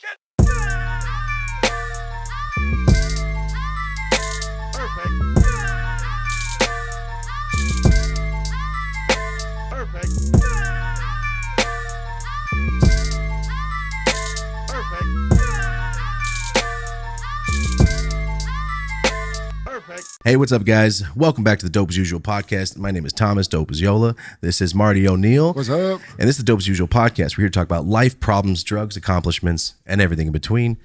Hadouken! Perfect. Perfect. Perfect. Perfect. Hey, what's up, guys? Welcome back to the Dope as Usual podcast. My name is Thomas, Dope as Yola. This is Marty O'Neill. What's up? And this is the Dope as Usual podcast. We're here to talk about life, problems, drugs, accomplishments, and everything in between.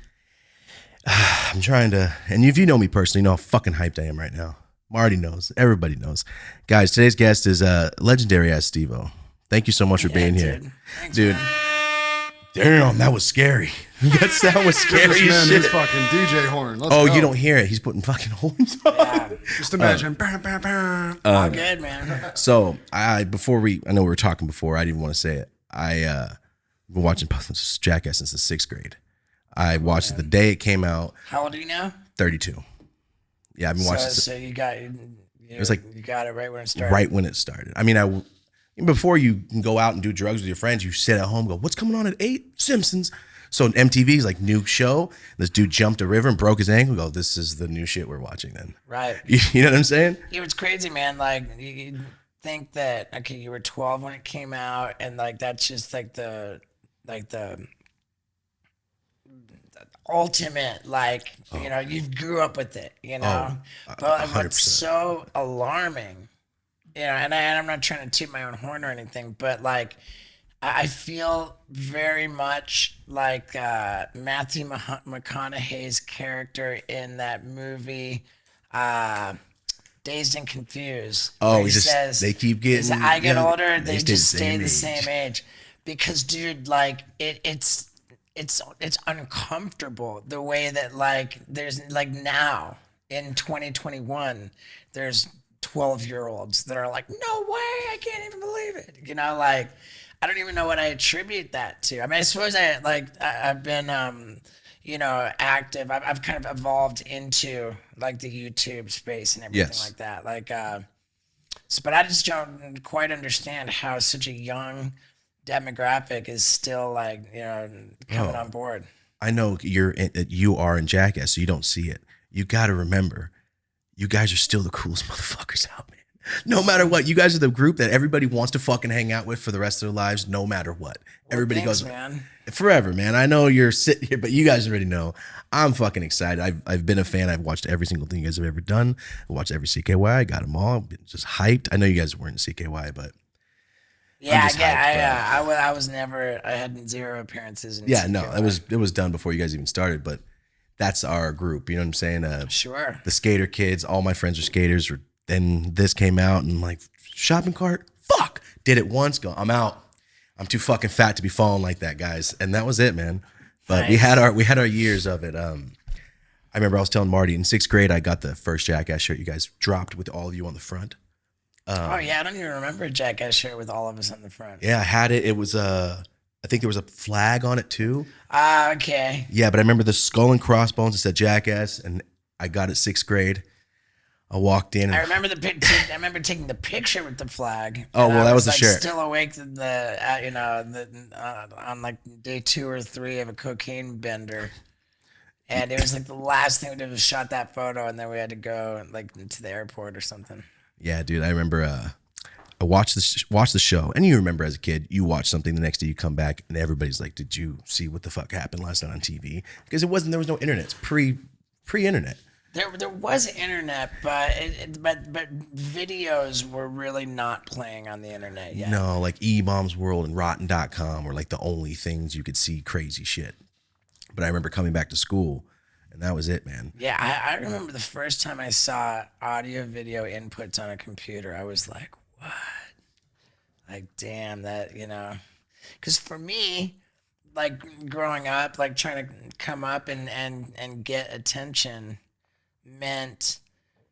I'm trying to, and if you know me personally, you know how fucking hyped I am right now. Marty knows. Everybody knows. Guys, today's guest is legendary ass Steve-O. Thank you so much for being here. Thanks, Dude. man. Damn, that was scary. That sound was scary This as man, shit. his fucking DJ horn. Let's Oh, go. you don't hear it. He's putting fucking horns on. Yeah, Just imagine. Bam, bam, bam. all good, man. So I know we were talking before. I didn't want to say it. I've been watching Jackass since the 6th grade. I watched it the day it came out. How old are you now? 32. Yeah, I've been watching So it you got was like you got it right when it started. right when it started. I mean, before you can go out and do drugs with your friends, you sit at home and go, what's coming on at 8? Simpsons. So MTV's like new show. This dude jumped a river and broke his ankle. Go, this is the new shit we're watching then. Right. You know what I'm saying? Yeah, it's crazy, man. Like you think that you were 12 when it came out, and like that's just like the ultimate, you grew up with it, but what's 100%. so alarming, and I'm not trying to toot my own horn or anything, but like I feel very much like Matthew McConaughey's character in that movie, Dazed and Confused. Oh, where he says, they keep getting. I get young, older, they just stay the age. same age. Because, dude, like it's uncomfortable the way that like there's like now in 2021 there's 12-year-olds that are like, no way, I can't even believe it. Like I don't even know what I attribute that to. I mean, I suppose I've been active. I've kind of evolved into like the YouTube space and everything Yes. like that. But I just don't quite understand how such a young demographic is still coming on board. I know you are in Jackass, so you don't see it. You got to remember, you guys are still the coolest motherfuckers out, man. No matter what, you guys are the group that everybody wants to fucking hang out with for the rest of their lives, no matter what. Everybody Thanks, goes, man. forever, man. I know you're sitting here, but you guys already know. I'm fucking excited. I've been a fan. I've watched every single thing you guys have ever done. I watched every CKY. I got them all. I've been just hyped. I know you guys weren't in CKY, but Yeah, just hyped, I was never. I had 0 appearances. In yeah, no, CKY. it was done before you guys even started. But that's our group. You know what I'm saying? Sure. The skater kids. All my friends are skaters. Then this came out and I'm like, shopping cart. Fuck. Did it once. Go. I'm out. I'm too fucking fat to be falling like that, guys. And that was it, man. But we had our years of it. I remember I was telling Marty in 6th grade I got the first Jackass shirt you guys dropped with all of you on the front. Oh yeah, I don't even remember a Jackass shirt with all of us on the front. Yeah, I had it. It was I think there was a flag on it too. Okay. Yeah, but I remember the skull and crossbones. It said Jackass, and I got it 6th grade. I walked in. And I remember I remember taking the picture with the flag. Oh, well, I that was the like, shirt. Still awake on like day 2 or 3 of a cocaine bender, and it was like the last thing we did was shot that photo, and then we had to go like to the airport or something. Yeah, dude, I remember I watched the show, and you remember as a kid, you watch something, the next day you come back, and everybody's like, "Did you see what the fuck happened last night on TV?" Because there was no internet. It's pre-internet. There was internet, but videos were really not playing on the internet yet. No, like E-Bombs World and Rotten.com were like the only things you could see crazy shit. But I remember coming back to school, and that was it, man. Yeah, I remember the first time I saw audio video inputs on a computer, I was like, what? Like, damn, that, because for me, like growing up, like trying to come up and get attention meant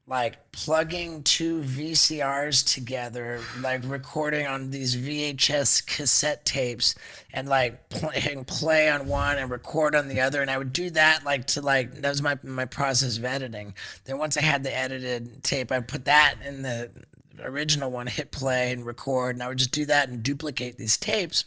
like plugging 2 VCRs together, like recording on these VHS cassette tapes, and like play on one and record on the other. And I would do that that was my process of editing. Then once I had the edited tape, I'd put that in the original one, hit play and record, and I would just do that and duplicate these tapes.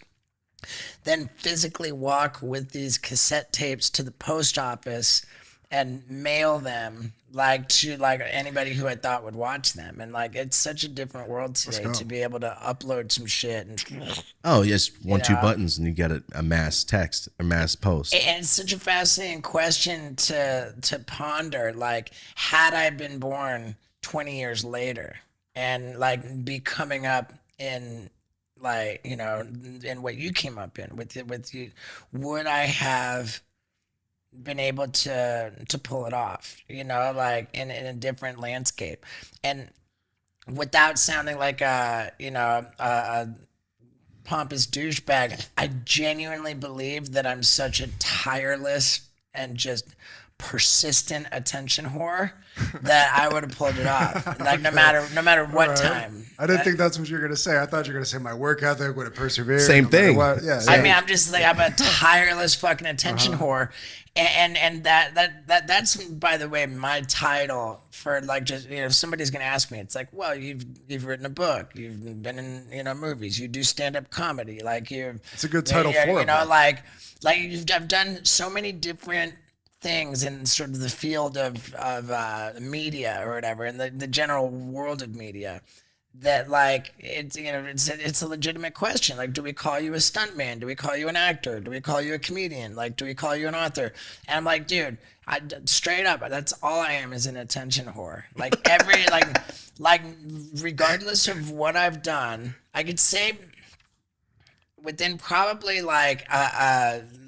then physically walk with these cassette tapes to the post office and mail them like to like anybody who I thought would watch them. And like it's such a different world today to be able to upload some shit and Oh, yes, two buttons and you get a mass text, a mass post. And it's such a fascinating question to ponder. Like, had I been born 20 years later and like be coming up in like, you know, in what you came up in with you, would I have been able to pull it off, you know, like in a different landscape? And without sounding like a pompous douchebag, I genuinely believe that I'm such a tireless and just persistent attention whore that I would have pulled it off. Like no matter what time. I didn't think that's what you were gonna say. I thought you were gonna say my work ethic would have persevered. Same thing. Yeah. I mean, I'm just like I'm a tireless fucking attention whore, and that's by the way my title for like just if somebody's gonna ask me, it's like, well, you've written a book, you've been in movies, you do stand up comedy, like you. It's a good title for it. You know, like I've done so many different things in sort of the field of media or whatever, in the general world of media, that like it's it's a legitimate question. Like, do we call you a stuntman? Do we call you an actor? Do we call you a comedian? Like, do we call you an author? And I'm like, dude, straight up, that's all I am, is an attention whore. Like every like regardless of what I've done, I could say within probably like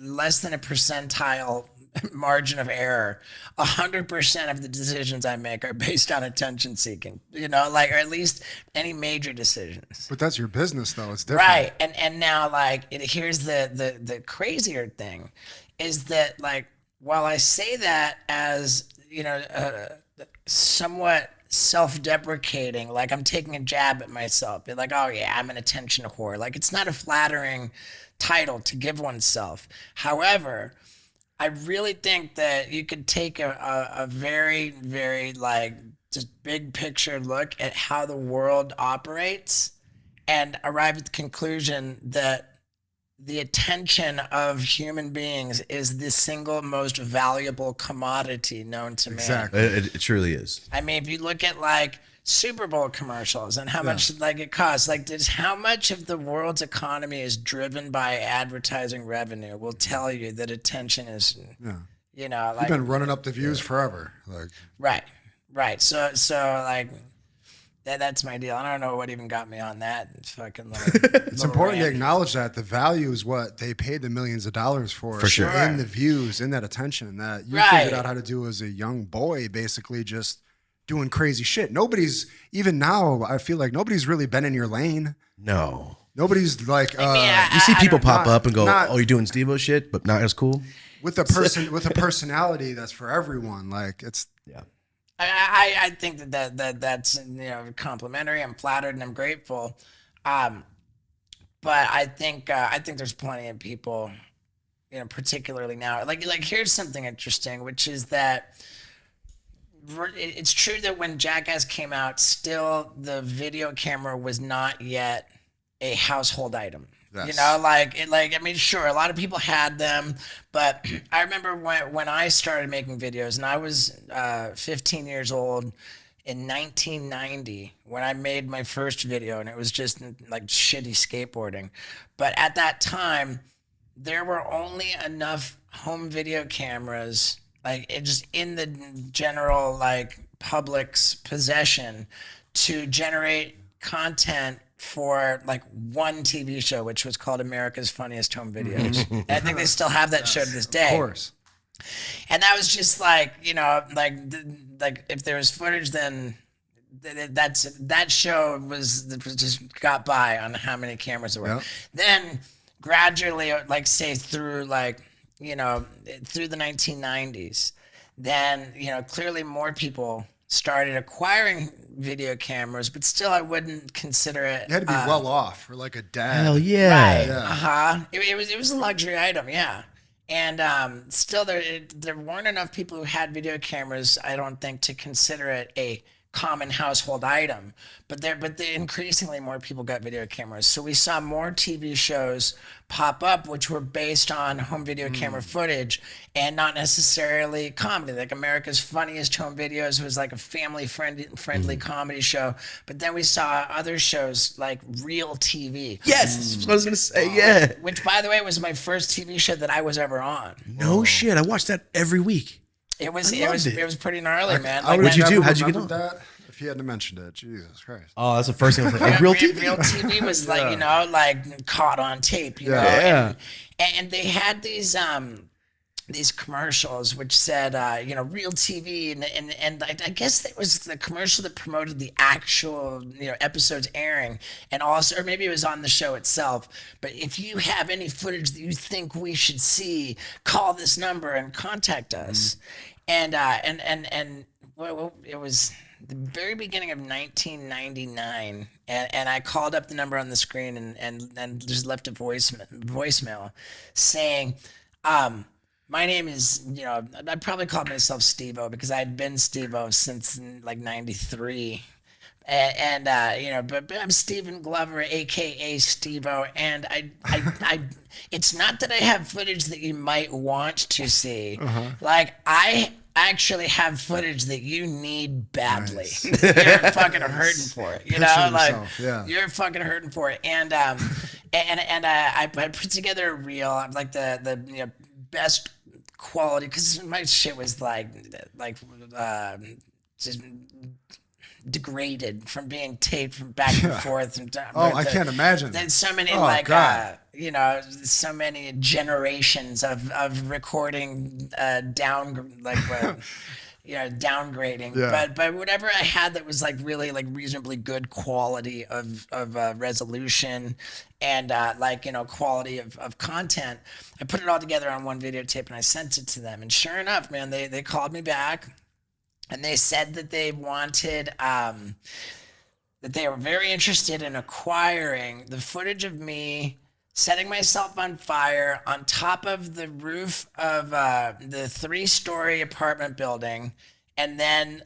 less than a percentile margin of error, 100% of the decisions I make are based on attention seeking, you know, like, or at least any major decisions. But that's your business though. It's different. Right. And now like, here's the crazier thing is that like, while I say that as, you know, somewhat self-deprecating, like I'm taking a jab at myself, be like, oh yeah, I'm an attention whore. Like, it's not a flattering title to give oneself. However, I really think that you could take a very, very like just big picture look at how the world operates and arrive at the conclusion that the attention of human beings is the single most valuable commodity known to man. Exactly. It truly is. I mean, if you look at like Super Bowl commercials and how much like it costs, like how much of the world's economy is driven by advertising revenue will tell you that attention is, you know, like You've been running up the views forever. Like right. So like that's my deal. I don't know what even got me on that fucking it's important to acknowledge that the value is what they paid the millions of dollars for sure. In the views, in that attention that you figured out how to do as a young boy, basically just doing crazy shit. Nobody's, even now, I feel like nobody's really been in your lane. No. Nobody's like, you see people pop up and go, not, oh, you're doing Steve-O shit, but not as cool. With a person, with a personality that's for everyone. Like it's, yeah. I think that's, you know, complimentary. I'm flattered and I'm grateful. But I think there's plenty of people, you know, particularly now, like here's something interesting, which is that it's true that when Jackass came out, still the video camera was not yet a household item. Yes. You know, I mean, sure, a lot of people had them, but I remember when I started making videos, and I was 15 years old in 1990 when I made my first video, and it was just like shitty skateboarding. But at that time, there were only enough home video cameras, like it just in the general like public's possession, to generate content for like one TV show, which was called America's Funniest Home Videos. And I think they still have that show to this day. of course. And that was just like, you know, like if there was footage, then that show was just got by on how many cameras there were. Yep. Then gradually, like say through like, you know, through the 1990s, then, you know, clearly more people started acquiring video cameras, but still I wouldn't consider it. You had to be well off for like a dad. Hell yeah. Right. Yeah. It was a luxury item, yeah. And still there weren't enough people who had video cameras, I don't think, to consider it a common household item. But increasingly more people got video cameras. So we saw more TV shows pop up which were based on home video camera footage and not necessarily comedy. Like America's Funniest Home Videos was like a family friendly comedy show. But then we saw other shows like Real TV. Yes, that's what I was gonna say. Yeah. Which, by the way, was my first TV show that I was ever on. No shit. I watched that every week. It was pretty gnarly, man. I would What'd you have do? never How'd you get remembered on? that if you hadn't mentioned it. Jesus Christ. Oh, that's the first thing I was like. Real TV. Real TV was like, you know, like caught on tape, you know. Yeah. And they had these commercials which said, you know, Real TV, and I guess it was the commercial that promoted the actual, you know, episodes airing, and also, or maybe it was on the show itself. But if you have any footage that you think we should see, call this number and contact us. And well, it was the very beginning of 1999, and I called up the number on the screen and just left a voicemail saying, my name is, you know, I probably called myself Steve-O because I had been Steve-O since like 93. And you know, but I'm Stephen Glover, aka Steve-O, and I it's not that I have footage that you might want to see. Like, I actually have footage that you need badly. Nice. You're fucking hurting for it, you know, Picture like yourself, yeah. you're fucking hurting for it. And I put together a reel. I'm like the you know, best quality, because my shit was like just degraded from being taped from back and forth. And, I can't imagine. There's so many you know, so many generations of recording you know, downgrading. Yeah. But whatever I had that was like really like reasonably good quality of resolution and like, you know, quality of content, I put it all together on one videotape and I sent it to them. And sure enough, man, they called me back. And they said that they wanted, that they were very interested in acquiring the footage of me setting myself on fire on top of the roof of the 3-story apartment building, and then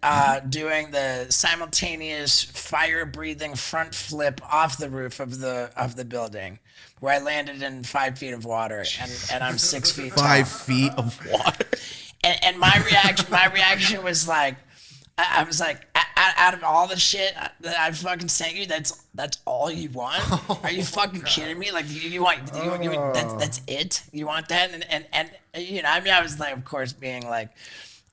doing the simultaneous fire-breathing front flip off the roof of the building, where I landed in 5 feet of water, and I'm 6 feet tall. 5 feet of water. And my reaction was like, I was like, out of all the shit that I fucking sent you, that's all you want? Are you fucking kidding me? Like, you want that's it? You want that? And you know, I mean, I was like, of course, being like,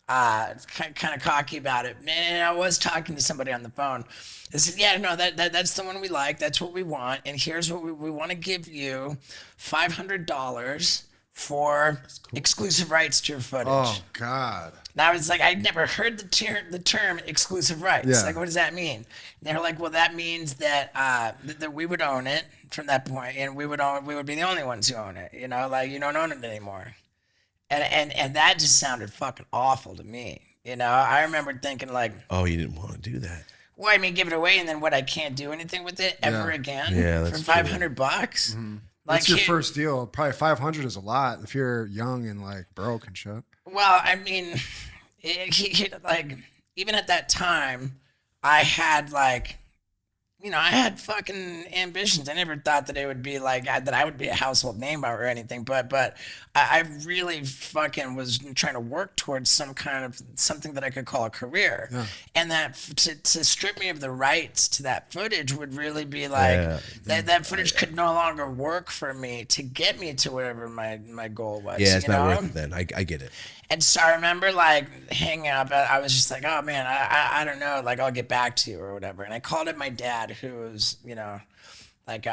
kind of cocky about it. And I was talking to somebody on the phone. I said, yeah, no, that's the one we like. That's what we want. And here's what we want to give you: $500 for exclusive rights to your footage. Oh God. And I was like, I'd never heard the term exclusive rights. Yeah. Like, what does that mean? And they're like, well, that means that that we would own it from that point, and we would be the only ones who own it. You know, like, you don't own it anymore. And that just sounded fucking awful to me. You know, I remember thinking like, Oh, you didn't want to do that. well, I mean, give it away, and then what? I can't do anything with it ever again. Yeah, for that's $500. Like, What's your first deal? Probably 500 is a lot if you're young and like broke and shit. Well, I mean, like, even at that time, I had like, you know, I had fucking ambitions. I never thought that it would be like that I would be a household name or anything. But I really fucking was trying to work towards something that I could call a career. Yeah. And that to strip me of the rights to that footage would really be like that footage could no longer work for me to get me to whatever my goal was. Yeah, it's not worth it then. I get it. And so I remember like hanging up. I was just like, oh man, I don't know, like I'll get back to you or whatever. And I called up my dad, who was, you know, like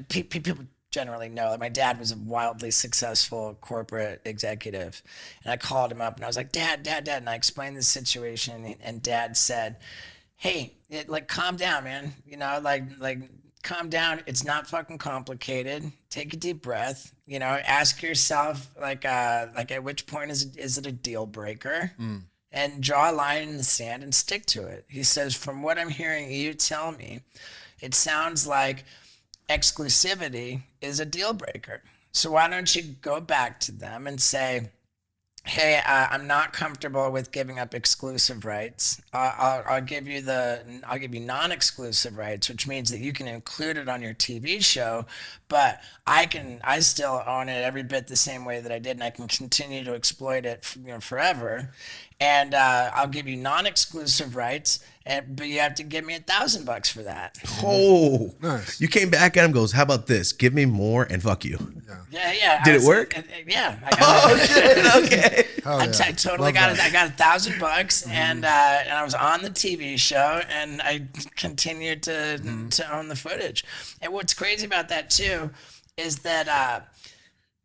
people generally know that my dad was a wildly successful corporate executive. And I called him up and I was like, Dad, and I explained the situation. And Dad said, hey, like calm down, man. You know, like calm down. It's not fucking complicated. Take a deep breath. You know, ask yourself like at which point is it a deal breaker? And draw a line in the sand and stick to it. He says, from what I'm hearing you tell me, it sounds like exclusivity is a deal breaker. So why don't you go back to them and say, hey, I'm not comfortable with giving up exclusive rights. I'll give you non-exclusive rights, which means that you can include it on your TV show, but I still own it every bit the same way that I did, and I can continue to exploit it, forever. And I'll give you non-exclusive rights, but you have to give me $1,000 for that. Oh, Nice. You came back at him, goes, how about this? Give me more and fuck you. Yeah. Did it work? Yeah. I got Oh, shit. Okay. Hell I yeah. totally Love got it. that. I got $1,000, and I was on the TV show, and I continued to own the footage. And what's crazy about that too is that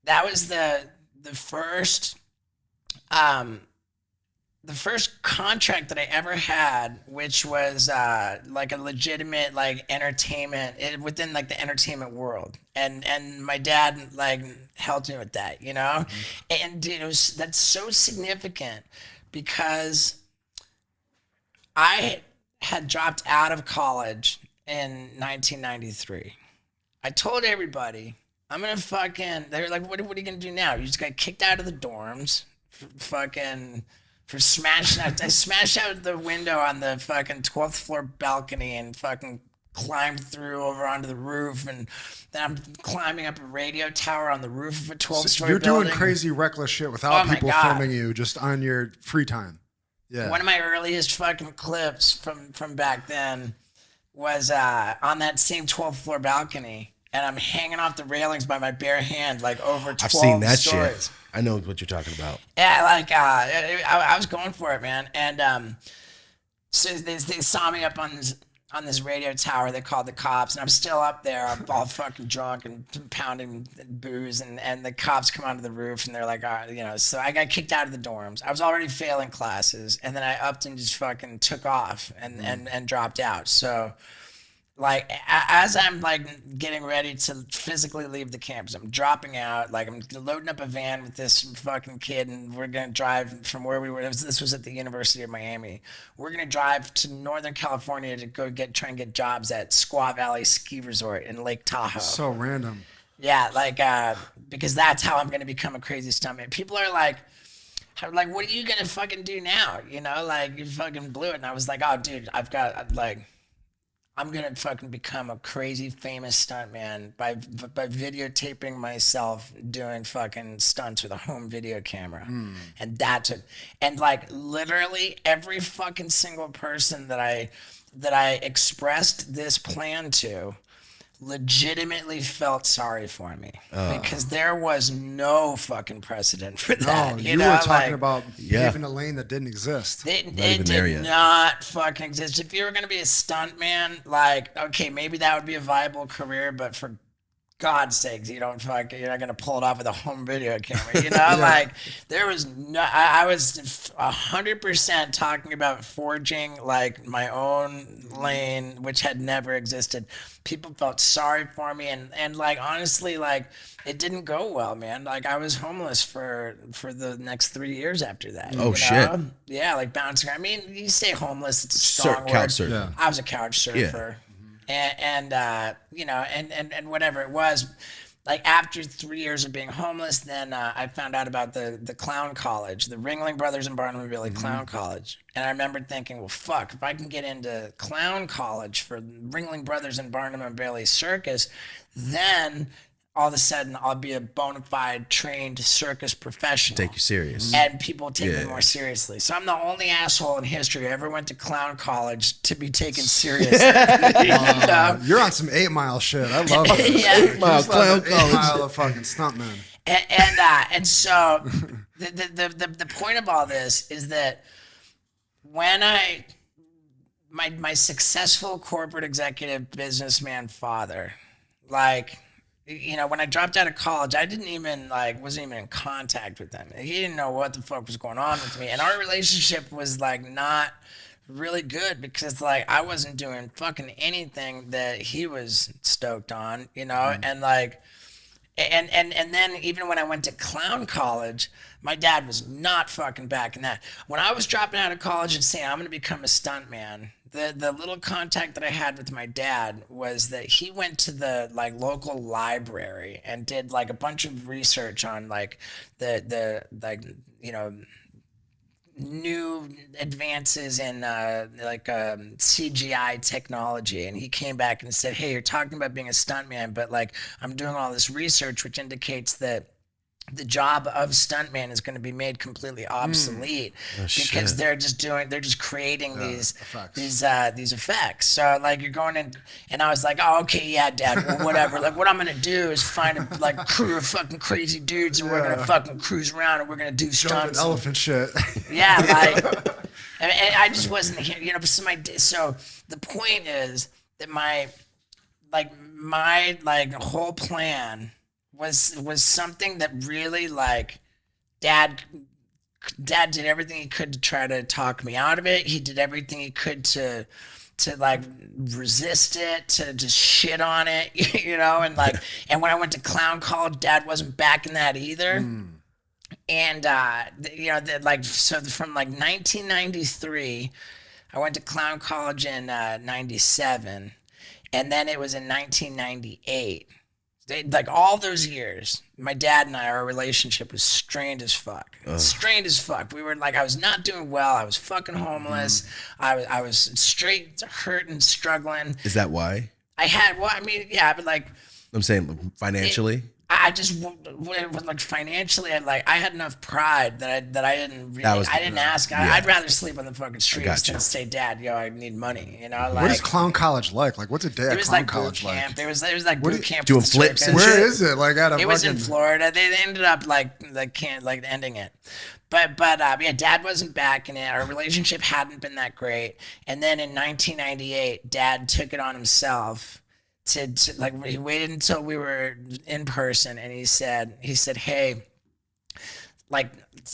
that was the first contract that I ever had, which was like a legitimate like entertainment within like the entertainment world, and my dad like helped me with that, and that's so significant because I had dropped out of college in 1993. I told everybody I'm gonna they were like, what are you gonna do now? You just got kicked out of the dorms, for smashing out. I smashed out the window on the fucking 12th floor balcony and fucking climbed through over onto the roof, and then I'm climbing up a radio tower on the roof of a 12-story You're building. doing crazy, reckless shit without Oh my people God. filming you, just on your free time. Yeah. One of my earliest fucking clips from back then was on that same 12th floor balcony, and I'm hanging off the railings by my bare hand, like over 12 I've seen that stories. shit. I know what you're talking about. Yeah, like I was going for it, man. And so they saw me up on this radio tower. They called the cops, and I'm still up there. I'm all fucking drunk and pounding booze, and the cops come onto the roof, and they're like, So I got kicked out of the dorms. I was already failing classes, and then I upped and just fucking took off and dropped out. So. Like, as I'm, like, getting ready to physically leave the campus, I'm dropping out. Like, I'm loading up a van with this fucking kid, and we're going to drive from where we were. This was at the University of Miami. We're going to drive to Northern California to go try and get jobs at Squaw Valley Ski Resort in Lake Tahoe. So random. Yeah, like, because that's how I'm going to become a crazy stuntman. People are like, what are you going to fucking do now? Like, you fucking blew it. And I was like, oh, dude, I've got, like... I'm gonna fucking become a crazy famous stuntman by videotaping myself doing fucking stunts with a home video camera, and that's it. And like literally every fucking single person that I expressed this plan to legitimately felt sorry for me because there was no fucking precedent for that. No, you were talking about paving a lane that didn't exist. It did not fucking exist. If you were going to be a stuntman, like, okay, maybe that would be a viable career, but for God's sakes, you're not going to pull it off with a home video camera, like there was no, I was 100% talking about forging like my own lane, which had never existed. People felt sorry for me. And like, honestly, like it didn't go well, man. Like I was homeless for the next 3 years after that. Oh, shit. Yeah. Like bouncing. I mean, you say homeless, it's a strong word. Couch surfer. Yeah. I was a couch surfer. Yeah. And whatever it was, like after 3 years of being homeless, then I found out about the clown college, the Ringling Brothers and Barnum and Bailey Clown College. And I remembered thinking, well, fuck, if I can get into clown college for Ringling Brothers and Barnum and Bailey Circus, then all of a sudden I'll be a bona fide trained circus professional. Take you serious. And people take me more seriously. So I'm the only asshole in history who ever went to clown college to be taken seriously. You're on some 8 Mile shit. I love it. Yeah. 8 Mile clown 8 Mile of fucking stuntman. And so the point of all this is that when my successful corporate executive businessman father, like, when I dropped out of college, I wasn't even in contact with him. He didn't know what the fuck was going on with me. And our relationship was like not really good because like I wasn't doing fucking anything that he was stoked on, and like, and then even when I went to clown college, my dad was not fucking backing that. When I was dropping out of college and saying I'm going to become a stuntman, the little contact that I had with my dad was that he went to the like local library and did like a bunch of research on like the like, you know, new advances in CGI technology, and he came back and said, hey, you're talking about being a stuntman, but like I'm doing all this research which indicates that the job of stuntman is going to be made completely obsolete because they're just creating these effects. So like you're going in, and I was like, oh, okay, yeah, Dad, well, whatever. Like what I'm going to do is find a like crew of fucking crazy dudes, and we're going to fucking cruise around, and we're going to do stunts. Elephant shit. Yeah, like, and I just wasn't here, you know. So the point is that my whole plan was something that really like dad did everything he could to try to talk me out of it. He did everything he could to like resist it, to just shit on it, you know, and like, and when I went to clown college, Dad wasn't backing that either. And you know, like, so from like 1993, I went to clown college in 97, and then it was in 1998. Like all those years, my dad and I, our relationship was strained as fuck. Strained as fuck. We were like, I was not doing well. I was fucking homeless. I was straight hurt and struggling. Is that why? I had, well, I mean, yeah, but like, I'm saying financially. I just like financially, I had enough pride that I didn't really, I didn't ask. I'd rather sleep on the fucking streets than say, Dad, yo, I need money. You know, like, what is clown college like? Like, what's a day at clown college like? Like? There was like boot camp. Doing flips and Where shit? is it? Like at a It was in Florida. They ended up like ending it. But yeah, Dad wasn't backing it. Our relationship hadn't been that great. And then in 1998, Dad took it on himself. To like, he waited until we were in person, and he said, hey, like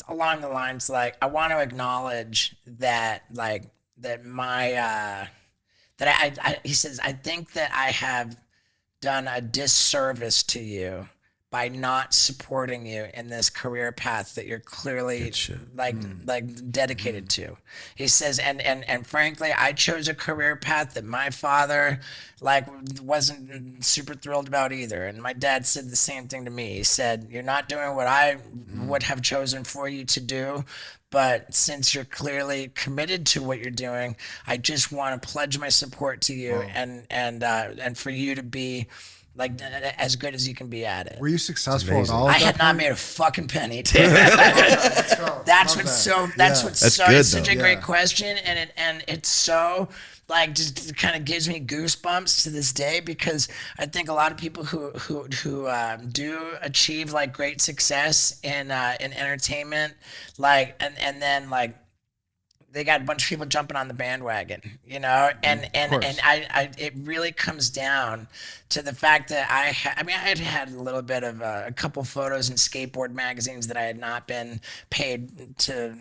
along the lines like, I want to acknowledge that like that my that I he says, I think that I have done a disservice to you by not supporting you in this career path that you're clearly like dedicated to. He says, and frankly, I chose a career path that my father like wasn't super thrilled about either. And my dad said the same thing to me. He said, you're not doing what I would have chosen for you to do, but since you're clearly committed to what you're doing, I just want to pledge my support to you and for you to be like as good as you can be at it. Were you successful at all? I had not made a fucking penny. That's what's such a great question, and it's so like just kind of gives me goosebumps to this day, because I think a lot of people who do achieve like great success in entertainment, like and then like they got a bunch of people jumping on the bandwagon, you know, and I it really comes down to the fact that I had a little bit of a couple photos in skateboard magazines that I had not been paid to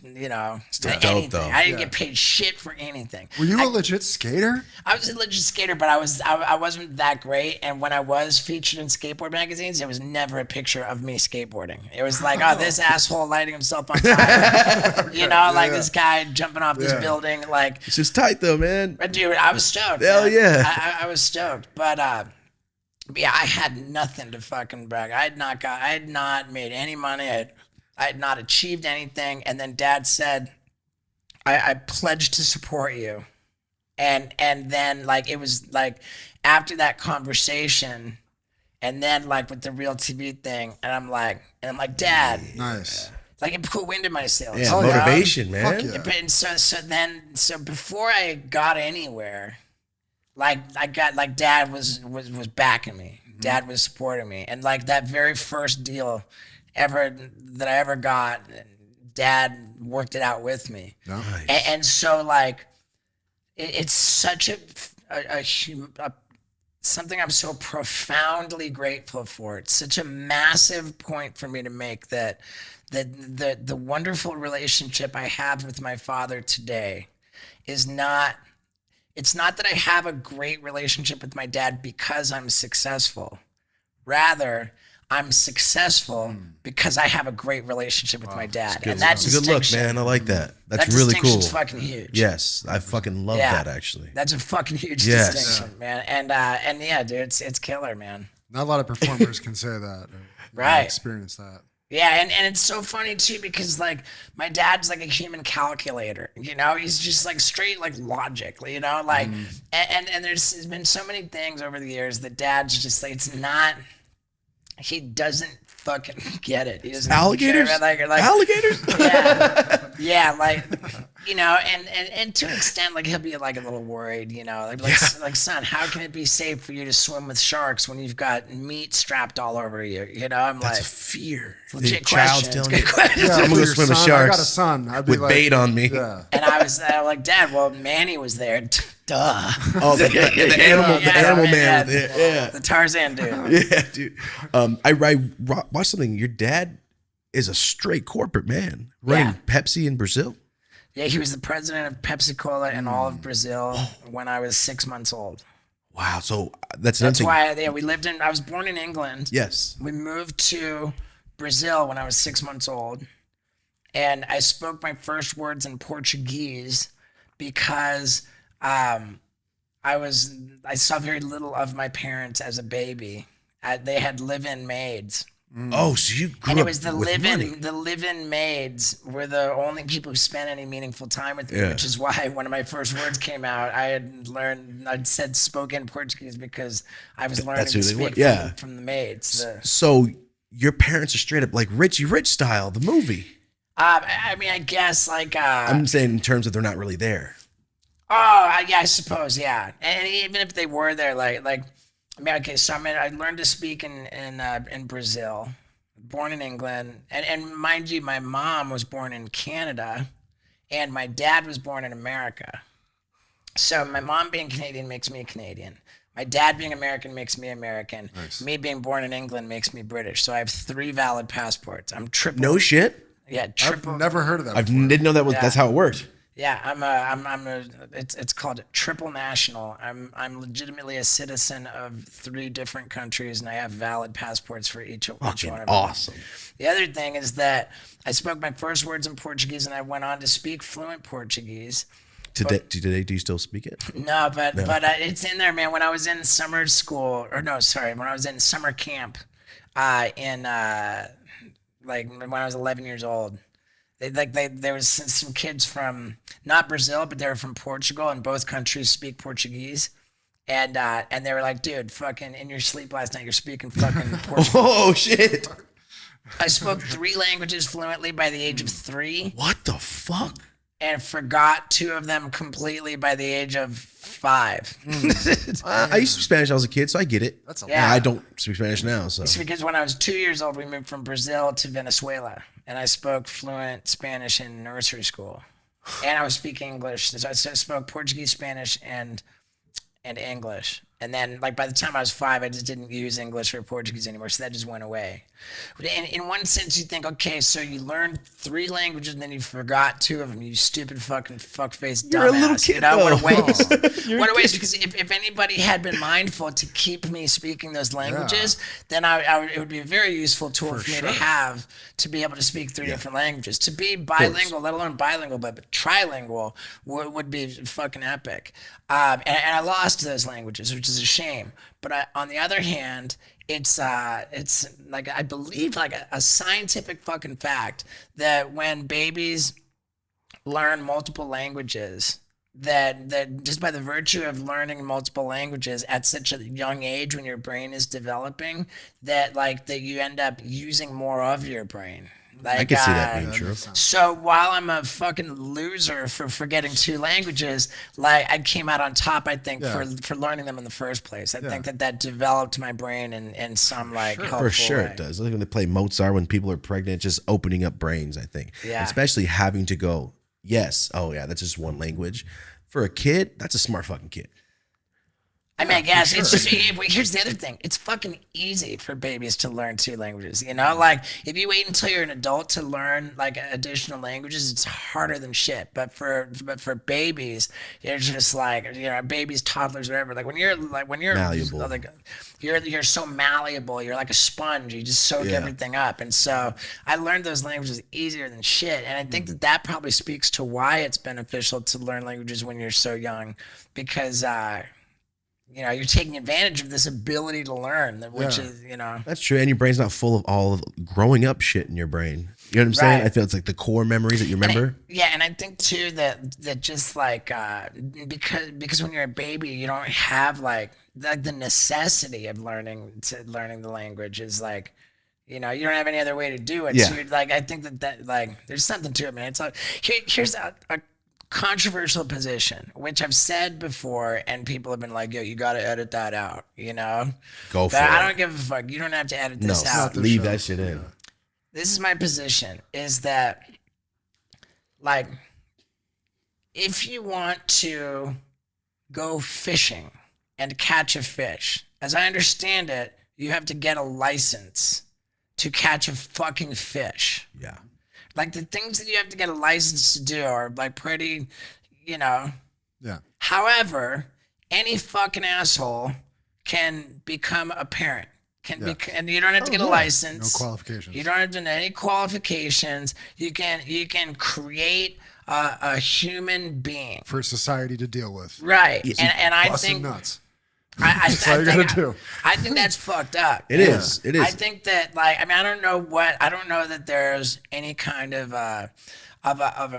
you know, anything. Though. I didn't get paid shit for anything. Were you a legit skater? I was a legit skater, but I wasn't that great. And when I was featured in skateboard magazines, there was never a picture of me skateboarding. It was like, oh, this asshole lighting himself on fire, you know, like this guy jumping off this building, like. It's just tight though, man. Dude, I was stoked. Hell man. yeah. I was stoked, but yeah, I had nothing to fucking brag. I had not made any money. I had not achieved anything. And then Dad said, I pledged to support you. And then like, it was like after that conversation, and then like with the Real TV thing, and I'm like, Dad. Nice. Like it put wind in my sails. Yeah, motivation, man. Fuck yeah. And so before I got anywhere, like I got like Dad was backing me. Dad was supporting me, and like that very first deal that I ever got, Dad worked it out with me. Nice. And so like it's such a something I'm so profoundly grateful for. It's such a massive point for me to make that the wonderful relationship I have with my father today is not. It's not that I have a great relationship with my dad because I'm successful. Rather, I'm successful because I have a great relationship with my dad. And That's a good look, man. I like that. That's that really cool. distinction's fucking huge. Yes, I fucking love that actually. That's a fucking huge Yes. distinction, man. And yeah, dude, it's killer, man. Not a lot of performers can say that. Right. Experience that. Yeah, and it's so funny too because like my dad's like a human calculator, you know. He's just like straight like logic, you know, like and there's been so many things over the years that dad's just like it's not. He doesn't fucking get it. He doesn't Alligators? care about, like Alligators? yeah, like you know, and to an extent, like he'll be like a little worried, you know, like son, how can it be safe for you to swim with sharks when you've got meat strapped all over you? You know, I'm That's like a fear. legit The child's question. telling It's a good you, question. Yeah, I'm gonna for go your swim with son, sharks. I got a son. I'd be with like, bait on me. Yeah. And I was like, Dad, well, Manny was there. Duh. Oh, the animal man. Yeah. The Tarzan dude. Yeah, dude. I watched something. Your dad is a straight corporate man running Pepsi in Brazil. Yeah, he was the president of Pepsi Cola in all of Brazil when I was 6 months old. Wow. So that's another That's thing. why we lived in. I was born in England. Yes. We moved to Brazil when I was 6 months old, and I spoke my first words in Portuguese because I saw very little of my parents as a baby. They had live-in maids. Oh, so you grew And it up was the with money. live-in maids were the only people who spent any meaningful time with me, which is why one of my first words came out. I'd said spoken Portuguese because I was learning That's who to they were. speak Yeah. from the maids. So your parents are straight up like Richie Rich style, the movie. I mean, I guess like I'm saying in terms of they're not really there. yeah, I suppose, yeah. And even if they were there, like I mean, okay, so I learned to speak in Brazil, born in England, and mind you, my mom was born in Canada, and my dad was born in America. So my mom being Canadian makes me a Canadian. My dad being American makes me American. Nice. Me being born in England makes me British. So I have 3 valid passports. I'm triple. No shit. Yeah, I've triple. never heard of that. I didn't know that was that's how it worked. Yeah, it's called triple national. I'm legitimately a citizen of 3 different countries, and I have valid passports for each one of them. Awesome. The other thing is that I spoke my first words in Portuguese, and I went on to speak fluent Portuguese. Today, do you still speak it? No, but it's in there, man. When I was in summer school, when I was in summer camp, like when I was 11 years old. There was some kids from not Brazil, but they were from Portugal, and both countries speak Portuguese. And they were like, dude, fucking in your sleep last night, you're speaking fucking Portuguese. Oh shit! I spoke 3 languages fluently by the age of 3, What the fuck? and forgot 2 of them completely by the age of 5. I used to speak Spanish when I was a kid, so I get it. That's a Yeah. I don't speak Spanish now, so. It's because when I was 2 years old, we moved from Brazil to Venezuela, and I spoke fluent Spanish in nursery school, and I was speaking English. So I spoke Portuguese, Spanish, and English. And then, like, by the time I was 5, I just didn't use English or Portuguese anymore, so that just went away. But in one sense, you think, okay, so you learned 3 languages and then you forgot 2 of them, you stupid fucking fuckface dumbass. You're a little kid, you know, what a though. waste. What a waste, because if anybody had been mindful to keep me speaking those languages, then it would be a very useful tool for me to have to be able to speak 3 different languages. To be bilingual, let alone bilingual, but trilingual would be fucking epic. And I lost those languages, which is a shame. But on the other hand, it's like, I believe, like a scientific fucking fact that when babies learn multiple languages, that just by the virtue of learning multiple languages at such a young age when your brain is developing, that you end up using more of your brain. Like, I can see that being true. So while I'm a fucking loser for forgetting 2 languages, like, I came out on top, I think, for learning them in the first place. I think that developed my brain in some helpful For sure way. it does. Like when they play Mozart when people are pregnant, just opening up brains, I think. Yeah. Especially having to go, yes, oh yeah, that's just one language. For a kid, that's a smart fucking kid. I mean, I guess it's just, here's the other thing. It's fucking easy for babies to learn 2 languages, you know? Like, if you wait until you're an adult to learn, like, additional languages, it's harder than shit. But for babies, you're just like, you know, babies, toddlers, whatever. Like, when you're Malleable. like, you're so malleable. You're like a sponge. You just soak everything up. And so I learned those languages easier than shit. And I think that probably speaks to why it's beneficial to learn languages when you're so young, because, you know, you're taking advantage of this ability to learn, which is, you know. That's true. And your brain's not full of all of growing up shit in your brain. You know what I'm saying? Right. I feel it's like the core memories that you remember. And I think too that just like because when you're a baby, you don't have like the necessity of learning the language is like, you know, you don't have any other way to do it. Yeah. So you're, like, I think that like there's something to it, man. It's like here's a controversial position, which I've said before, and people have been like, yo, you got to edit that out, you know? Go for But it. I don't give a fuck. You don't have to edit this out. Leave that shit in. This is my position, is that, like, if you want to go fishing and catch a fish, as I understand it, you have to get a license to catch a fucking fish. Yeah. Like, the things that you have to get a license to do are, like, pretty, you know. Yeah. However, any fucking asshole can become a parent. And you don't have to get a license. No qualifications. You don't have to do any qualifications. You can create a human being For society to deal with. right. And I Busting think nuts. That's all you gotta do. I think that's fucked up. It is. It is. I think that, like, I mean, I don't know that there's any kind of a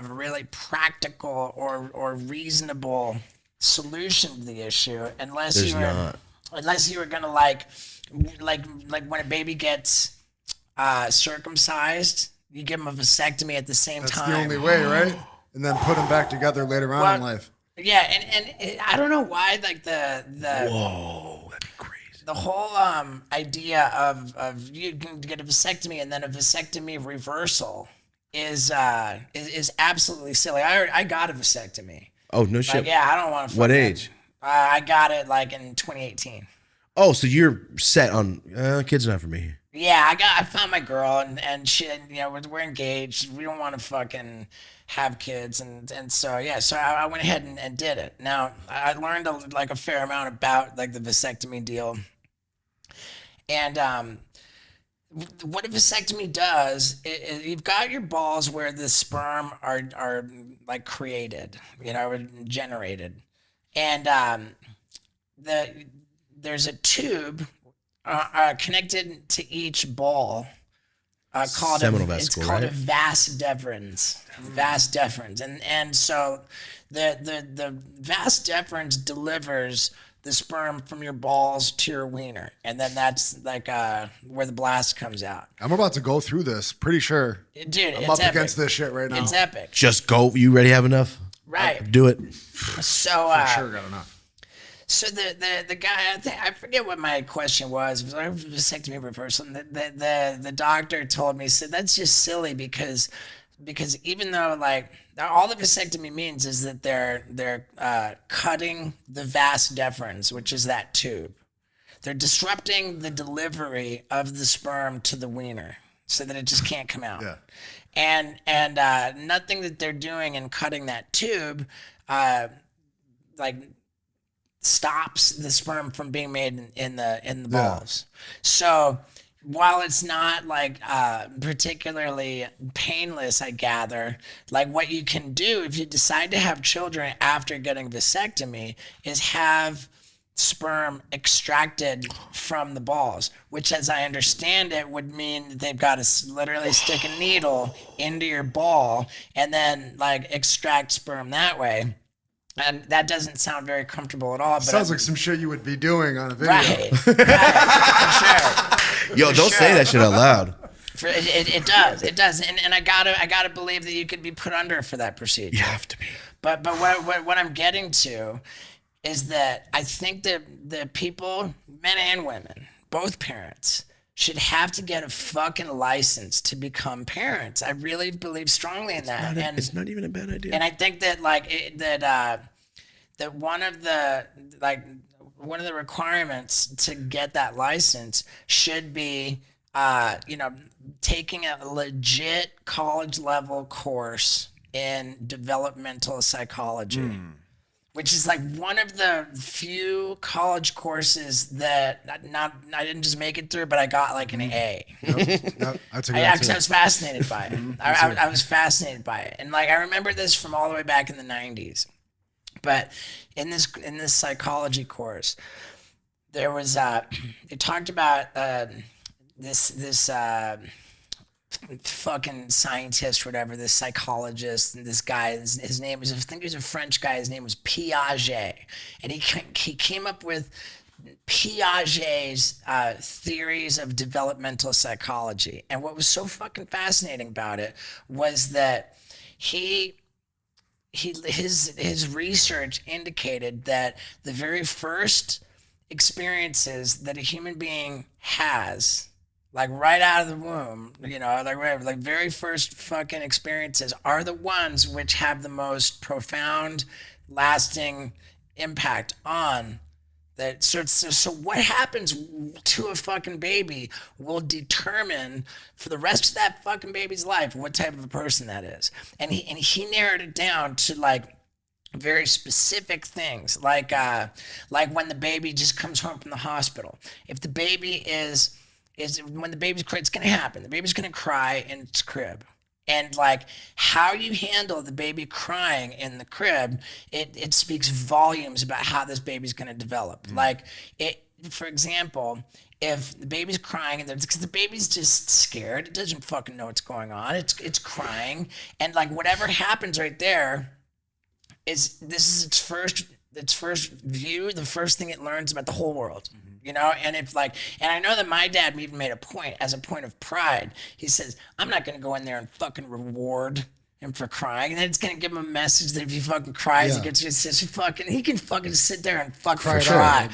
really practical or reasonable solution to the issue unless you were gonna like when a baby gets circumcised, you give them a vasectomy at the same That's time. the only way, right? And then put them back together later on in life. Yeah, and I don't know why, like the Whoa, that'd be crazy. the whole idea of you can get a vasectomy and then a vasectomy reversal is absolutely silly. I got a vasectomy. Oh, no shit. Like, yeah, I don't want to. What age? I got it like in 2018. Oh, so you're set on kids not for me. Yeah, I found my girl and she, you know, we're engaged. We don't want to fucking have kids and so yeah, so I went ahead and did it. Now I learned a fair amount about like the vasectomy deal, and what a vasectomy does, you've got your balls where the sperm are like created, you know, generated, and there's a tube connected to each ball called Seminal vesicle, it's called right? a vas deferens. Vas deferens, and so the vas deferens delivers the sperm from your balls to your wiener, and then that's like where the blast comes out. I'm about to go through this. Pretty sure. Dude, I'm it's up epic. against this shit right now. It's epic. Just go. You ready? Have enough? Right. Do it. So Sure got enough. So the guy, I forget what my question was. It was like vasectomy reversal. And the doctor told me, said that's just silly because even though like all the vasectomy means is that they're cutting the vas deferens, which is that tube. They're disrupting the delivery of the sperm to the wiener so that it just can't come out. Yeah. And nothing that they're doing in cutting that tube, like, stops the sperm from being made in the balls. So while it's not like particularly painless, I gather, like what you can do if you decide to have children after getting vasectomy is have sperm extracted from the balls, which, as I understand it, would mean that they've got to literally stick a needle into your ball and then like extract sperm that way. And that doesn't sound very comfortable at all. But Sounds like some shit you would be doing on a video. right, for sure. Yo, don't say that shit out loud. It does, and I gotta believe that you could be put under for that procedure. You have to be. But what I'm getting to is that I think that the people, men and women, both parents, should have to get a fucking license to become parents. I really believe strongly in that. It's not even a bad idea. And I think that like that one of the like requirements to get that license should be, taking a legit college level course in developmental psychology. Which is like one of the few college courses that I didn't just make it through, but I got like an A. Yep, I took that Because too. I was fascinated by it. I was fascinated by it, and like I remember this from all the way back in the '90s. But in this psychology course, there was it talked about this fucking scientist, whatever, this psychologist, and this guy, his name was, I think he was a French guy, his name was Piaget, and he came up with Piaget's theories of developmental psychology. And what was so fucking fascinating about it was that his research indicated that the very first experiences that a human being has, like right out of the womb, like very first fucking experiences are the ones which have the most profound, lasting impact on that. So what happens to a fucking baby will determine for the rest of that fucking baby's life what type of a person that is. And he narrowed it down to like very specific things, like when the baby just comes home from the hospital. If the baby is when the baby's crying, it's going to happen. The baby's going to cry in its crib. And like how you handle the baby crying in the crib, it speaks volumes about how this baby's going to develop. Like for example, if the baby's crying and because the baby's just scared, it doesn't fucking know what's going on. It's crying. And like whatever happens right there this is its first view, the first thing it learns about the whole world. And I know that my dad even made a point, as a point of pride. He says, I'm not going to go in there and fucking reward him for crying. And then it's going to give him a message that if he fucking cries, he can fucking sit there and cry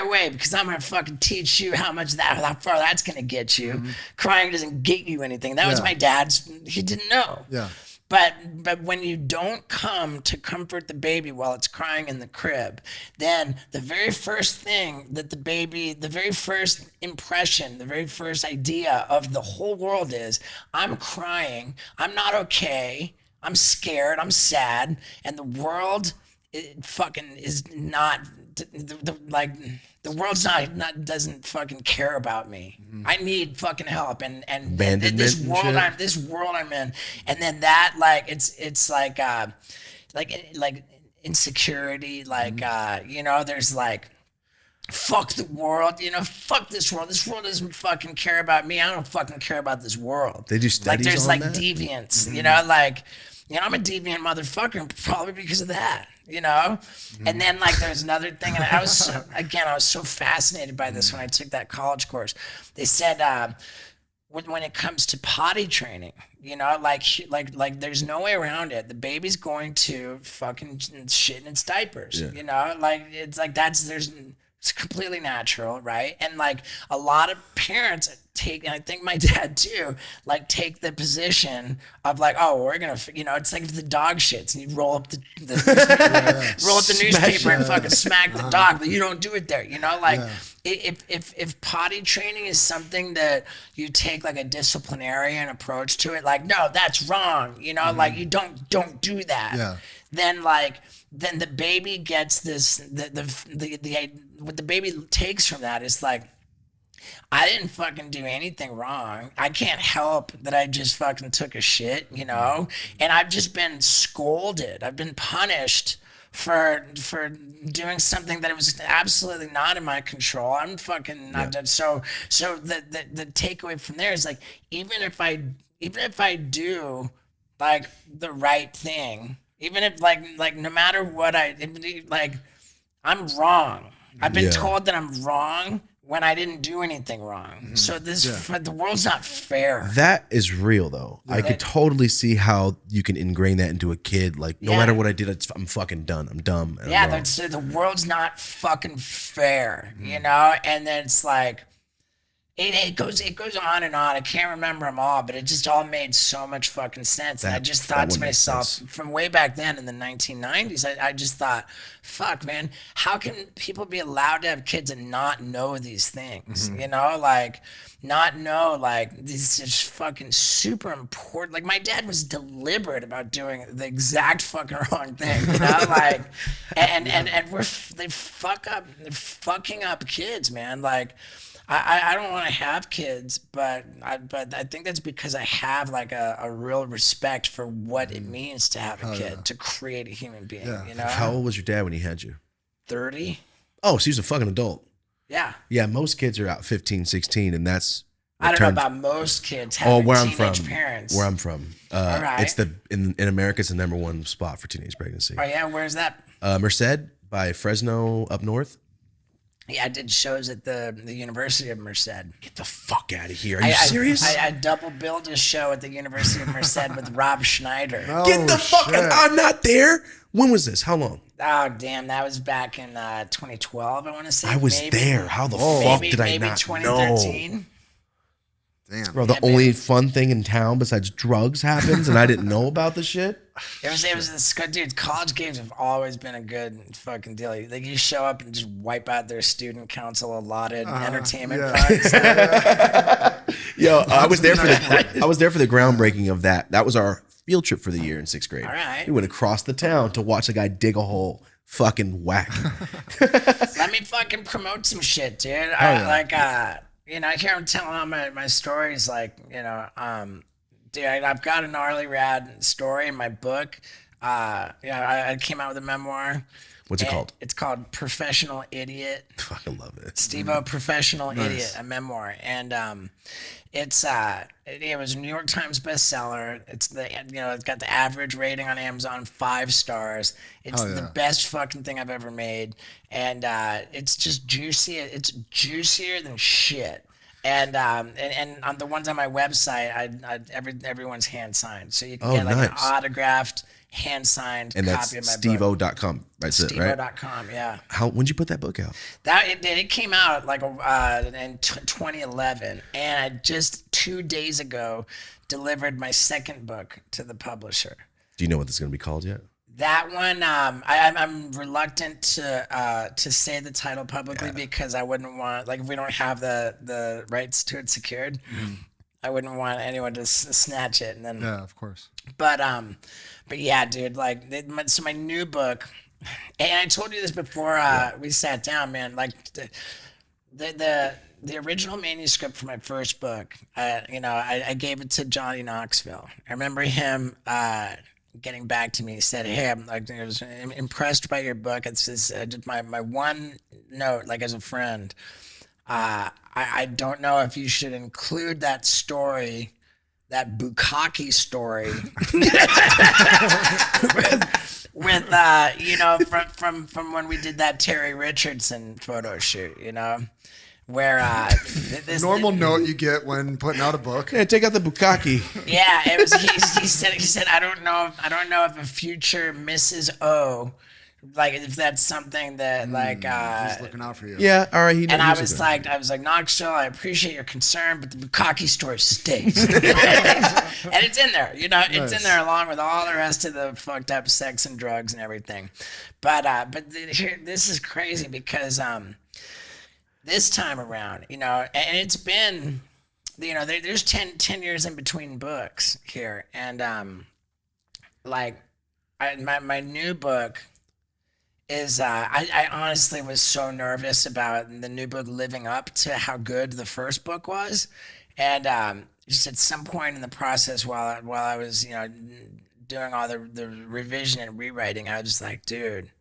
away, because I'm going to fucking teach you how far that's going to get you. Crying doesn't get you anything. That was my dad's, he didn't know. Yeah. But when you don't come to comfort the baby while it's crying in the crib, then the very first thing that the very first impression, the very first idea of the whole world is, I'm crying, I'm not okay, I'm scared, I'm sad, and the world fucking is not the world's not doesn't fucking care about me. I need fucking help, and this world I'm in, and then that it's like insecurity, there's like, fuck the world, fuck this world. This world doesn't fucking care about me. I don't fucking care about this world. They do studies there's on like that? deviance, I'm a deviant motherfucker probably because of that, And then there's another thing, and I was so fascinated by this when I took that college course. They said when it comes to potty training, there's no way around it. The baby's going to fucking shit in its diapers, it's completely natural, right? And a lot of parents take, and I think my dad too, take the position of we're gonna, it's like if the dog shits and you roll up the newspaper and fucking smack the dog, but you don't do it there, If potty training is something that you take a disciplinarian approach to it, no, that's wrong, you don't do that. Yeah. Then the baby gets this, what the baby takes from that is I didn't fucking do anything wrong. I can't help that I just fucking took a shit, and I've just been scolded. I've been punished for doing something that it was absolutely not in my control. I'm fucking not done. So the takeaway from there is even if I do the right thing, even if no matter what I'm wrong. I've been told that I'm wrong when I didn't do anything wrong. So the world's not fair. That is real though. I could totally see how you can ingrain that into a kid. No matter what I did, I'm fucking done. I'm dumb. And I'm wrong. The world's not fucking fair, And then it's It goes on and on. I can't remember them all, but it just all made so much fucking sense. And I just thought to myself, from way back then in the 1990s, I just thought, fuck, man, how can people be allowed to have kids and not know these things? You know, like not know, like this is fucking super important. Like my dad was deliberate about doing the exact fucking wrong thing, you know, like, and they're fucking up kids, man. Like, I don't want to have kids, but I think that's because I have like a real respect for what it means to have a kid, to create a human being. You know? How old was your dad when he had you? 30. Oh, so he was a fucking adult. Yeah. Yeah, most kids are out 15, 16, and that's. I don't know about most kids having teenage parents. Where I'm from, it's in America, it's the #1 spot for teenage pregnancy. Oh yeah, where's that? Merced by Fresno up north. Yeah, I did shows at the University of Merced. Get the fuck out of here! Are you serious? I double billed a show at the University of Merced with Rob Schneider. Oh, Get the fuck! I'm not there. When was this? How long? Oh damn, that was back in 2012. I want to say. I was there. How the fuck did I not 2013? know? Damn. Bro, the only fun thing in town besides drugs happens, and I didn't know about the shit. It was this good dude. College games have always been a good fucking deal. Like you show up and just wipe out their student council allotted entertainment funds. Yo, I was there for the groundbreaking of that. That was our field trip for the year in 6th grade. All right. We went across the town to watch a guy dig a hole. Fucking whack. Let me fucking promote some shit, dude. You know, here I'm telling all my stories, like, you know, dude, I've got a gnarly rad story in my book. I came out with a memoir. What's it called? It's called Professional Idiot. Fucking love it. Steve-O, Professional Idiot, a memoir. And it was a New York Times bestseller. It's got the average rating on Amazon 5 stars. It's the best fucking thing I've ever made. And it's just juicy. It's juicier than shit. And on the ones on my website, everyone's hand signed, so you can get like an autographed, hand signed copy of my book. And that's steve-o.com. That's it, right? Steve-O.com, yeah. When'd you put that book out? It came out like in 2011, and I just 2 days ago delivered my second book to the publisher. Do you know what this is going to be called yet? That one, I'm reluctant to say the title publicly because I wouldn't want, like, if we don't have the rights to it secured, I wouldn't want anyone to snatch it. And then, yeah, of course. But yeah, dude, like, so my new book, and I told you this before we sat down, man. Like, the original manuscript for my first book, I gave it to Johnny Knoxville. I remember him getting back to me. He said, "Hey, I was impressed by your book. It's just my one note, like, as a friend. I don't know if you should include that story, that bukkake story, with from when we did that Terry Richardson photo shoot, you know." Where normal note you get when putting out a book. Yeah, take out the bukkake. Yeah, it was. He said I don't know if a future Mrs. O, like, if that's something that he's looking out for you. Yeah, all right. And I was like, Knoxville, I appreciate your concern, but the bukkake story stays. And it's in there, you know, it's in there along with all the rest of the fucked up sex and drugs and everything. But this is crazy because this time around, you know, and it's been, you know, there's 10 years in between books here. And my new book is, I honestly was so nervous about the new book living up to how good the first book was. And just at some point in the process while I was, you know, doing all the revision and rewriting, I was just like, dude,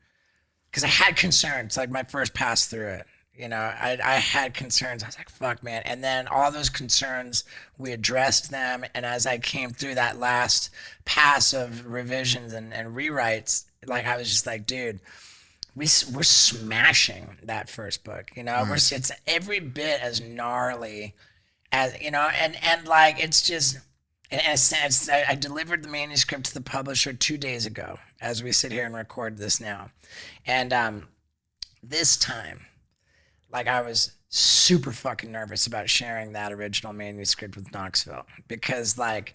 because I had concerns, like my first pass through it. You know, I had concerns. I was like, fuck, man. And then all those concerns, we addressed them. And as I came through that last pass of revisions and rewrites, like, I was just like, dude, we're smashing that first book. You know, it's every bit as gnarly as, you know, and like, it's just, and I delivered the manuscript to the publisher 2 days ago as we sit here and record this now. And this time, like, I was super fucking nervous about sharing that original manuscript with Knoxville because I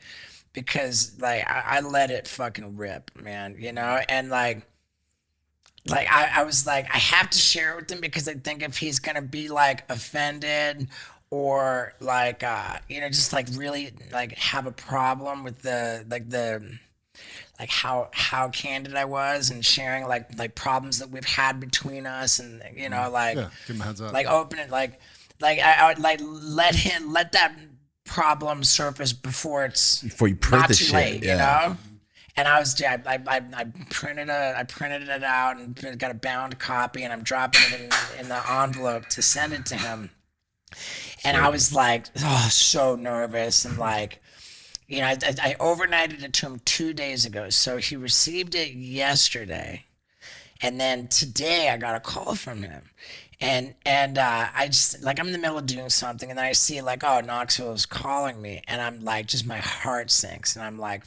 let it fucking rip, man, you know, and I was like, I have to share it with him because I think if he's gonna be like offended or like you know, just like really like have a problem with how candid I was and sharing like problems that we've had between us and you know like Yeah, give him a heads up. like open it like I would like let that problem surface before Before you print not the too shit, late, yeah. you know. And I printed it out and got a bound copy and I'm dropping it in the envelope to send it to him. And I was like, oh, so nervous and like, you know, I overnighted it to him 2 days ago. So he received it yesterday. And then today I got a call from him. And I just, like, I'm in the middle of doing something and then I see like, oh, Knoxville is calling me. And I'm like, just my heart sinks. And I'm like,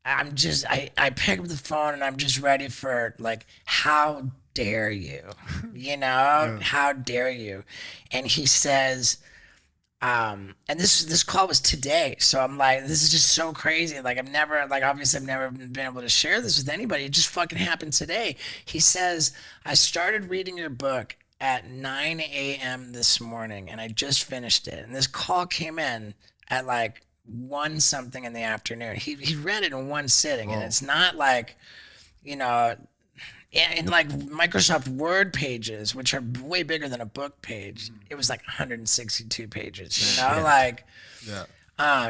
I'm just, I pick up the phone and I'm just ready for like, how dare you, you know, how dare you? And he says, and this call was today. So I'm like, this is just so crazy. Like I've never been able to share this with anybody. It just fucking happened today. He says, I started reading your book at 9 a.m. this morning and I just finished it. And this call came in at like 1 something in the afternoon. He read it in one sitting. And it's not like, you know, in like Microsoft Word pages, which are way bigger than a book page, it was like 162 pages, you know, like,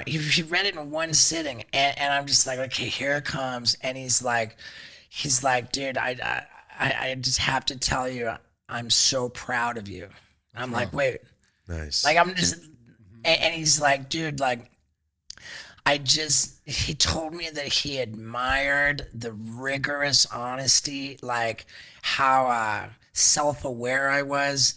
he read it in one sitting and I'm just like, okay, here it comes. And he's like, dude, I just have to tell you, I'm so proud of you. I'm like, wait, Nice. like, I'm just, and he's like, dude, like, he told me that he admired the rigorous honesty, like how self-aware I was.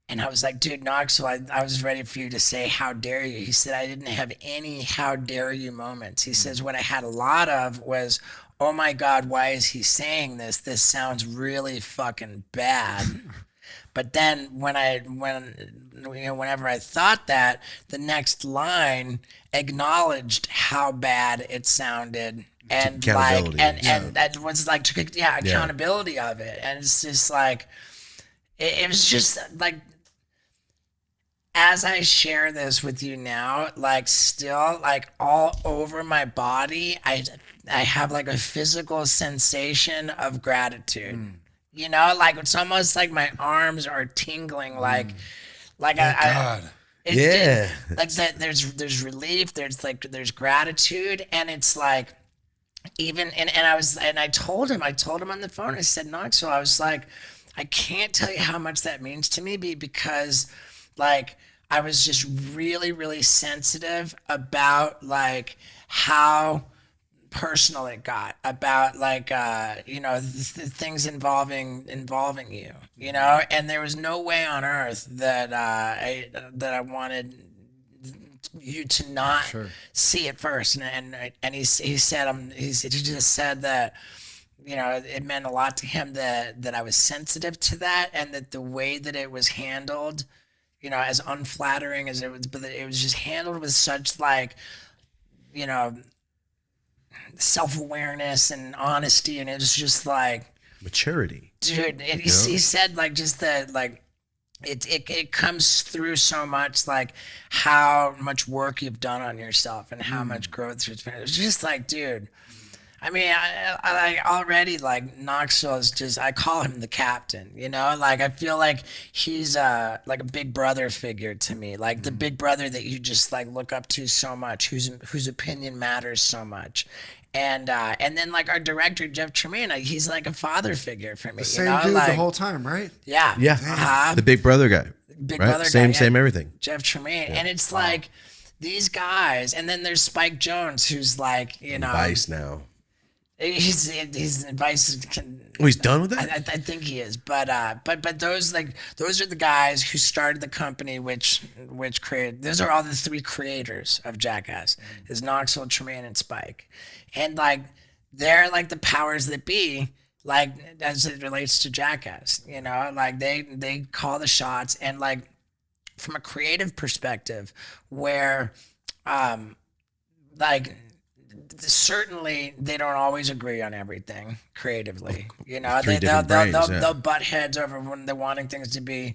And I was like, dude, Knoxville, I was ready for you to say, how dare you? He said, I didn't have any how dare you moments. He says, what I had a lot of was, oh my God, why is he saying this? This sounds really fucking bad. But then whenever I thought that, the next line acknowledged how bad it sounded and like and that was like accountability of it. And it's just like it was just like as I share this with you now, like still like all over my body, I have like a physical sensation of gratitude. You know, like it's almost like my arms are tingling, like God. like that. There's relief. There's gratitude, and it's like even and I told him on the phone. I said, Knoxville, I was like, I can't tell you how much that means to me, because like I was just really really sensitive about like how personal it got about like you know things involving you, you know, and there was no way on earth that I wanted you to not see it first. And he said he just said that, you know, it meant a lot to him that I was sensitive to that, and that the way that it was handled, you know, as unflattering as it was, but it was just handled with such like, you know, self-awareness and honesty, and it was just like maturity, dude. And he said like just that like it comes through so much, like how much work you've done on yourself and how much growth there's been. It was just like, dude, I mean, I already like Knoxville is just, I call him the captain, you know, like I feel like he's like a big brother figure to me, like the big brother that you just like look up to so much, whose opinion matters so much. And then like our director Jeff Tremaine, he's like a father figure for me. The same you know? dude like, the whole time, right? Yeah. The big brother guy, Big right? brother same guy, same everything. Jeff Tremaine, and it's like these guys, and then there's Spike Jones, who's like, you know, Vice now. He's Vice. Oh, he's done with that? I think he is, but those are the guys who started the company, which created. Those are all the three creators of Jackass: is Knoxville, Tremaine, and Spike, and like they're like the powers that be. like as it relates to Jackass, you know, like they call the shots, and like from a creative perspective, where like certainly they don't always agree on everything creatively, you know. Three They'll different brains, yeah. butt heads over when they're wanting things to be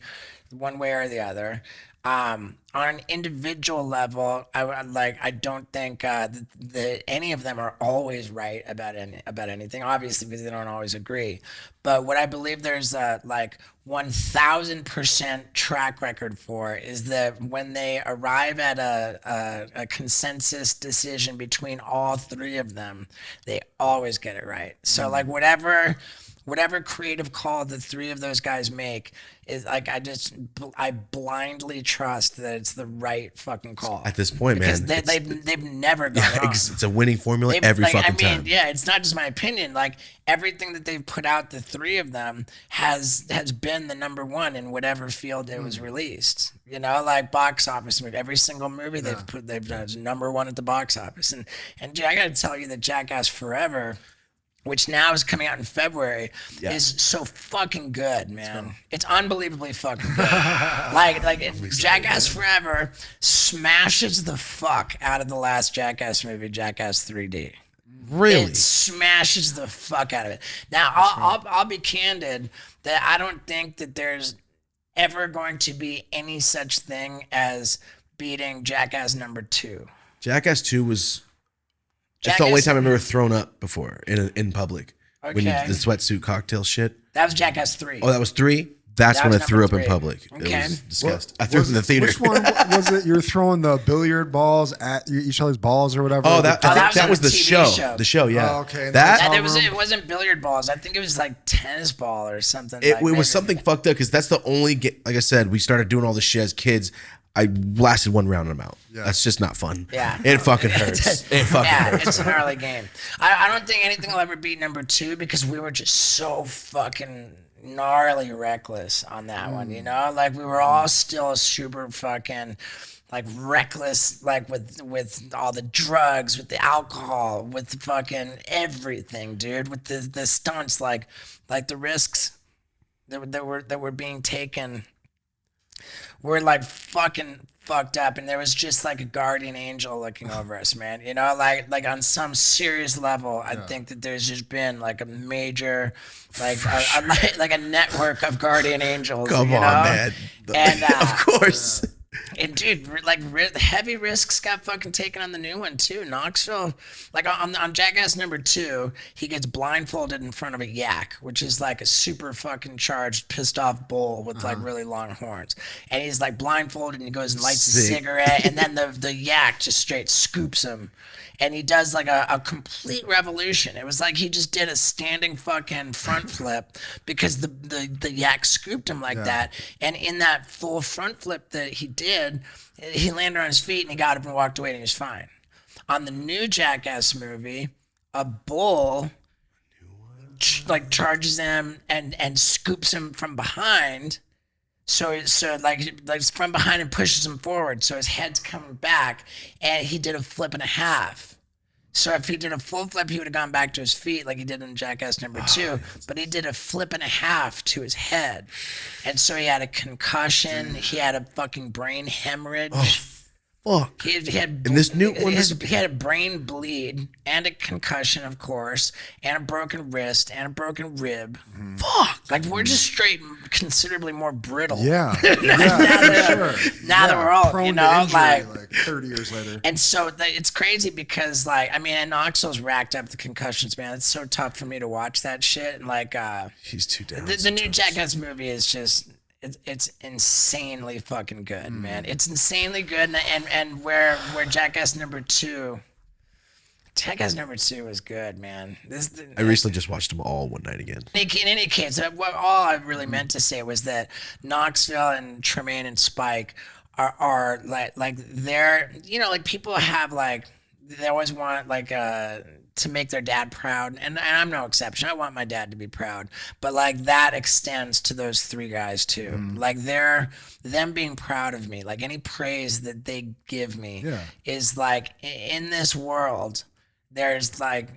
one way or the other. On an individual level, I don't think that any of them are always right about anything. Obviously, because they don't always agree. But what I believe there's like 1,000% track record for is that when they arrive at a consensus decision between all three of them, they always get it right. So like whatever creative call the three of those guys make is like, I blindly trust that it's the right fucking call At this point, because man, they've never gone wrong. it's a winning formula every Like, fucking time. Yeah, it's not just my opinion. Like everything that they've put out, the three of them has been the number one in whatever field it was released. You know, like box office movie. Every single movie they've done is number one at the box office. And dude, I got to tell you that Jackass Forever, which now is coming out in February, is so fucking good, man. It's unbelievably fucking good. like Jackass Forever smashes the fuck out of the last Jackass movie, Jackass 3D. Really? It smashes the fuck out of it. Now, I'll be candid that I don't think that there's ever going to be any such thing as beating Jackass number 2. Jackass 2 was... It's the only time I've ever thrown up before in public. Okay. When the sweatsuit cocktail shit. That was Jackass 3. Oh, that was 3? That's That when I was threw up number in 3. public. Okay. It was disgusting. I threw up in the theater. Which one was it? You're throwing the billiard balls at each other's balls or whatever? Oh, that, I think that was the TV show. show. The show, yeah. Oh, okay. That It wasn't billiard balls. I think it was like tennis ball or something. it was something fucked up because that's the only like I said, we started doing all this shit as kids. I lasted one round and I'm out. Yeah. That's just not fun. Yeah. It fucking hurts. It fucking hurts. It's an early game. I don't think anything will ever beat number 2 because we were just so fucking gnarly reckless on that one, you know? Like we were all still super fucking like reckless, like with all the drugs, with the alcohol, with the fucking everything, dude, with the stunts, like the risks that were being taken were like fucking fucked up, and there was just like a guardian angel looking over us, man. You know, like on some serious level, I think that there's just been like a major, like like a network of guardian angels. Come you on, know? man. And of course. And dude, like heavy risks got fucking taken on the new one too. Knoxville, like on Jackass number 2, he gets blindfolded in front of a yak, which is like a super fucking charged, pissed off bull with like really long horns. And he's like blindfolded and he goes and lights a cigarette, and then the yak just straight scoops him. And he does like a complete revolution. It was like he just did a standing fucking front flip because the yak scooped him like that. And in that full front flip that he did, he landed on his feet and he got up and walked away and he was fine. On the new Jackass movie, a bull like charges him and scoops him from behind. So like from behind and pushes him forward. So his head's coming back, and he did a flip and a half. So if he did a full flip, he would have gone back to his feet like he did in Jackass number 2. But he did a flip and a half to his head. And so he had a concussion. He had a fucking brain hemorrhage. Fuck. He had And this new one, he had a brain bleed and a concussion, of course, and a broken wrist and a broken rib. Fuck. Like we're just straight considerably more brittle. Yeah. now that we're all, prone you to know, injury, like 30 years later. And so it's crazy because, like, I mean, and Knoxville's racked up the concussions, man. It's so tough for me to watch that shit. And like, he's too down. the new Jackass movie is just. It's insanely fucking good, man. It's insanely good, and where Jackass number 2 was good, man. I recently just watched them all one night again. In any case, all I really meant to say was that Knoxville and Tremaine and Spike are like they're, you know, like people have like they always want like to make their dad proud, and I'm no exception. I want my dad to be proud, but like that extends to those 3 guys too. Like them being proud of me, like any praise that they give me is like in this world there's like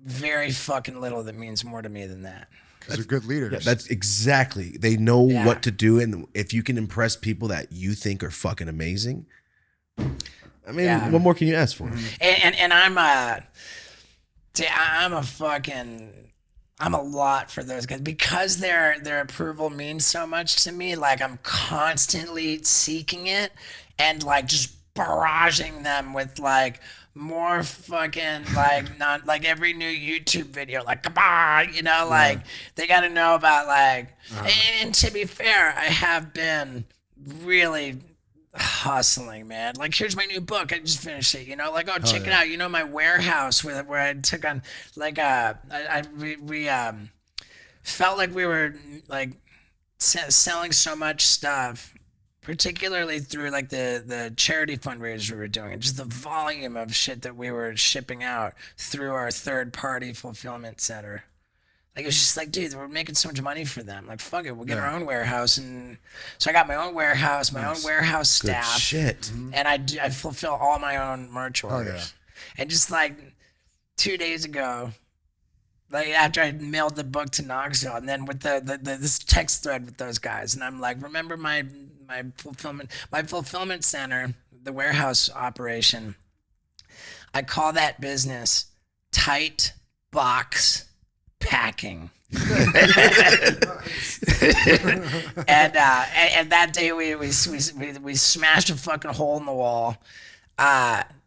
very fucking little that means more to me than that. Because they're good leaders. Yeah, that's exactly. They know Yeah. what to do, and if you can impress people that you think are fucking amazing, I mean, Yeah. what more can you ask for? And I'm I'm a lot for those guys because their approval means so much to me. Like I'm constantly seeking it and like just barraging them with like more fucking like not like every new YouTube video, like come on, you know, like they got to know about like. And to be fair, I have been really hustling, man. Like here's my new book, I just finished it, you know, like, oh, check it out, you know, my warehouse where I took on like we felt like we were like selling so much stuff, particularly through like the charity fundraisers we were doing, and just the volume of shit that we were shipping out through our third party fulfillment center. Like, it was just like, dude, we're making so much money for them. Like, fuck it, we'll get our own warehouse. And so I got my own warehouse, my own warehouse Good staff. shit. And I fulfill all my own merch orders. And just like 2 days ago, like after I mailed the book to Knoxville, and then with this text thread with those guys, and I'm like, remember my fulfillment center, the warehouse operation, I call that business Tight Box Packing. And that day we smashed a fucking hole in the wall,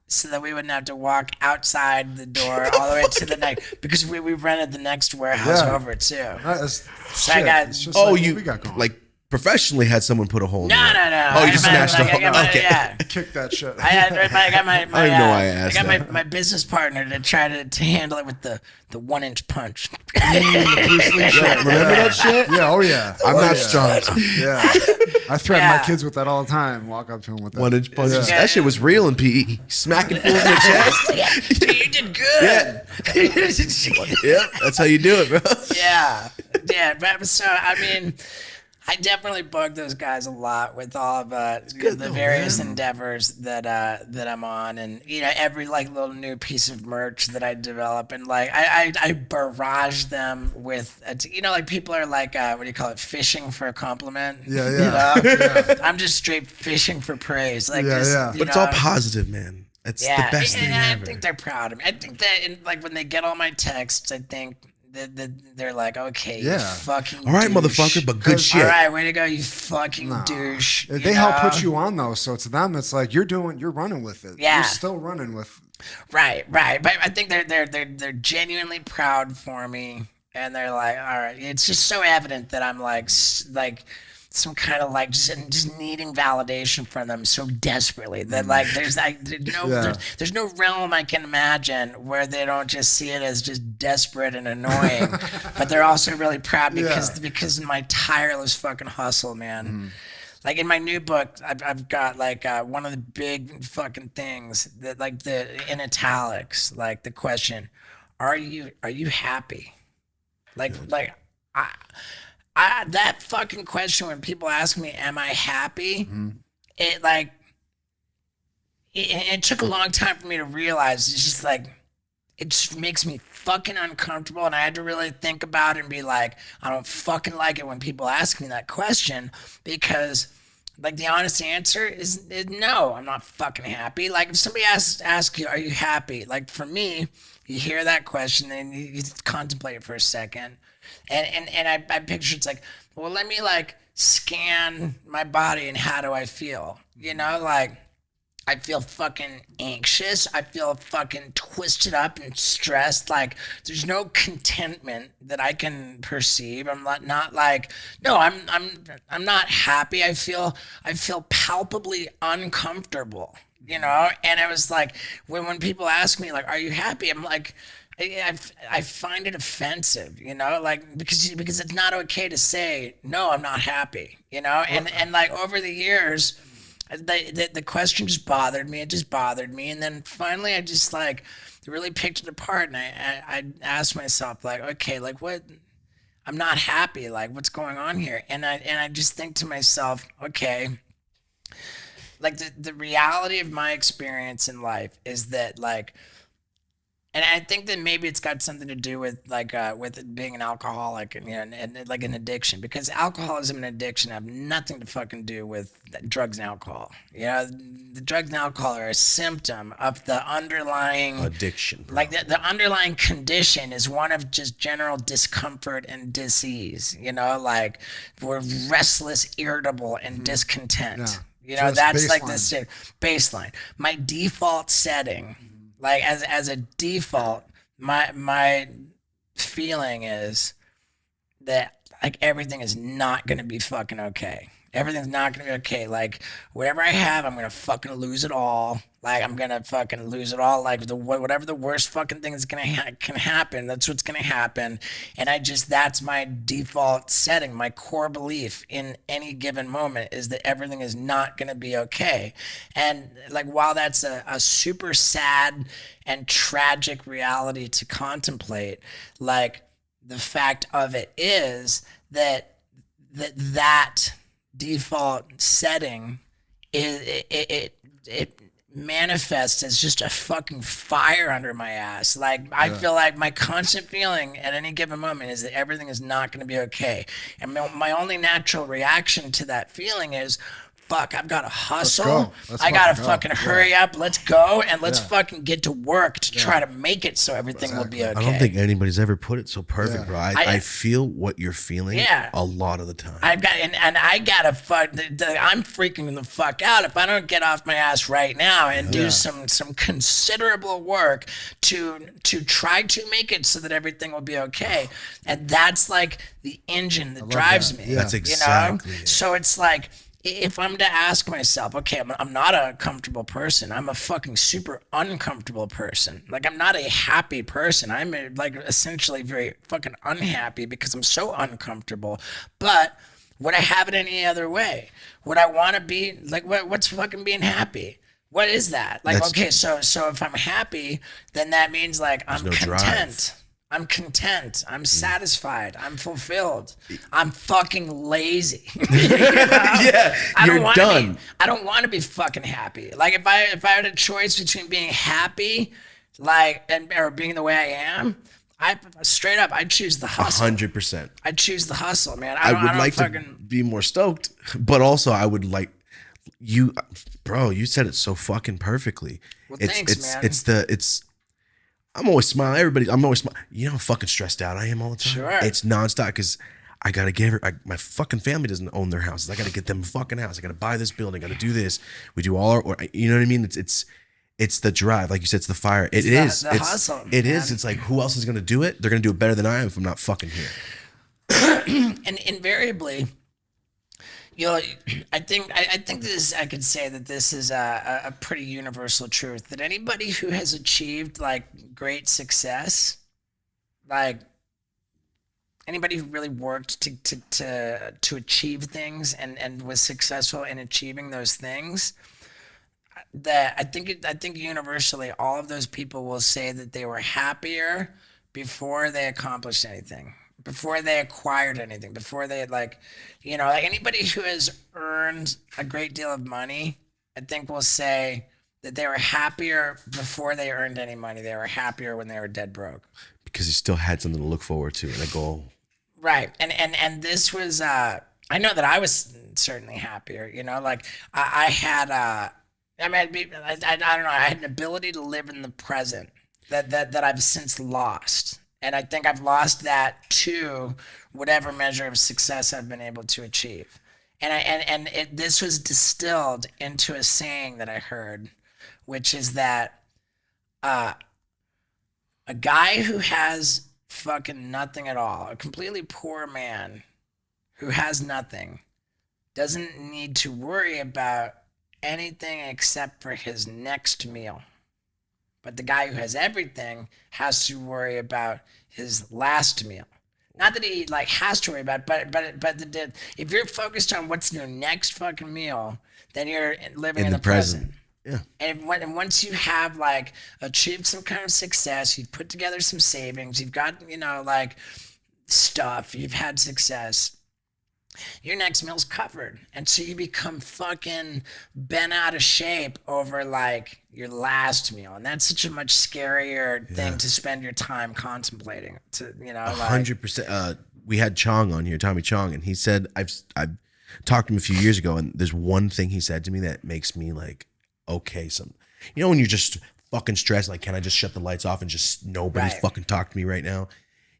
so that we wouldn't have to walk outside the door all the way to the next, because we rented the next warehouse over too. That's So shit. I got- It's just Oh, like, you what we got going. like professionally had someone put a hole in No. Oh, you just smashed the hole. Okay. Yeah. Kick that shit. I got my I don't even know why I asked I got that. my business partner to try to handle it with the 1-inch punch. Bruce Lee shit. Remember that shit? Yeah, oh yeah. I'm not strong. Yeah. I threaten Yeah. my kids with that all the time. Walk up to them with that. 1-inch punches. Yeah. That shit was real in PE. Smacking fools in the chest. Yeah, dude, you did good. Yeah, that's how you do it, bro. Yeah. But so I mean, I definitely bug those guys a lot with all of good the though, various man. endeavors that I'm on, and you know, every like little new piece of merch that I develop, and like I barrage them with you know, like people are like what do you call it, fishing for a compliment. Yeah, You yeah. know? I'm just straight fishing for praise. Like Yeah, just, yeah. you But it's all know, positive, man. That's the best thing and I ever. think they're proud of me. I think that, like, when they get all my texts, I think that they're like, okay, you Yeah. fucking All right, douche. motherfucker, but good 'Cause- shit. All right, way to go, you fucking douche. They you help know? put you on though, so to them it's like you're running with it. Yeah. You're still running with. Right. But I think they're genuinely proud for me, and they're like, all right. It's just so evident that I'm like some kind of like just needing validation from them so desperately that like there's no realm I can imagine where they don't just see it as just desperate and annoying, but they're also really proud because of my tireless fucking hustle, man. Like in my new book, I've got like one of the big fucking things that like in italics, like the question, are you happy? Like I that fucking question, when people ask me, am I happy? It like it took a long time for me to realize it's just like it just makes me fucking uncomfortable, and I had to really think about it and be like, I don't fucking like it when people ask me that question, because like the honest answer is no, I'm not fucking happy. Like if somebody asks you, are you happy? Like for me, you hear that question and you contemplate it for a second. And I picture it's like, well, let me like scan my body and how do I feel? You know, like I feel fucking anxious. I feel fucking twisted up and stressed. Like there's no contentment that I can perceive. I'm not like, no, I'm not happy. I feel palpably uncomfortable, you know? And it was like, when people ask me like, are you happy? I'm like, I find it offensive, you know, like because it's not okay to say no, I'm not happy, you know, and like over the years, the question just bothered me. It just bothered me, and then finally, I just like really picked it apart, and I asked myself like, okay, like what? I'm not happy. Like what's going on here? And I just think to myself, okay, like the reality of my experience in life is that like And I think that maybe it's got something to do with with it being an alcoholic and and like an addiction, because alcoholism and addiction have nothing to fucking do with drugs and alcohol. The drugs and alcohol are a symptom of the underlying addiction, bro. Like the underlying condition is one of just general discomfort and disease. Like we're restless, irritable, and discontent. Yeah. That's baseline. like the baseline. My default setting, like as a default, my feeling is that like everything is not gonna be fucking okay. Everything's not gonna be okay. Like whatever I have, I'm gonna fucking lose it all. Like I'm gonna fucking lose it all. Like whatever the worst fucking thing is can happen, that's what's gonna happen. And that's my default setting. My core belief in any given moment is that everything is not gonna be okay. And like while that's a super sad and tragic reality to contemplate, like the fact of it is that default setting it manifests as just a fucking fire under my ass. Like I feel like my constant feeling at any given moment is that everything is not going to be okay, and my only natural reaction to that feeling is, fuck, I've got to hustle. I got to fucking hurry up. Let's go. And let's fucking get to work to try to make it so everything will be okay. I don't think anybody's ever put it so perfect, bro. I feel what you're feeling a lot of the time. I've got, and I got to I'm freaking the fuck out if I don't get off my ass right now and do some considerable work to try to make it so that everything will be okay. And that's like the engine that drives me. That's exactly it. So it's like, if I'm to ask myself, okay, I'm not a comfortable person. I'm a fucking super uncomfortable person. Like, I'm not a happy person. I'm essentially very fucking unhappy because I'm so uncomfortable. But would I have it any other way? Would I want to be, like, what's fucking being happy? What is that? Like, okay, so if I'm happy, then that means, like, I'm content. Drive. I'm content. I'm satisfied. I'm fulfilled. I'm fucking lazy. You're done. I don't want to be fucking happy. Like if I had a choice between being happy, or being the way I am, I'd choose the hustle. 100%. I'd choose the hustle, man. I would like to be more stoked, but also I would like you, bro. You said it so fucking perfectly. Well, thanks, man. I'm always smiling. I'm always smiling. You know how fucking stressed out I am all the time? Sure. It's nonstop because I got to give her, my fucking family doesn't own their houses. I got to get them a fucking house. I got to buy this building. I got to do this. We do all our, you know what I mean? It's the drive. Like you said, it's the fire. It's the hustle. It is. It's like, who else is going to do it? They're going to do it better than I am if I'm not fucking here. And invariably, I think I could say that this is a pretty universal truth, that anybody who has achieved like great success, like anybody who really worked to achieve things and was successful in achieving those things, that I think universally all of those people will say that they were happier before they accomplished anything, before they acquired anything, before they like anybody who has earned a great deal of money, I think will say that they were happier before they earned any money. They were happier when they were dead broke. Because you still had something to look forward to and a goal. Right. And this was, I know that I was certainly happier, like I had, I don't know, I had an ability to live in the present that I've since lost. And I think I've lost that to whatever measure of success I've been able to achieve. And this was distilled into a saying that I heard, which is that a guy who has fucking nothing at all, a completely poor man who has nothing, doesn't need to worry about anything except for his next meal. But the guy who has everything has to worry about his last meal. Not that he like has to worry about it, but if you're focused on what's your next fucking meal, then you're living in the present. Yeah. And once you have like achieved some kind of success, you've put together some savings, you've got like stuff, you've had success, your next meal's covered. And so you become fucking bent out of shape over like your last meal. And that's such a much scarier thing to spend your time contemplating. To, you know, 100%. We had Chong on here, Tommy Chong, and he said, I've talked to him a few years ago, and there's one thing he said to me that makes me like, okay, you know, when you're just fucking stressed, like, can I just shut the lights off and just nobody's fucking talk to me right now?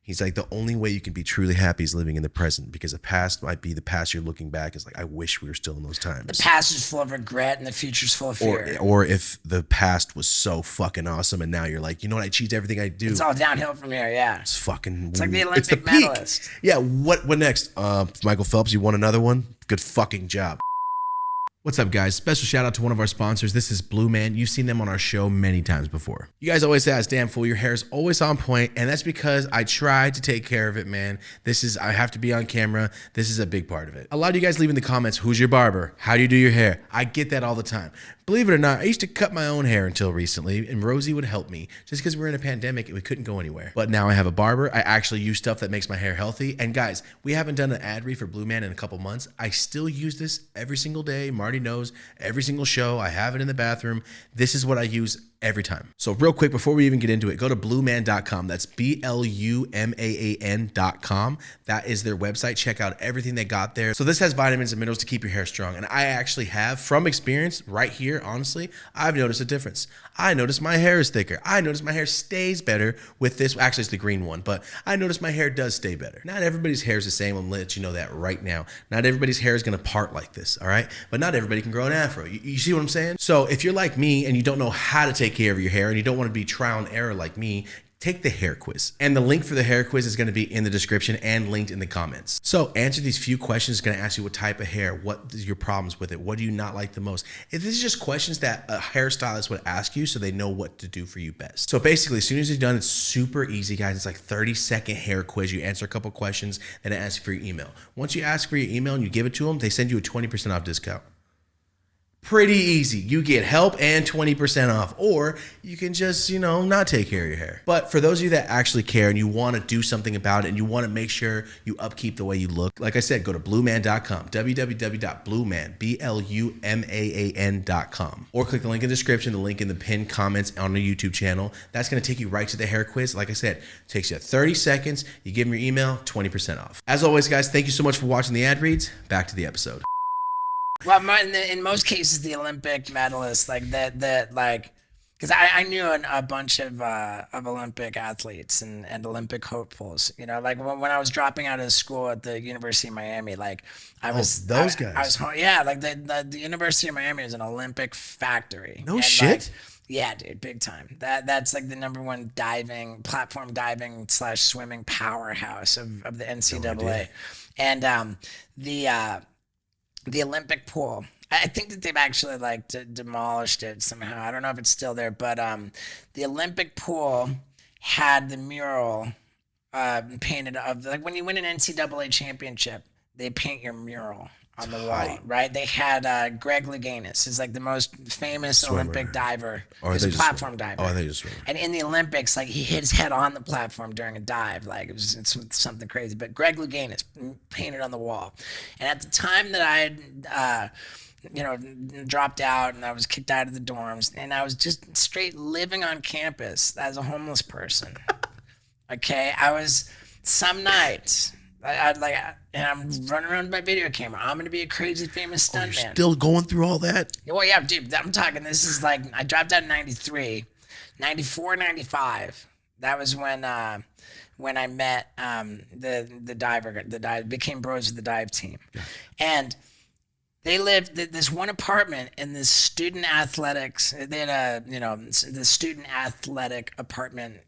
He's like, the only way you can be truly happy is living in the present, because the past might be the past you're looking back is like, I wish we were still in those times. The past is full of regret and the future's full of fear. Or if the past was so fucking awesome and now you're like, you know what, I achieved everything I do. It's all downhill from here, yeah. It's fucking, it's like the it's the Olympic peak. medalist. Yeah, what next? Michael Phelps, you won another one? Good fucking job. What's up, guys? Special shout out to one of our sponsors. This is Blue Man. You've seen them on our show many times before. You guys always ask, damn fool, your hair is always on point, and that's because I try to take care of it, man. I have to be on camera. This is a big part of it. A lot of you guys leave in the comments, who's your barber? How do you do your hair? I get that all the time. Believe it or not, I used to cut my own hair until recently, and Rosie would help me just because we're in a pandemic and we couldn't go anywhere. But now I have a barber. I actually use stuff that makes my hair healthy. And guys, we haven't done an ad read for Blue Man in a couple months. I still use this every single day. Marty knows, every single show. I have it in the bathroom. This is what I use every time. So real quick, before we even get into it, go to blueman.com. That's BLUMAAN.com. That is their website. Check out everything they got there. So this has vitamins and minerals to keep your hair strong. And I actually have, from experience right here, honestly, I've noticed a difference. I noticed my hair is thicker. I noticed my hair stays better with this. Actually, it's the green one, but I noticed my hair does stay better. Not everybody's hair is the same. I'm let you know that right now. Not everybody's hair is going to part like this, all right? But not everybody can grow an afro. You see what I'm saying? So if you're like me and you don't know how to take care of your hair and you don't want to be trial and error like me, take the hair quiz. And the link for the hair quiz is going to be in the description and linked in the comments. So answer these few questions. It's going to ask you what type of hair, what is your problems with it, what do you not like the most. If this is just questions that a hairstylist would ask you so they know what to do for you best. So basically, as soon as you're done, it's super easy, guys. It's like 30-second hair quiz. You answer a couple questions, then it asks you for your email. Once you ask for your email and you give it to them, they send you a 20% off discount. Pretty easy. You get help and 20% off, or you can just, not take care of your hair. But for those of you that actually care and you want to do something about it and you want to make sure you upkeep the way you look, like I said, go to blueman.com, www.blueman, BLUMAAN.com, or click the link in the description, the link in the pinned comments on the YouTube channel. That's going to take you right to the hair quiz. Like I said, it takes you 30 seconds. You give them your email, 20% off. As always, guys, thank you so much for watching the ad reads. Back to the episode. Well, in most cases, the Olympic medalists, like that, like, because I knew a bunch of Olympic athletes and Olympic hopefuls. Like when I was dropping out of school at the University of Miami, like guys. like the University of Miami is an Olympic factory. No shit. Like, yeah, dude, big time. That's like the #1 platform diving / swimming powerhouse of the NCAA, and the Olympic pool. I think that they've actually demolished it somehow. I don't know if it's still there, but the Olympic pool had the mural painted of, like, when you win an NCAA championship, they paint your mural on the wall, right? They had Greg Louganis is like the most famous swimmer. Olympic diver. He's a platform diver. Oh, I think he's a swimmer. And in the Olympics, like, he hit his head on the platform during a dive. Like, it's something crazy. But Greg Louganis painted on the wall. And at the time that I had dropped out and I was kicked out of the dorms and I was just straight living on campus as a homeless person. Okay, I was some nights and I'm running around with my video camera. I'm gonna be a crazy famous stuntman. You're still going through all that? Well, yeah, dude. I'm talking. This is like I dropped out in '93, '94, '95. That was when I met the diver. Became bros with the dive team, and they lived this one apartment in this student athletics. They had the student athletic apartment,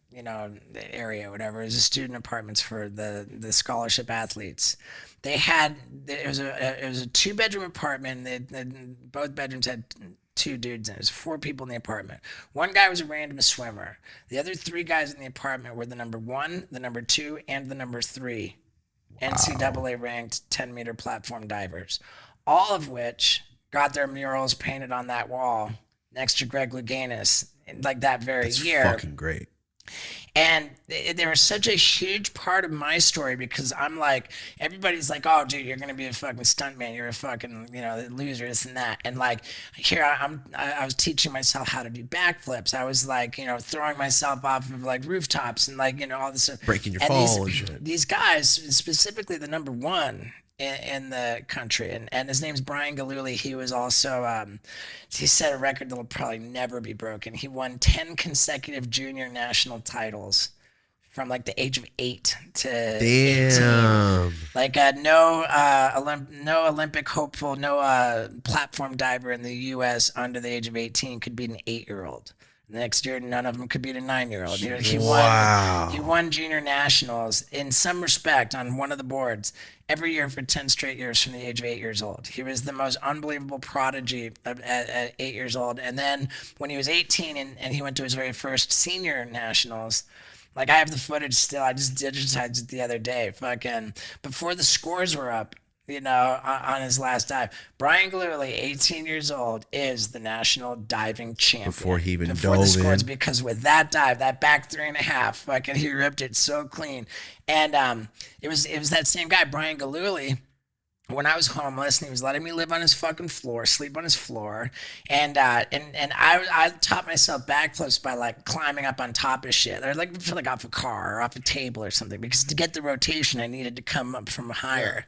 area, whatever. It was a student apartments for the scholarship athletes. It was a 2-bedroom apartment. Both bedrooms had 2 dudes in it. It was 4 people in the apartment. One guy was a random swimmer. The other 3 guys in the apartment were the #1, the #2, and the #3 NCAA ranked 10-meter platform divers. All of which got their murals painted on that wall next to Greg Louganis, like that very year. That's fucking great. And they were such a huge part of my story because I'm like, everybody's like, oh, dude, you're going to be a fucking stuntman. You're a fucking, loser, this and that. And like, here I was teaching myself how to do backflips. I was like, throwing myself off of like rooftops and like, all this stuff. Breaking your fall and shit. These guys, specifically the number one in the country, and his name's Brian Gillully. He was also he set a record that will probably never be broken. He won 10 consecutive junior national titles from like the age of 8 to 18. Like no Olympic hopeful, no platform diver in the U.S. under the age of 18 could beat an 8-year-old. The next year, none of them could beat a 9-year-old. He won junior nationals in some respect on one of the boards every year for 10 straight years from the age of 8 years old. He was the most unbelievable prodigy at 8 years old. And then when he was 18 and he went to his very first senior nationals, like I have the footage still. I just digitized it the other day. Fucking before the scores were up, on his last dive. Brian Gillully, 18 years old, is the national diving champion. Before he even before dove the scores, in. because with that dive, that back 3.5, fucking he ripped it so clean. And it was that same guy, Brian Gillully. When I was homeless and he was letting me live on his fucking floor, sleep on his floor, and I taught myself backflips by like climbing up on top of shit, or like off a car or off a table or something, because to get the rotation I needed to come up from higher.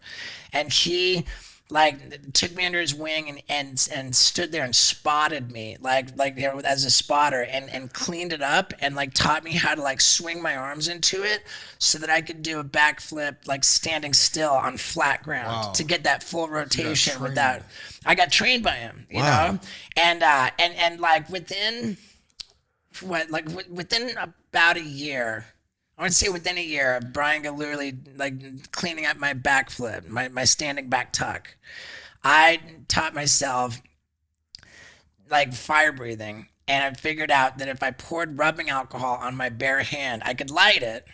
And he like took me under his wing and stood there and spotted me like as a spotter and cleaned it up and like taught me how to like swing my arms into it so that I could do a backflip like standing still on flat ground to get that full rotation without. I got trained by him, you know, and like within about a year. I would say within a year of Brian Gillully like cleaning up my backflip, my standing back tuck, I taught myself like fire breathing, and I figured out that if I poured rubbing alcohol on my bare hand, I could light it,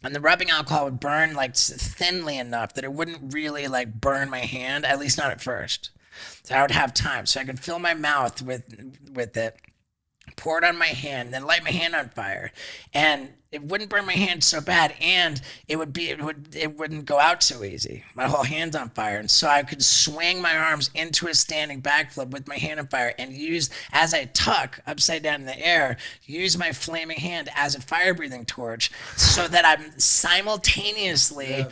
and the rubbing alcohol would burn like thinly enough that it wouldn't really like burn my hand, at least not at first. So I would have time, so I could fill my mouth with it, pour it on my hand, then light my hand on fire, and it wouldn't burn my hand so bad, and it wouldn't go out so easy. My whole hand's on fire, and so I could swing my arms into a standing backflip with my hand on fire, and use, as I tuck upside down in the air, use my flaming hand as a fire breathing torch, so that I'm simultaneously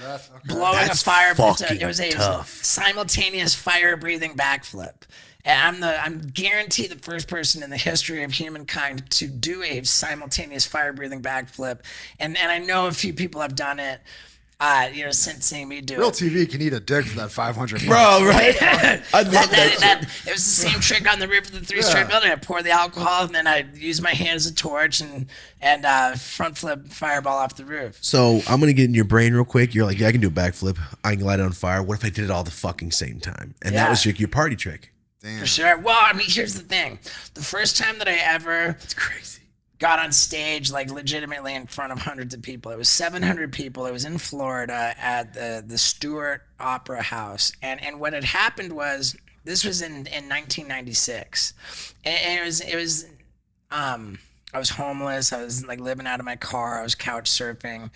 blowing a fire. It was a simultaneous fire breathing backflip. And I'm guaranteed the first person in the history of humankind to do a simultaneous fire breathing backflip. And I know a few people have done it, since seeing me do Real it. TV can eat a dick for that 500 bucks. Bro, right? I love that. It was the same trick on the roof of the 3-story building. I pour the alcohol, and then I use my hand as a torch and front flip fireball off the roof. So I'm going to get in your brain real quick. You're like, yeah, I can do a backflip. I can light it on fire. What if I did it all the fucking same time? And that was your party trick. Damn. For sure. Well, I mean, here's the thing. The first time that I ever It's crazy. got on stage, like legitimately in front of hundreds of people, it was 700 people. It was in Florida at the Stewart Opera House. And what had happened was, this was in 1996. And it was I was homeless. I was like living out of my car. I was couch surfing.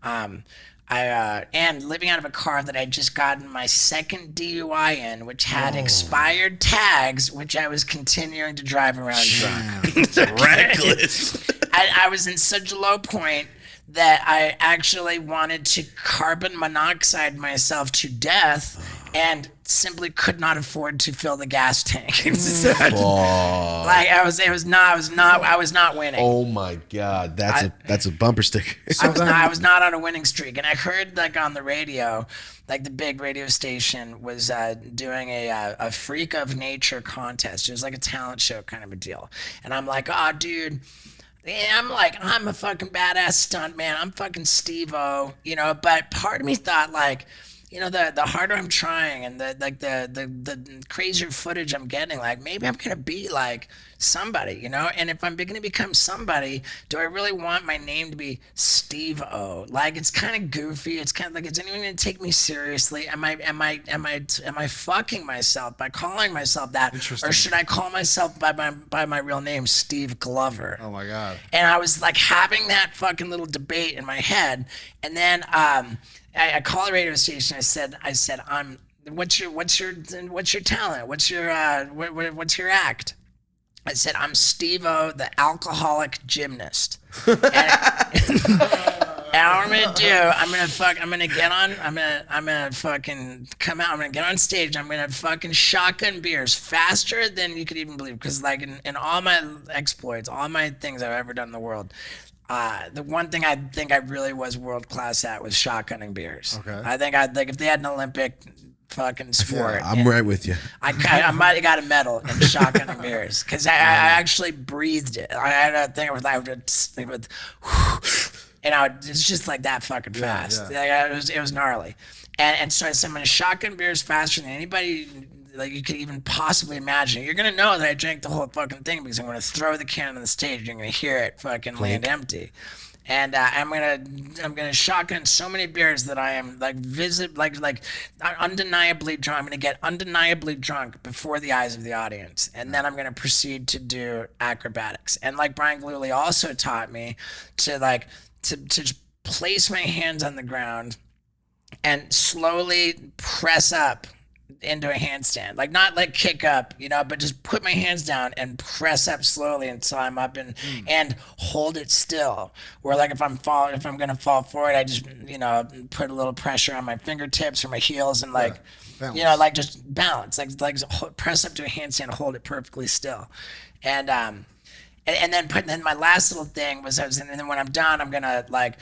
And living out of a car that I'd just gotten my second DUI in, which had expired tags, which I was continuing to drive around drunk. Reckless. I was in such a low point that I actually wanted to carbon monoxide myself to death and simply could not afford to fill the gas tank. Like I was not winning. Oh my God, that's a bumper sticker. I was not on a winning streak, and I heard like on the radio, like the big radio station was doing a freak of nature contest. It was like a talent show kind of a deal, and I'm like, oh, dude. I'm a fucking badass stuntman. I'm fucking Steve-O, but part of me thought like, you know, the harder I'm trying and the crazier footage I'm getting, like maybe I'm gonna be like somebody, you know. And if I'm gonna become somebody, do I really want my name to be Steve O? Like it's kind of goofy. It's kind of like, is anyone gonna take me seriously? Am I fucking myself by calling myself that, or should I call myself by my real name, Steve Glover? Oh my God. And I was like having that fucking little debate in my head, and then I called the radio station. I said, what's your talent? What's your act? I said, I'm Steve-O, the alcoholic gymnast. And what I'm gonna do, I'm gonna fucking come out. I'm gonna get on stage. I'm gonna fucking shotgun beers faster than you could even believe. Because like in all my exploits, all my things I've ever done in the world, the one thing I think I really was world class at was shotgunning beers. Okay. I think if they had an Olympic fucking sport, I'm right with you. I might have got a medal in shotgunning beers because I actually breathed it. I had a thing with it's just like that fucking fast. Yeah. Like, it was gnarly, and so I said I'm gonna shotgun beers faster than anybody like you could even possibly imagine. You're gonna know that I drank the whole fucking thing because I'm gonna throw the can on the stage. You're gonna hear it fucking land empty. And I'm gonna shotgun so many beers that I am undeniably drunk. I'm gonna get undeniably drunk before the eyes of the audience, and then I'm gonna proceed to do acrobatics. And like Brian Gillully also taught me to to place my hands on the ground and slowly press up into a handstand, like not like kick up, you know, but just put my hands down and press up slowly until I'm up and hold it still. Or like if I'm gonna fall forward, I just, you know, put a little pressure on my fingertips or my heels and like, you know, like just balance, like press up to a handstand, hold it perfectly still, and then my last little thing was and then when I'm done, I'm gonna like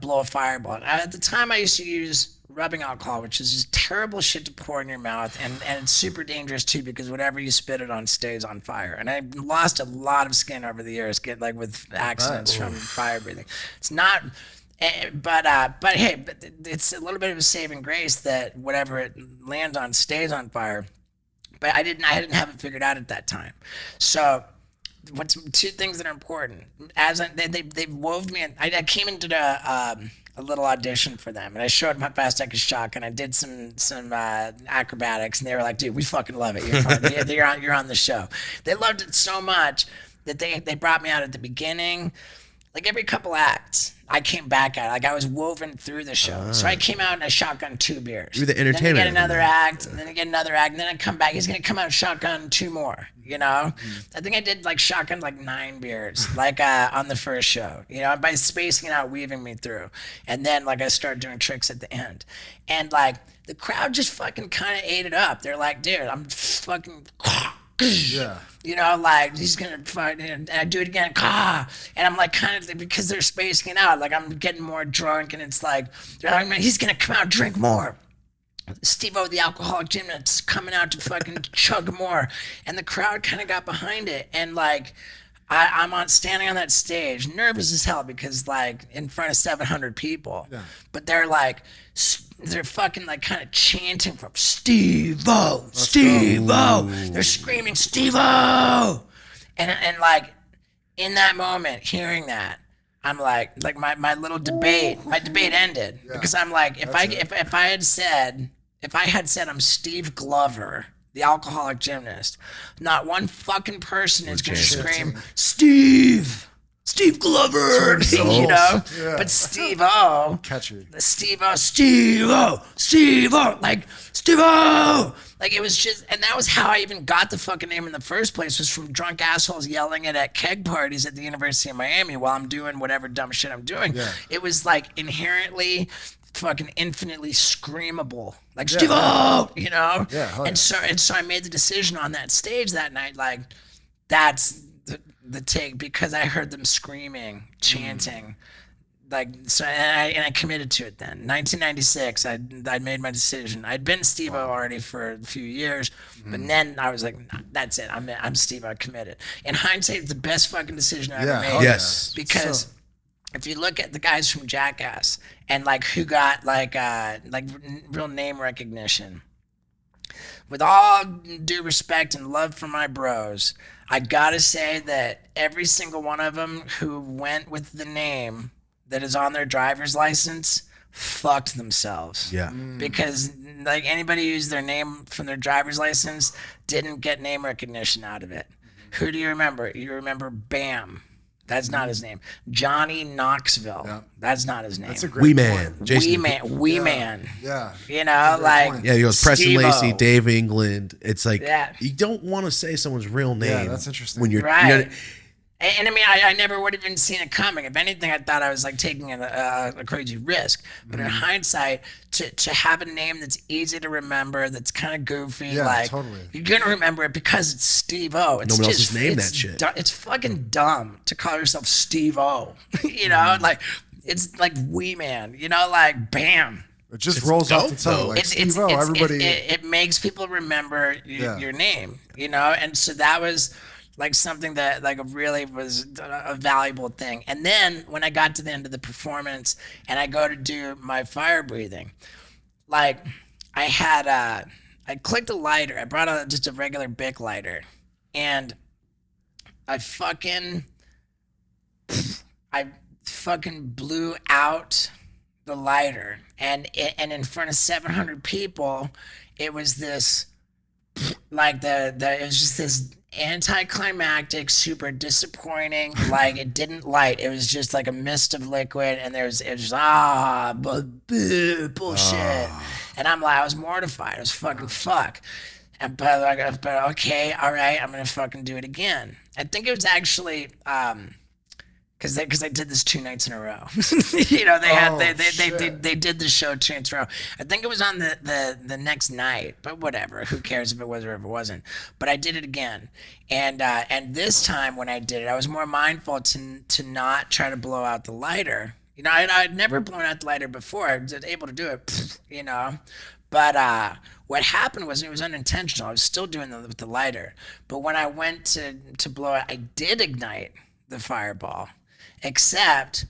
blow a fireball. At the time, I used to use rubbing alcohol, which is just terrible shit to pour in your mouth, and it's super dangerous too because whatever you spit it on stays on fire. And I lost a lot of skin over the years, with accidents from fire breathing. It's not, but hey, it's a little bit of a saving grace that whatever it lands on stays on fire. But I didn't have it figured out at that time, so. What's two things that are important? They wove me in. I came into a little audition for them, and I showed them how fast I could shotgun. I did some acrobatics, and they were like, "Dude, we fucking love it. You're on the show." They loved it so much that they brought me out at the beginning. Like every couple acts, I came back at it. Like I was woven through the show. So I came out and I shotgunned 2 beers. You're the entertainment. Then I get another act, and then I get another act, and then I come back. He's gonna come out and shotgun 2 more. You know, I think I did like shotgun like 9 beers, like on the first show. You know, by spacing it out, weaving me through, and then like I started doing tricks at the end, and like the crowd just fucking kind of ate it up. They're like, dude, I'm fucking. Yeah. You know, like he's gonna fight, and I do it again, and I'm like kind of because they're spacing it out, like I'm getting more drunk, and it's like they're like, man, he's gonna come out and drink more. Steve-O, the alcoholic gymnast, coming out to fucking chug more, and the crowd kind of got behind it, and like I'm standing on that stage, nervous as hell because like in front of 700 people, but they're like. They're fucking like kind of chanting from Steve-O, Steve-O. They're screaming Steve-O, and like in that moment, hearing that, I'm like my little debate. My debate ended because I'm like, if I had said I'm Steve Glover, the alcoholic gymnast, not one fucking person is gonna scream Steve Glover, you know, but Steve-O, Catchy. Steve-O, like Steve-O, like it was just, and that was how I even got the fucking name in the first place, was from drunk assholes yelling it at keg parties at the University of Miami while I'm doing whatever dumb shit I'm doing. Yeah. It was like inherently fucking infinitely screamable, like Steve-O, you know? Yeah, and so I made the decision on that stage that night, like that's the take, because I heard them screaming, chanting, like so, and I committed to it. Then 1996, I'd made my decision. I'd been Steve-O already for a few years, but then I was like, nah, that's it. I'm Steve-O, committed. In hindsight, it's the best fucking decision I ever made. Yes, because if you look at the guys from Jackass and like who got like real name recognition, with all due respect and love for my bros, I gotta say that every single one of them who went with the name that is on their driver's license fucked themselves. Yeah. Because like anybody who used their name from their driver's license didn't get name recognition out of it. Who do you remember? You remember Bam. That's not his name. Johnny Knoxville. Yeah. That's not his name. That's a great Wee point. Man. Jason. Wee Man. Yeah. You know, like point. Yeah, he goes Preston Steve-O. Lacey, Dave England. It's like Yeah. you don't want to say someone's real name. that's interesting. When you're Right. you know, And I mean, I never would have even seen it coming. If anything, I thought I was like taking a crazy risk. But in hindsight, to have a name that's easy to remember, that's kind of goofy, Yeah, like totally. you're gonna remember it because it's Steve-O. It's No one else just has named it's that shit. It's fucking dumb to call yourself Steve-O. You know, like it's like Wee Man. You know, like Bam. It just rolls off the dope, tongue. though. Like Steve-O, everybody. It makes people remember your name, you know? And so that was like something that like really was a valuable thing. And then when I got to the end of the performance and I go to do my fire breathing, like I had, I clicked a lighter. I brought out just a regular Bic lighter and I fucking blew out the lighter, and in front of 700 people, it was this like it was just this anticlimactic, super disappointing. Like it didn't light. It was just like a mist of liquid, and it was bullshit. And I'm like, I was mortified. I was fucking fuck. And but okay, all right, I'm gonna fucking do it again. I think it was actually because I did this 2 nights in a row. You know, they did the show 2 nights in a row. I think it was on the next night, but whatever. Who cares if it was or if it wasn't? But I did it again, and this time when I did it, I was more mindful to not try to blow out the lighter. You know, I'd never blown out the lighter before. I was able to do it, you know. But what happened was it was unintentional. I was still doing it with the lighter, but when I went to blow it, I did ignite the fireball. Except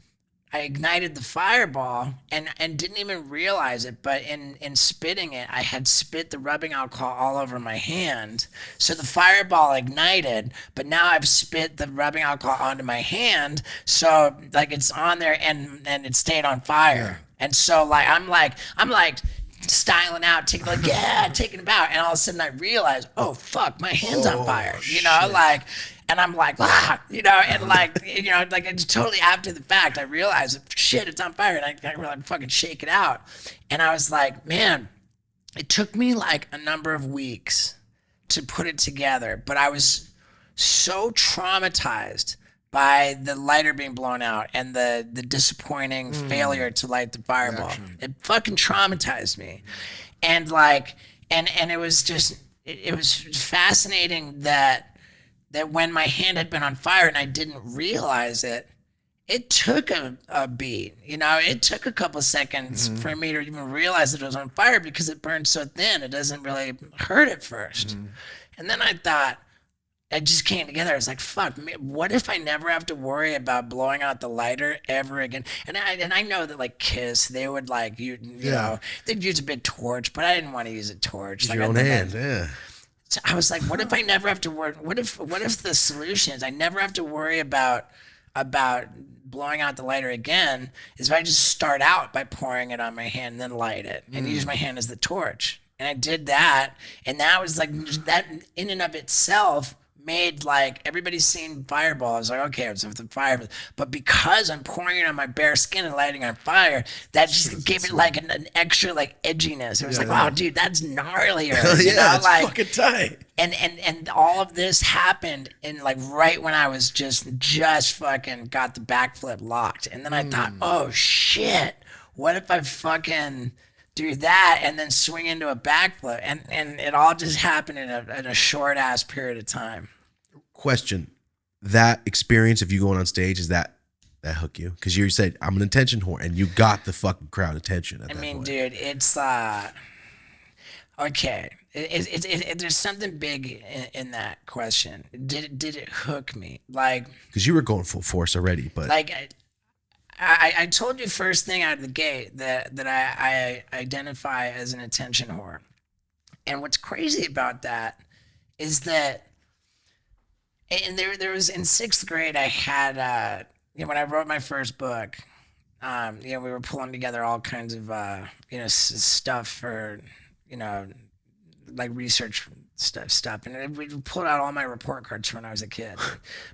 I ignited the fireball and didn't even realize it, but in spitting it, I had spit the rubbing alcohol all over my hand. So the fireball ignited, but now I've spit the rubbing alcohol onto my hand, so like it's on there and it stayed on fire. Yeah. And so like I'm like styling out, taking it out, and all of a sudden I realize, oh fuck, my hand's on fire. You know, shit. Like. And I'm like, you know, and like, you know, like it's totally after the fact, I realized, shit, it's on fire. And I really fucking shake it out. And I was like, man, it took me like a number of weeks to put it together. But I was so traumatized by the lighter being blown out and the disappointing failure to light the fireball. It fucking traumatized me. And like, and it was just, it was fascinating that when my hand had been on fire and I didn't realize it, it took a beat. You know, it took a couple seconds for me to even realize that it was on fire because it burned so thin. It doesn't really hurt at first. And then I thought, it just came together. I was like, fuck, what if I never have to worry about blowing out the lighter ever again? And I know that like Kiss, they would like, you know, they'd use a big torch, but I didn't want to use a torch. Like, your own hand, yeah. So I was like, what if I never have to worry? What if the solution is I never have to worry about blowing out the lighter again? Is if I just start out by pouring it on my hand and then light it and use my hand as the torch. And I did that, and that was like that in and of itself made like everybody's seen Fireball. I was like, okay, it's the fire, but because I'm pouring it on my bare skin and lighting on fire, that just gave it like an extra like edginess. It was like, wow, dude, that's gnarlier. That's like, fucking tight. And all of this happened in like right when I was just fucking got the backflip locked, and then I thought, oh shit, what if I fucking do that and then swing into a backflip, and it all just happened in a short ass period of time. Question: that experience of you going on stage, is that hook you? Because you said I'm an attention whore, and you got the fucking crowd attention at that point. Dude, it's okay. There's something big in that question. Did it hook me? Like, because you were going full force already, but like I told you first thing out of the gate that I identify as an attention whore. And what's crazy about that is that, and there was in 6th grade, I had, when I wrote my first book, we were pulling together all kinds of, stuff for, like research stuff. And we pulled out all my report cards from when I was a kid.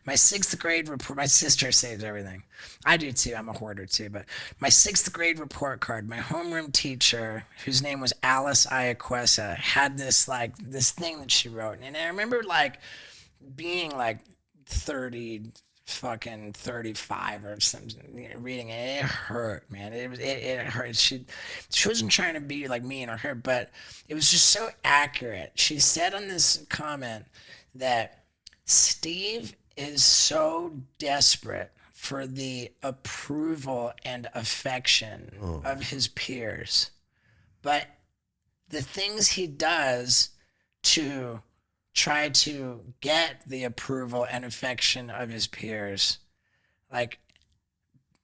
My 6th grade report, my sister saves everything. I do too. I'm a hoarder too. But my 6th grade report card, my homeroom teacher, whose name was Alice Iaquesa, had this thing that she wrote. And I remember being 35 or something, reading it. It hurt, man. It hurt. She wasn't trying to be mean or hurt, but it was just so accurate. She said on this comment that Steve is so desperate for the approval and affection of his peers, but the things he does to try to get the approval and affection of his peers,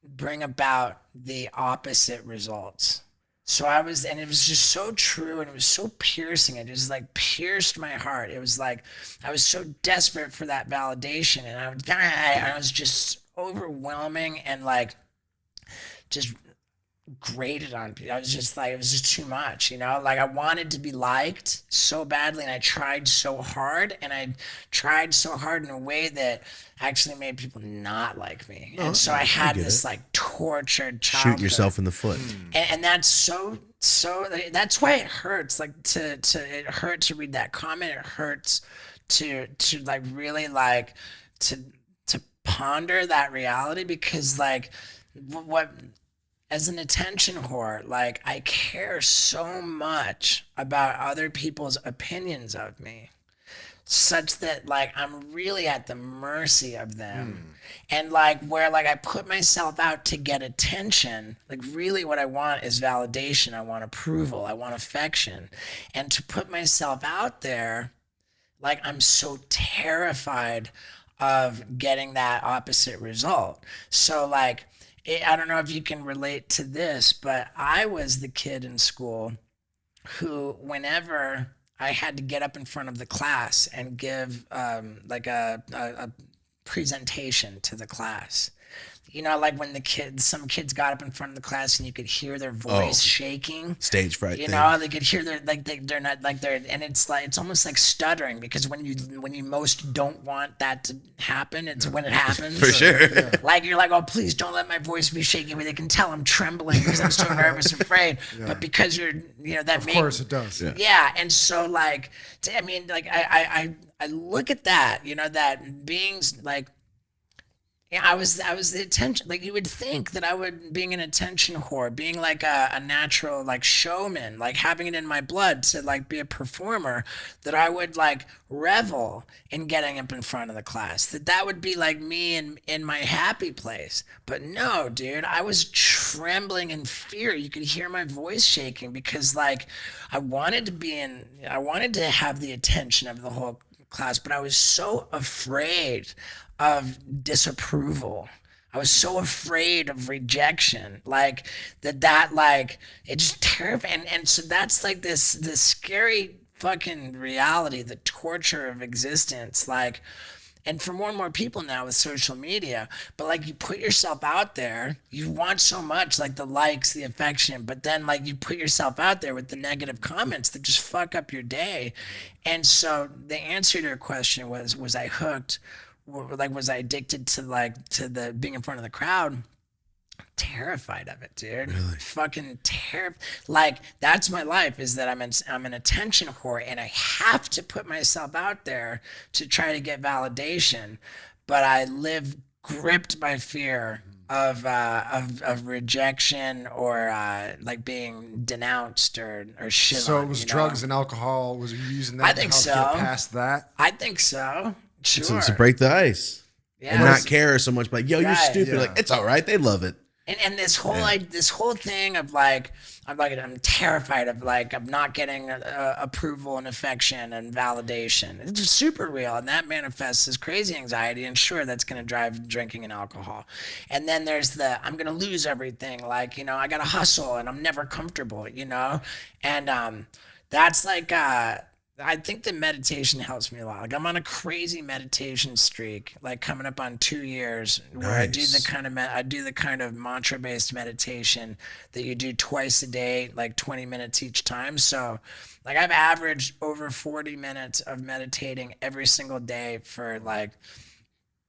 bring about the opposite results. So and it was just so true, and it was so piercing. It just pierced my heart. It was I was so desperate for that validation, and I was just overwhelming and just grated on people. I was just it was just too much, I wanted to be liked so badly, and I tried so hard, and I tried so hard in a way that actually made people not like me. And so I had this tortured childhood. Shoot yourself in the foot. And that's so that's why it hurts it hurt to read that comment. It hurts to really to ponder that reality, because what as an attention whore, I care so much about other people's opinions of me, such that I'm really at the mercy of them. And where I put myself out to get attention, really what I want is validation. I want approval. I want affection. And to put myself out there, I'm so terrified of getting that opposite result. So I don't know if you can relate to this, but I was the kid in school who, whenever I had to get up in front of the class and give a presentation to the class, when some kids got up in front of the class and you could hear their voice shaking, stage fright. They could hear they're not and it's almost like stuttering, because when you most don't want that to happen, it's when it happens. For sure. You're oh, please don't let my voice be shaking. They can tell I'm trembling because I'm so nervous and afraid. But because you're, that of course it does. Yeah. And so I look at that, that beings I was the attention. You would think that I would, being an attention whore, being a natural showman, having it in my blood to be a performer, that I would revel in getting up in front of the class. That would be me in my happy place. But no, dude, I was trembling in fear. You could hear my voice shaking, because I wanted to have the attention of the whole class, but I was so afraid of disapproval. I was so afraid of rejection, it just terrified. And so that's this scary fucking reality, the torture of existence. And for more and more people now with social media, but you put yourself out there, you want so much, the likes, the affection, but then you put yourself out there with the negative comments that just fuck up your day. And so the answer to your question was I hooked? Was I addicted to the being in front of the crowd? Terrified of it, dude. Really? Fucking terrified. That's my life, is that I'm an attention whore, and I have to put myself out there to try to get validation, but I live gripped by fear of rejection, or being denounced or shit. So it was drugs and alcohol. Was you using that to help get past that? I think so. Sure. To break the ice. Yeah. And not care so much, yo, you're stupid. Yeah. It's all right. They love it. And this whole this whole thing of like I'm terrified of not getting approval and affection and validation. It's just super real, and that manifests as crazy anxiety. And sure, that's going to drive drinking and alcohol. And then there's the I'm going to lose everything. Like, you know, I got to hustle and I'm never comfortable. You know, and that's like. I think that meditation helps me a lot. Like I'm on a crazy meditation streak, like coming up on 2 years, where I do the kind of mantra based meditation that you do twice a day, like 20 minutes each time. So like I've averaged over 40 minutes of meditating every single day for like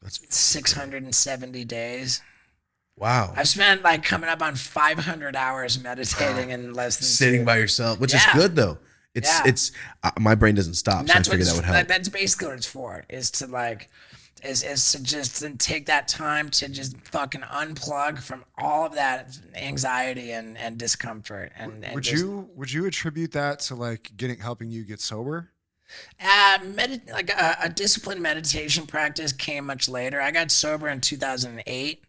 670 days. Wow. I've spent like coming up on 500 hours meditating in less than sitting by yourself, which is good though. It's my brain doesn't stop, so I figured that would help. That's basically what it's for, is to like, is to just take that time to just fucking unplug from all of that anxiety and discomfort. And would you attribute that to like helping you get sober? Like a disciplined meditation practice came much later. I got sober in 2008.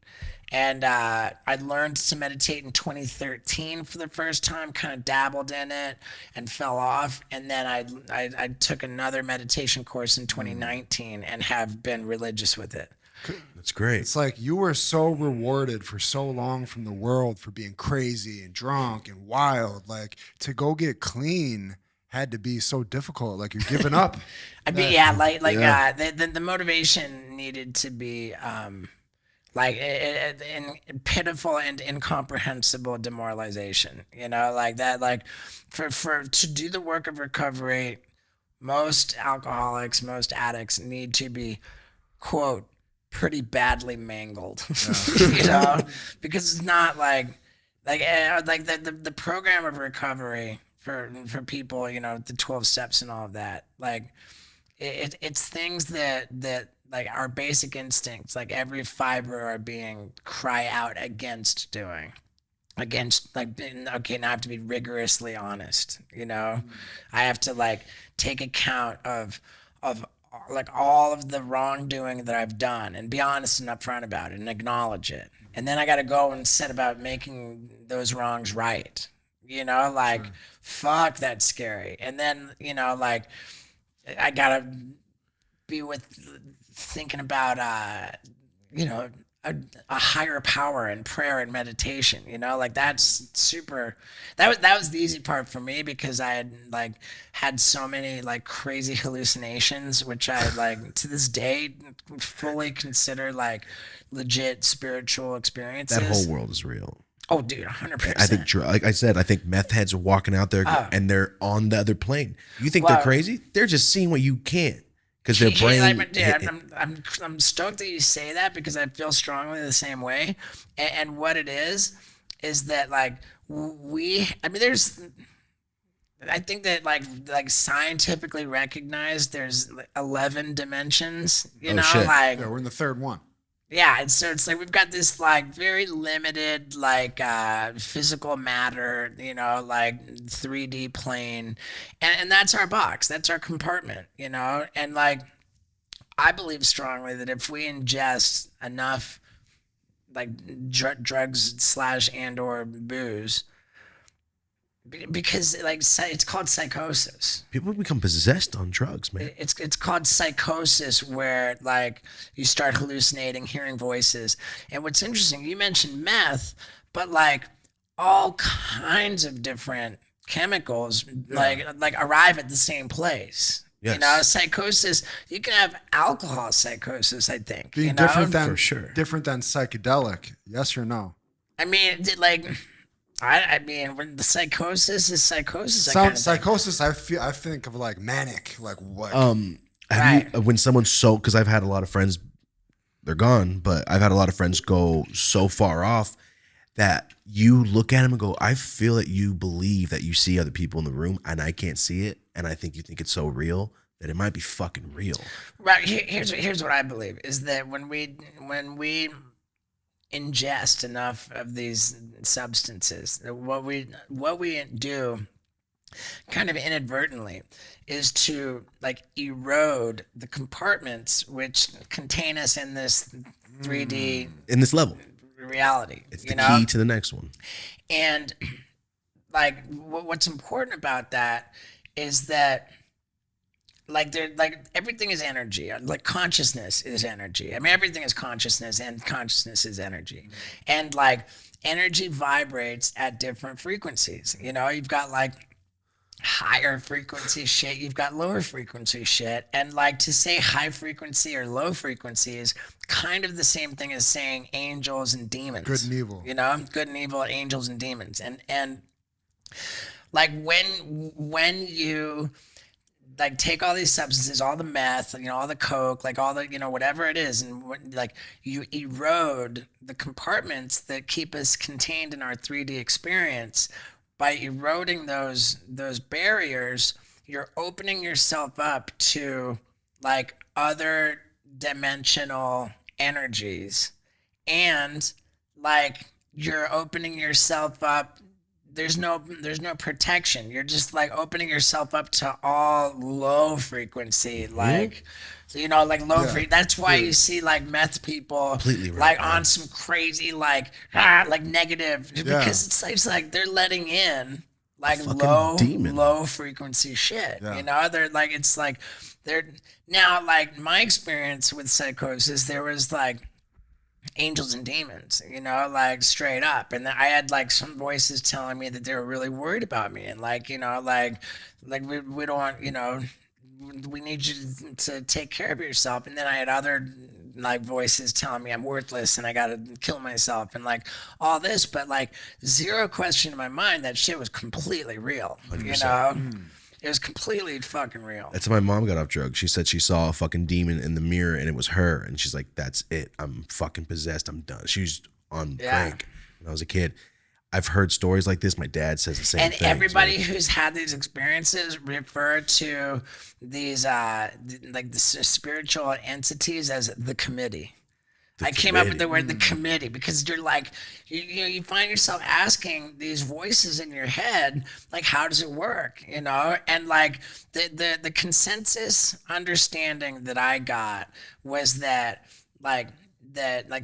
And I learned to meditate in 2013 for the first time, kind of dabbled in it and fell off. And then I took another meditation course in 2019 and have been religious with it. That's great. It's like you were so rewarded for so long from the world for being crazy and drunk and wild. Like to go get clean had to be so difficult. Like you're giving up. I mean, the motivation needed to be... in pitiful and incomprehensible demoralization, you know, like that, like for to do the work of recovery, most alcoholics, most addicts need to be, quote, pretty badly mangled, you know, because it's not like the program of recovery for people, you know, the 12 steps and all of that, like it's things that like our basic instincts, like every fiber of our being cry out against doing. Against, like, okay, now I have to be rigorously honest, you know? I have to like take account of like all of the wrongdoing that I've done and be honest and upfront about it and acknowledge it. And then I got to go and set about making those wrongs right, you know? Like, fuck, that's scary. And then, you know, like, I got to be thinking about, you know, a higher power in prayer and meditation, you know, like that's super, that was the easy part for me because I had so many like crazy hallucinations, which I like to this day fully consider like legit spiritual experiences. That whole world is real. Oh, dude, 100%. I think, like I said, I think meth heads are walking out there and they're on the other plane. You think they're crazy? They're just seeing what you can't. Because their brain. I'm stoked that you say that because I feel strongly the same way. And what it is that like I think that like scientifically recognized there's 11 dimensions. You know, shit. like we're in the third one. Yeah, and so it's like we've got this like very limited like physical matter, you know, like 3D plane, and that's our box, that's our compartment, you know, and like I believe strongly that if we ingest enough like drugs / and or booze, because like it's called psychosis. People become possessed on drugs, man. It's called psychosis, where like you start hallucinating, hearing voices. And what's interesting, you mentioned meth, but like all kinds of different chemicals like arrive at the same place. Yes. You know, psychosis. You can have alcohol psychosis, I think. Being different than psychedelic. Yes or no? I mean, I mean, when the psychosis is psychosis. Psychosis, I think of like manic, like what? When someone's so, because I've had a lot of friends, they're gone, but I've had a lot of friends go so far off that you look at them and go, I feel that you believe that you see other people in the room and I can't see it, and I think you think it's so real that it might be fucking real. Right. Here's what I believe is that when we ingest enough of these substances, what we do kind of inadvertently is to like erode the compartments which contain us in this 3D in this level. reality. It's you the know? key to the next one. And like what's important about that is that like everything is energy. Like consciousness is energy. I mean, everything is consciousness, and consciousness is energy. And like energy vibrates at different frequencies. You know, you've got like higher frequency shit, you've got lower frequency shit, and like to say high frequency or low frequency is kind of the same thing as saying angels and demons. Good and evil. You know, good and evil, angels and demons. And like when you like take all these substances, all the meth, you know, all the coke, like all the, you know, whatever it is, and like you erode the compartments that keep us contained in our 3D experience. By eroding those barriers, you're opening yourself up to like other dimensional energies, and like you're opening yourself up. There's no protection. You're just like opening yourself up to all low frequency, like, so, you know, like low frequency. That's why you see like meth people Completely right, like man. on some crazy like negative, because it's like they're letting in like demon. low frequency shit. Yeah. You know, they're like, it's like they're now like my experience with psychosis, there was like angels and demons, you know, like straight up. And then I had like some voices telling me that they were really worried about me, and like, you know, like we don't want, you know, we need you to take care of yourself. And then I had other like voices telling me I'm worthless and I gotta kill myself and like all this, but like zero question in my mind that shit was completely real. 100%. You know, it was completely fucking real. That's how my mom got off drugs. She said she saw a fucking demon in the mirror and it was her. And she's like, that's it. I'm fucking possessed. I'm done. She was on crank when I was a kid. I've heard stories like this. My dad says the same and thing. everybody who's had these experiences refer to these like the spiritual entities as the committee. I came up with the word the committee because you're like, you know, you find yourself asking these voices in your head, like, how does it work? You know, and like the consensus understanding that I got was that like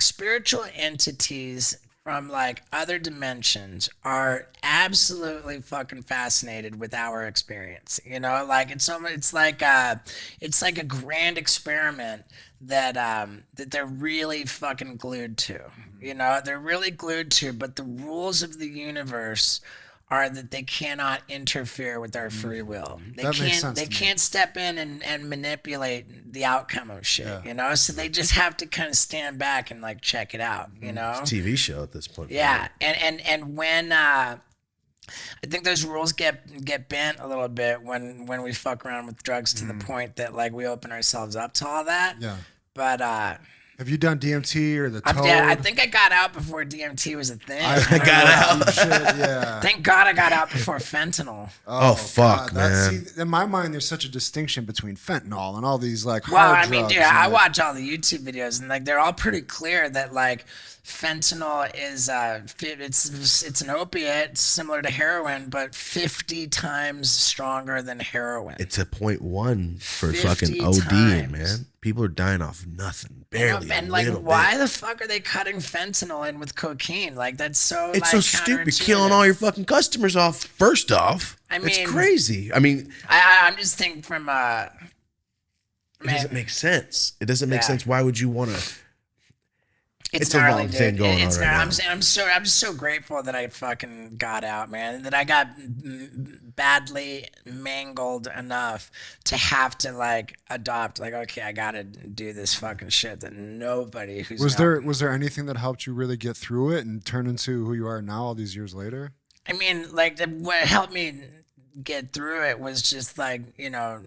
spiritual entities from like other dimensions are absolutely fucking fascinated with our experience. You know, like it's like a grand experiment that that they're really fucking glued to. You know, they're really glued to, but the rules of the universe are that they cannot interfere with our free will. That makes sense They to me. can't step in and manipulate the outcome of shit, you know? So they just have to kind of stand back and like check it out, you know? It's a TV show at this point. Yeah. And when I think those rules get bent a little bit when we fuck around with drugs to the point that like we open ourselves up to all that. Yeah. But Have you done DMT or the Toad? I think I got out before DMT was a thing. I got out. Shit, yeah. Thank God I got out before fentanyl. Oh, fuck, man. See, in my mind, there's such a distinction between fentanyl and all these like Well, hard I mean, drugs dude, and, I like, watch all the YouTube videos and like they're all pretty clear that like fentanyl is it's an opiate similar to heroin, but 50 times stronger than heroin. It's a 0.1 for 50 fucking ODing, times. man. People are dying off nothing, barely. And a like, little why bit. the fuck are they cutting fentanyl in with cocaine? Like, that's so. It's like, so stupid, killing counterintuitive. all your fucking customers off. First off, I it's mean- crazy. I mean, I'm just thinking from it doesn't make sense. It doesn't make Yeah. sense. Why would you want to? It's a gnarly, long dude. thing going It's on right gnarly. now. I'm just so grateful that I fucking got out, man. That I got badly mangled enough to have to like adopt. Like, okay, I gotta do this fucking shit that nobody who's Was not- there anything that helped you really get through it and turn into who you are now all these years later? I mean, like what helped me get through it was just like, you know,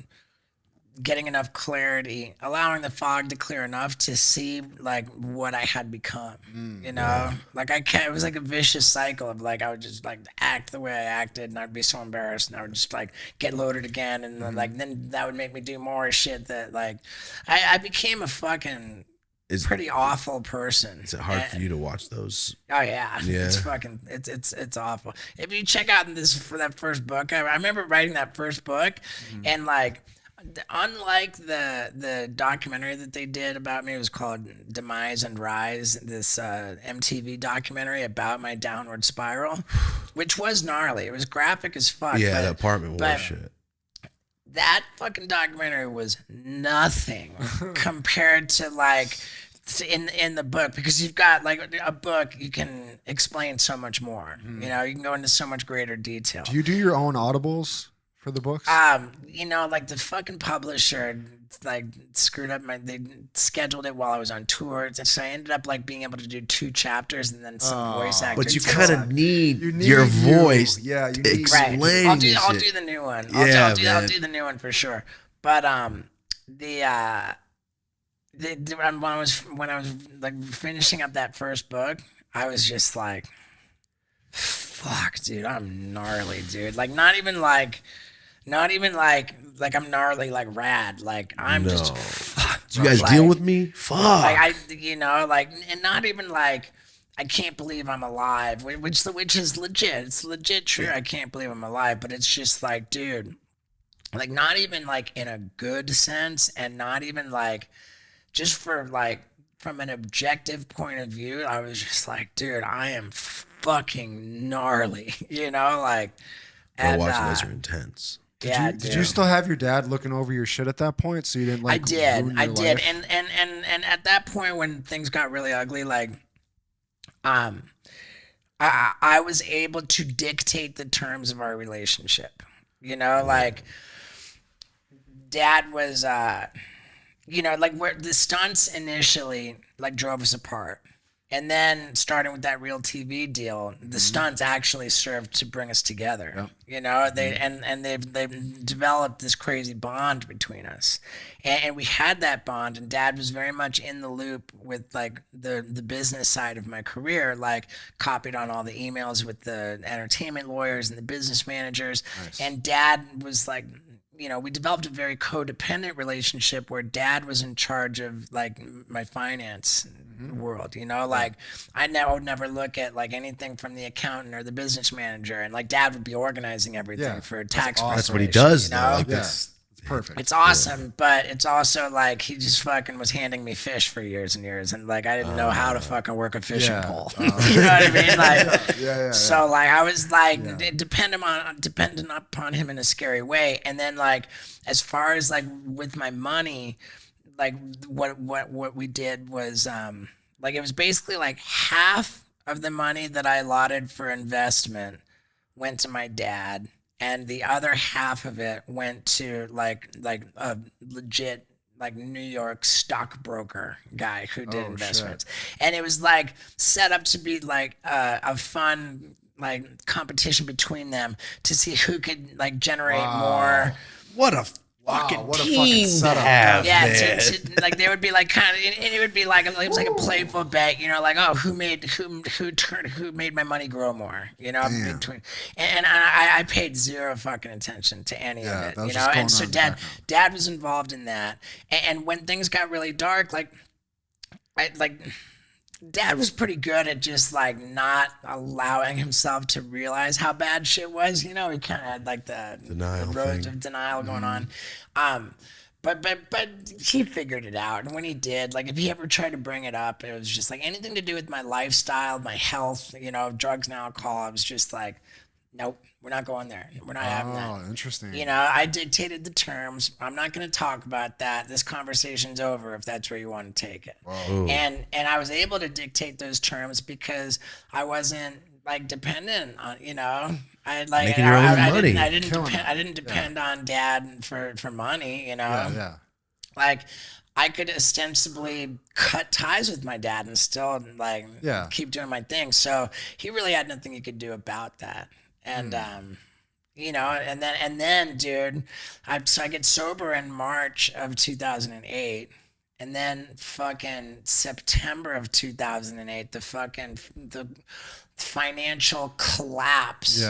getting enough clarity, allowing the fog to clear enough to see like what I had become, you know, like it was like a vicious cycle of like, I would just like act the way I acted and I'd be so embarrassed and I would just like get loaded again. And then like, then that would make me do more shit that like, I became a fucking pretty awful person. Is it hard for you to watch those? Oh yeah, Yeah. it's fucking it's awful. If you check out that first book, I remember writing that first book, and like Unlike the documentary that they did about me, it was called Demise and Rise, this MTV documentary about my downward spiral, which was gnarly. It was graphic as fuck. Yeah, but, the apartment war shit. That fucking documentary was nothing compared to like in the book, because you've got like a book, you can explain so much more. You know, you can go into so much greater detail. Do you do your own audibles for the books? You know, like the fucking publisher like screwed up they scheduled it while I was on tour, and so I ended up like being able to do 2 chapters and then some voice acting. But you kind of need your voice. Yeah, you to need explain I'll do shit. the new one. Yeah, I'll do the new one for sure. But when I was like finishing up that first book, I was just like, fuck, dude, I'm gnarly, dude. Like not even like I'm gnarly, like rad. Like I'm just fuck. You guys like, deal with me? Fuck. Like and not even like I can't believe I'm alive, which is legit. It's legit true. I can't believe I'm alive, but it's just like, dude, like not even like in a good sense, and not even like just for like from an objective point of view. I was just like, dude, I am fucking gnarly, you know, like. Bro, watching those are intense. Did you still have your dad looking over your shit at that point, so you didn't like? I did, life? and at that point when things got really ugly, like, I was able to dictate the terms of our relationship. You know, like, Dad was, you know, like where the stunts initially like drove us apart. And then starting with that real TV deal, the stunts actually served to bring us together. Yep. You know, they've developed this crazy bond between us, and we had that bond. And Dad was very much in the loop with like the business side of my career, like copied on all the emails with the entertainment lawyers and the business managers. Nice. And Dad was like, you know, we developed a very codependent relationship where Dad was in charge of like my finance world, you know, like I would never look at like anything from the accountant or the business manager, and like Dad would be organizing everything for tax. Awesome. That's what he does, you though. know? Like It's perfect. It's awesome, but it's also like he just fucking was handing me fish for years and years, and like I didn't know how to fucking work a fishing pole. You know what I mean? Like, so like I was like dependent upon him in a scary way, and then like as far as like with my money, like what we did was like it was basically like half of the money that I allotted for investment went to my dad, and the other half of it went to like a legit like New York stockbroker guy who did investments. Shit. And it was like set up to be like a fun like competition between them to see who could like generate more. What a fucking team to have. Yeah, like they would be like kind of, and it would be like it was like a playful bet, you know, like who made my money grow more, you know, between, and I paid zero fucking attention to any of it, you know, and so Dad was involved in that, and when things got really dark, like Dad was pretty good at just like not allowing himself to realize how bad shit was. You know, he kind of had like the roads of denial going on. But he figured it out. And when he did, like if he ever tried to bring it up, it was just like anything to do with my lifestyle, my health, you know, drugs and alcohol. I was just like, nope, we're not going there. We're not having that. Oh, interesting. You know, I dictated the terms. I'm not going to talk about that. This conversation's over if that's where you want to take it. And I was able to dictate those terms because I wasn't like dependent on, you know, I like I didn't depend on Dad for money, you know. Like I could ostensibly cut ties with my dad and still like keep doing my thing. So he really had nothing he could do about that. And you know, and then dude, I get sober in March of 2008, and then fucking September of 2008, the financial collapse.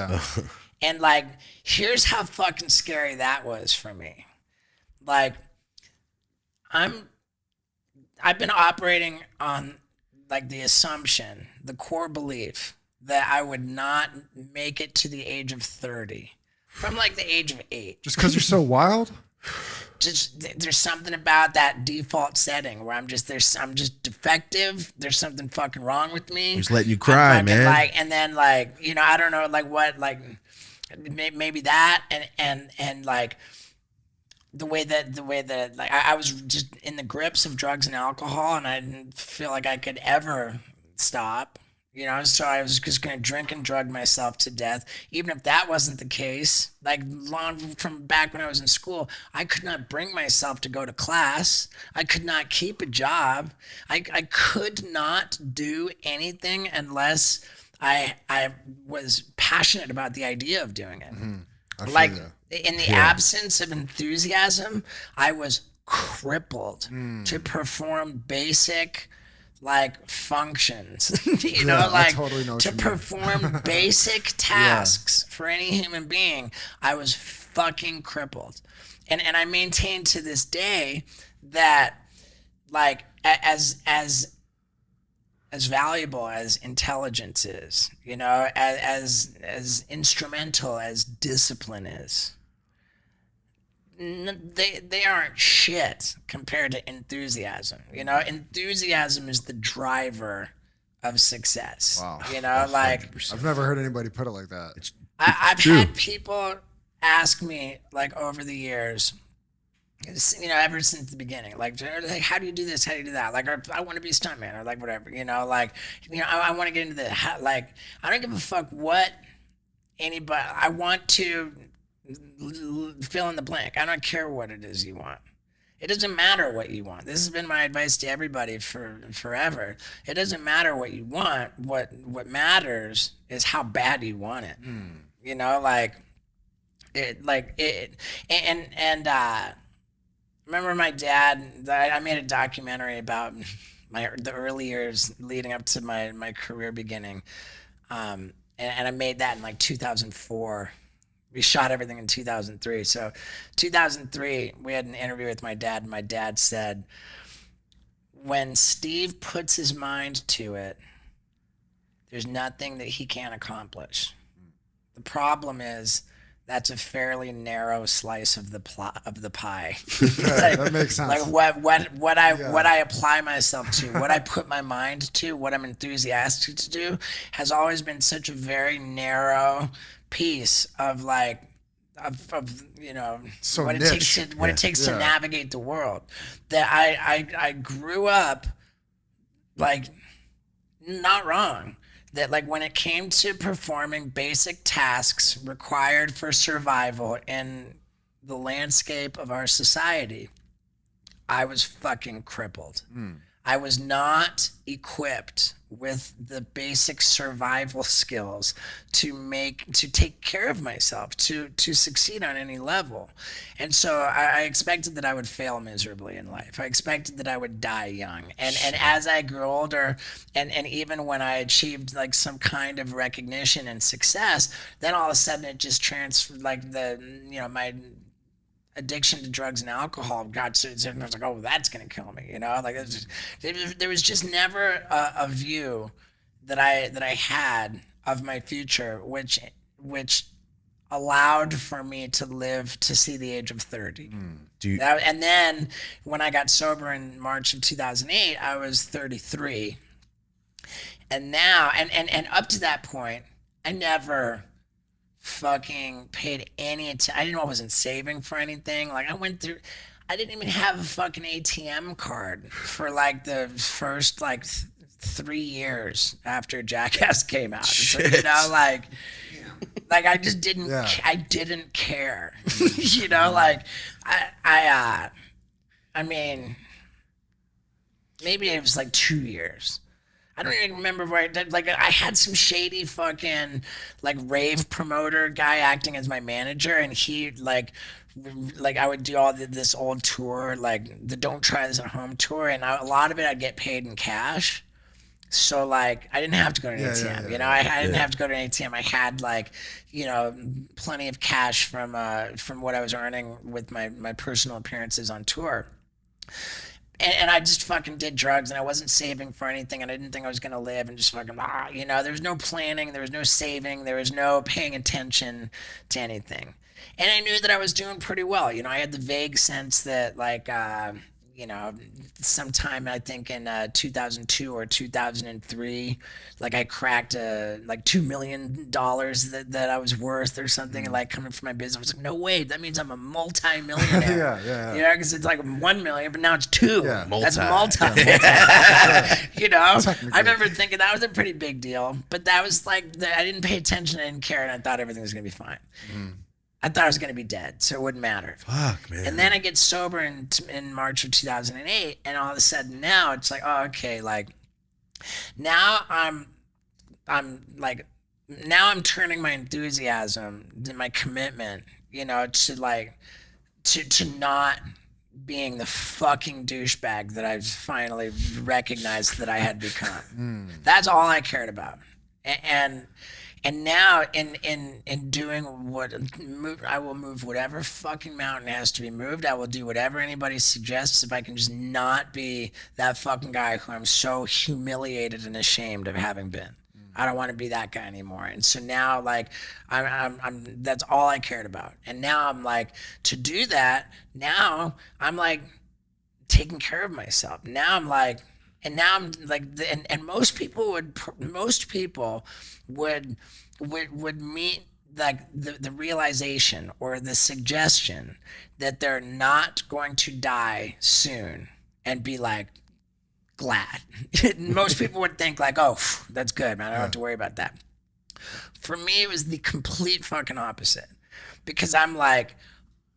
And like here's how fucking scary that was for me. Like I've been operating on like the assumption, the core belief that I would not make it to the age of 30 from like the age of 8. Just because you're so wild? there's something about that default setting where I'm just defective. There's something fucking wrong with me. Just letting you cry, man. Like, and then like, you know, I don't know, like what, like maybe that, and like the way that like I was just in the grips of drugs and alcohol, and I didn't feel like I could ever stop. You know, so I was just going to drink and drug myself to death. Even if that wasn't the case, like long from back when I was in school, I could not bring myself to go to class. I could not keep a job. I could not do anything unless I was passionate about the idea of doing it. Like in the absence of enthusiasm, I was crippled to perform basic like functions, you know, like totally know to perform basic tasks for any human being. I was fucking crippled. And I maintain to this day that like as valuable as intelligence is, you know, as instrumental as discipline is, they aren't shit compared to enthusiasm. You know, enthusiasm is the driver of success. Wow. You know, like 100%. I've never heard anybody put it like that. I've had people ask me like over the years, you know, ever since the beginning, like how do you do this? How do you do that? Like, I want to be a stuntman or like whatever, you know, like, you know, I want to get into like, I don't give a fuck what anybody, I want to fill in the blank. I don't care what it is you want. It doesn't matter what you want. This has been my advice to everybody for forever. It doesn't matter what you want. What matters is how bad you want it. You know, like it. Remember my dad. I made a documentary about the early years leading up to my career beginning, and I made that in like 2004. We shot everything in 2003. So 2003, we had an interview with my dad, and my dad said, when Steve puts his mind to it, there's nothing that he can't accomplish. The problem is that's a fairly narrow slice of the pie. Like, that makes sense. Like what I apply myself to, what I put my mind to, what I'm enthusiastic to do, has always been such a very narrow piece of like of you know So what niche. it takes to navigate the world, that I grew up like not wrong, that like when it came to performing basic tasks required for survival in the landscape of our society, I was fucking crippled. I was not equipped with the basic survival skills to take care of myself, to succeed on any level. And so I expected that I would fail miserably in life. I expected that I would die young. And as I grew older, and even when I achieved like some kind of recognition and success, then all of a sudden it just transferred, like my addiction to drugs and alcohol got so I was like, oh, that's gonna kill me, you know. Like there was just never a view that I had of my future, which allowed for me to live to see the age of 30. And then when I got sober in March of 2008, I was 33, and now and up to that point, I never fucking paid any attention. I wasn't saving for anything. Like I didn't even have a fucking ATM card for like the first like 3 years after Jackass came out. So, you know, like I just didn't. I didn't care. You know, like I mean, maybe it was like 2 years. I don't even remember where I did. Like, I had some shady fucking, like, rave promoter guy acting as my manager, and he, like I would do all this old tour, like, the Don't Try This at Home tour, and a lot of it I'd get paid in cash. So, like, I didn't have to go to an ATM, you know? I didn't have to go to an ATM. I had, like, you know, plenty of cash from what I was earning with my personal appearances on tour. and I just fucking did drugs, and I wasn't saving for anything, and I didn't think I was gonna live, and just fucking there was no planning, there was no saving, there was no paying attention to anything, and I knew that I was doing pretty well. I had the vague sense that like sometime I think in 2002 or 2003, like I cracked like $2 million that I was worth or something, and like coming from my business. I was like, no way, that means I'm a multi-millionaire. Yeah. Because it's like 1 million, but now it's 2. Yeah. That's multi. I remember thinking that was a pretty big deal, but that was like I didn't pay attention, I didn't care, and I thought everything was gonna be fine. I thought I was going to be dead, so it wouldn't matter. Fuck, man. And then I get sober in March of 2008, and all of a sudden now it's like, oh, okay, like now I'm turning my enthusiasm, my commitment, to like to not being the fucking douchebag that I've finally recognized that I had become. That's all I cared about, and now, in doing I will move whatever fucking mountain has to be moved. I will do whatever anybody suggests if I can just not be that fucking guy who I'm so humiliated and ashamed of having been. I don't want to be that guy anymore. And so now, like, I'm that's all I cared about. And now I'm like, to do that, now I'm like taking care of myself. Now I'm like. And now I'm like, and most people would meet like the realization or the suggestion that they're not going to die soon and be like glad. Most people would think like, oh, that's good, man. I don't have to worry about that. For me, it was the complete fucking opposite, because I'm like,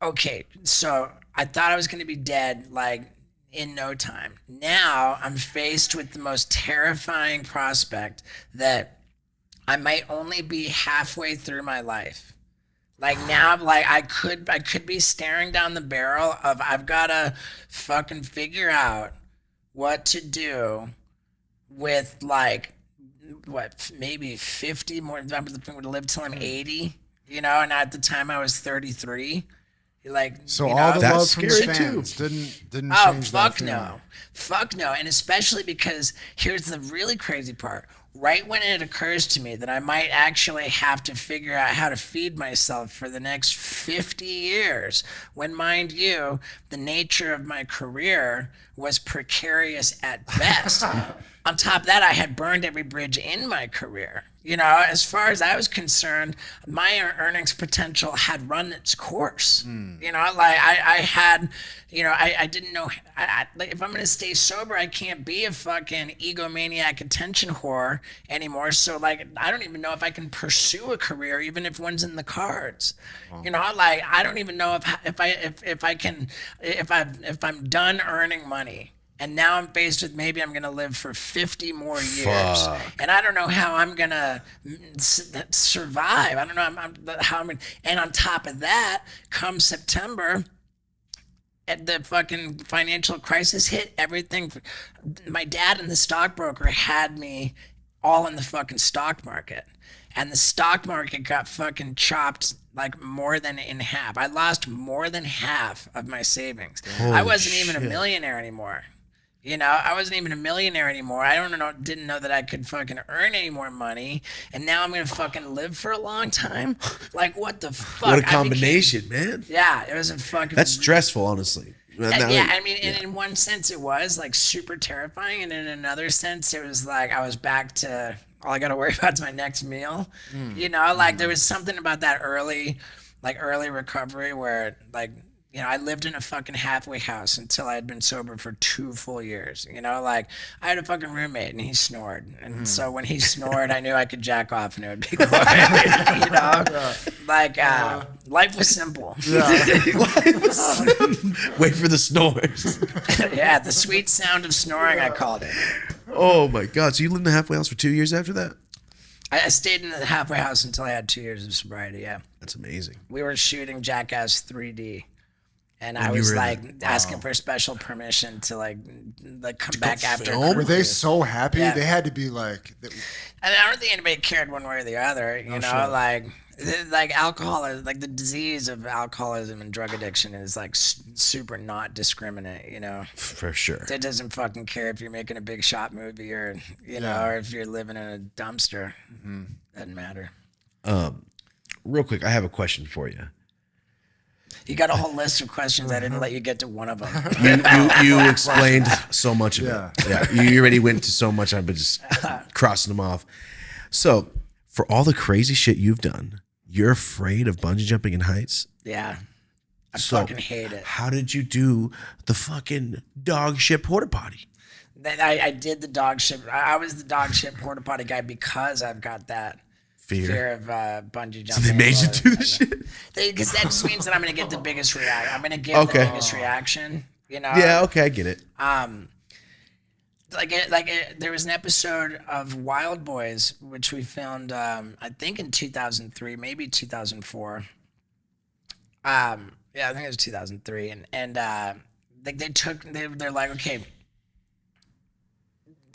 okay, so I thought I was going to be dead like in no time. Now I'm faced with the most terrifying prospect that I might only be halfway through my life. Like now, like I could be staring down the barrel of I've gotta fucking figure out what to do with like maybe 50 more. I'm going to live till I'm 80, and at the time I was 33. Like, so all the That's love from scary fans didn't oh, change fuck that no. Fuck no. And especially because here's the really crazy part. Right when it occurs to me that I might actually have to figure out how to feed myself for the next 50 years, when, mind you, the nature of my career was precarious at best. On top of that, I had burned every bridge in my career. As far as I was concerned, my earnings potential had run its course. Like I had, I didn't know, like if I'm going to stay sober, I can't be a fucking egomaniac attention whore anymore. So like, I don't even know if I can pursue a career, even if one's in the cards. Like I don't even know if I'm done earning money. And now I'm faced with maybe I'm going to live for 50 more years. Fuck. And I don't know how I'm going to survive. I don't know how I'm going to. And on top of that, come September, the fucking financial crisis hit, everything. My dad and the stockbroker had me all in the fucking stock market. And the stock market got fucking chopped like more than in half. I lost more than half of my savings. I wasn't even a millionaire anymore. I wasn't even a millionaire anymore. Didn't know that I could fucking earn any more money. And now I'm going to fucking live for a long time. Like, what the fuck? What a combination, man. Yeah, it was a fucking... That's stressful, honestly. In one sense it was like super terrifying. And in another sense, it was like I was back to all I got to worry about is my next meal. There was something about that early recovery where like, I lived in a fucking halfway house until I had been sober for 2 full years. Like I had a fucking roommate and he snored. And so when he snored, I knew I could jack off and it would be quiet. Life was simple. Wait for the snores. Yeah, the sweet sound of snoring, I called it. Oh my God. So you lived in the halfway house for 2 years after that? I stayed in the halfway house until I had 2 years of sobriety, yeah. That's amazing. We were shooting Jackass 3D. And I was like asking for special permission to like come back after. Were they so happy? Yeah. They had to be like. I don't think anybody cared one way or the other. Like Like alcohol, like the disease of alcoholism and drug addiction is like super not discriminate, you know. For sure. It doesn't fucking care if you're making a big shot movie or, you know, or if you're living in a dumpster. Doesn't matter. Real quick, I have a question for you. You got a whole list of questions. I didn't let you get to one of them. You explained so much of it. Yeah, you already went into so much. I've been just crossing them off. So, for all the crazy shit you've done, you're afraid of bungee jumping in heights? Yeah. I fucking hate it. How did you do the fucking dog shit porta potty? I did the dog shit. I was the dog shit porta potty guy because I've got that fear of bungee jumping. So they made you do the shit? Because that just means that I'm going to get the biggest reaction. I'm going to get the biggest reaction, you know? Yeah, okay, I get it. There was an episode of Wild Boys, which we filmed, I think in 2003, maybe 2004. Yeah, I think it was 2003. And they're like, okay,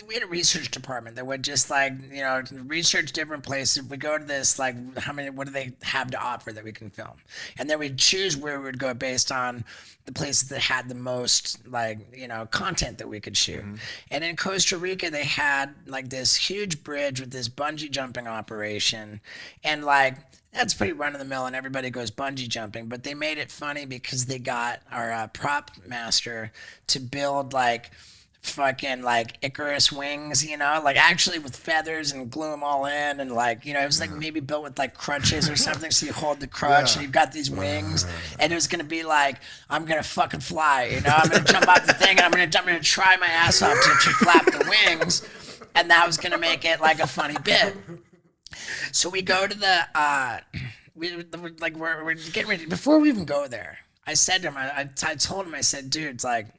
we had a research department that would just like, you know, research different places. If we go to this, like, what do they have to offer that we can film? And then we'd choose where we would go based on the places that had the most, like, you know, content that we could shoot. And in Costa Rica, they had like this huge bridge with this bungee jumping operation. And like, that's pretty run of the mill and everybody goes bungee jumping, but they made it funny because they got our prop master to build like fucking like Icarus wings, you know, like actually with feathers and glue them all in, and like, you know, it was like maybe built with like crutches or something, so you hold the crutch and you've got these wings, and it was gonna be like, I'm gonna fucking fly, you know, I'm gonna jump out the thing and I'm gonna try my ass off to flap the wings, and that was gonna make it like a funny bit. So we go to the we're getting ready. Before we even go there, I said to him, I told him, I said, dude, it's like,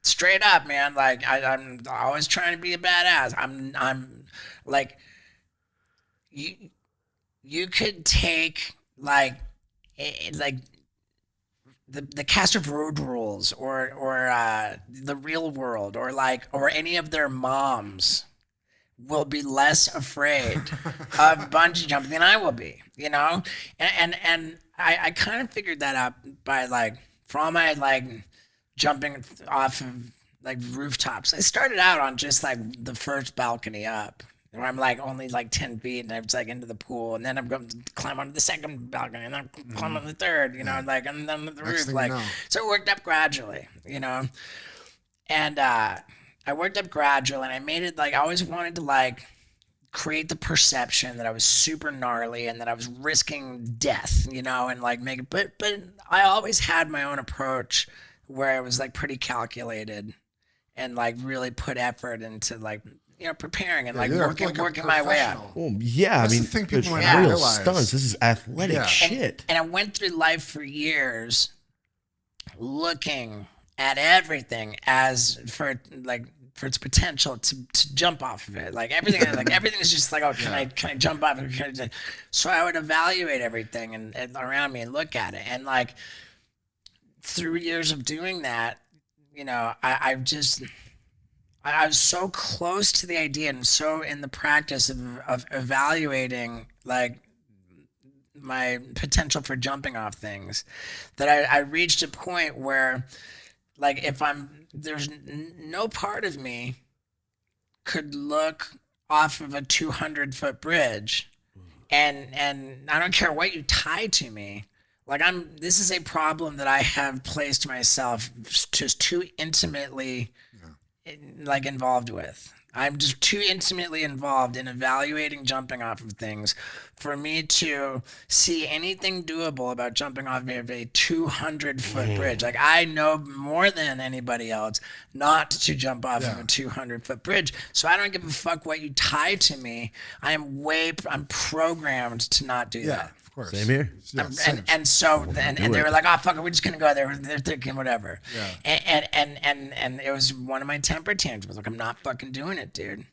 straight up, man, like I'm always trying to be a badass. I'm like, you could take like the cast of Road Rules or The Real World or any of their moms will be less afraid of bungee jumping than I will be, you know? And I kind of figured that out by like, for all my like jumping off of like rooftops. I started out on just like the first balcony up, where I'm like only like 10 feet and I was like into the pool, and then I'm going to climb onto the second balcony and then climb on the third, you know, like, and then the roof, like, so it worked up gradually, you know? And I worked up gradually, and I made it like, I always wanted to like create the perception that I was super gnarly and that I was risking death, you know, and like make it, but I always had my own approach where I was like pretty calculated and like really put effort into like, you know, preparing and like working my way out. Well, yeah, That's I mean, the thing people it's might not real realize. stunts. This is athletic shit. And I went through life for years looking at everything as for its potential to jump off of it. Like everything is just like, oh, can I jump off of it? So I would evaluate everything and around me and look at it. And like through years of doing that, you know, I was so close to the idea and so in the practice of evaluating like my potential for jumping off things that I reached a point where like there's no part of me could look off of a 200-foot bridge and I don't care what you tie to me. Like this is a problem that I have placed myself just too intimately like involved with. I'm just too intimately involved in evaluating jumping off of things for me to see anything doable about jumping off of a 200-foot bridge. Like I know more than anybody else not to jump off of a 200-foot bridge. So I don't give a fuck what you tie to me. I'm programmed to not do that. Of course. Same here. Yeah, and so they were like, oh fuck it, we're just gonna go there. They're thinking whatever. Yeah. And it was one of my temper tantrums. Like, I'm not fucking doing it, dude.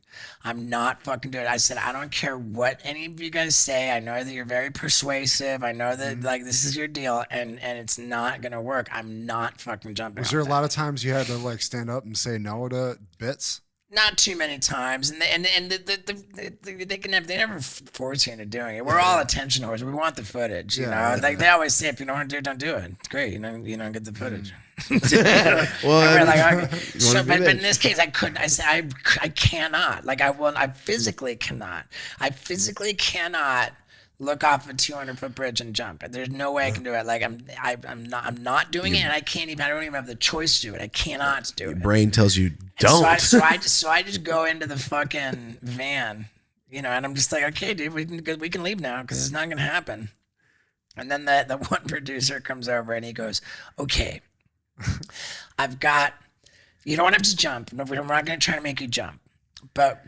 I'm not fucking doing it. I said, I don't care what any of you guys say. I know that you're very persuasive. I know that like this is your deal, and it's not gonna work. I'm not fucking jumping. Was there a lot of times you had to like stand up and say no to bits? Not too many times, and they never force you into doing it. We're all attention whores. We want the footage, you know. Like they always say, if you don't want to do it, don't do it. It's great, you don't get the footage. Well, Like, okay. So, but in this case, I couldn't. I said I cannot. Like I physically cannot. I physically cannot look off a 200-foot bridge and jump. There's no way I can do it. Like I'm not doing it, and I can't even. I don't even have the choice to do it. I cannot do it. Brain tells you don't. So I just go into the fucking van, you know, and I'm just like, okay, dude, we can leave now because it's not gonna happen. And then the one producer comes over and he goes, okay, I've got. You don't have to jump. No, we're not gonna try to make you jump, but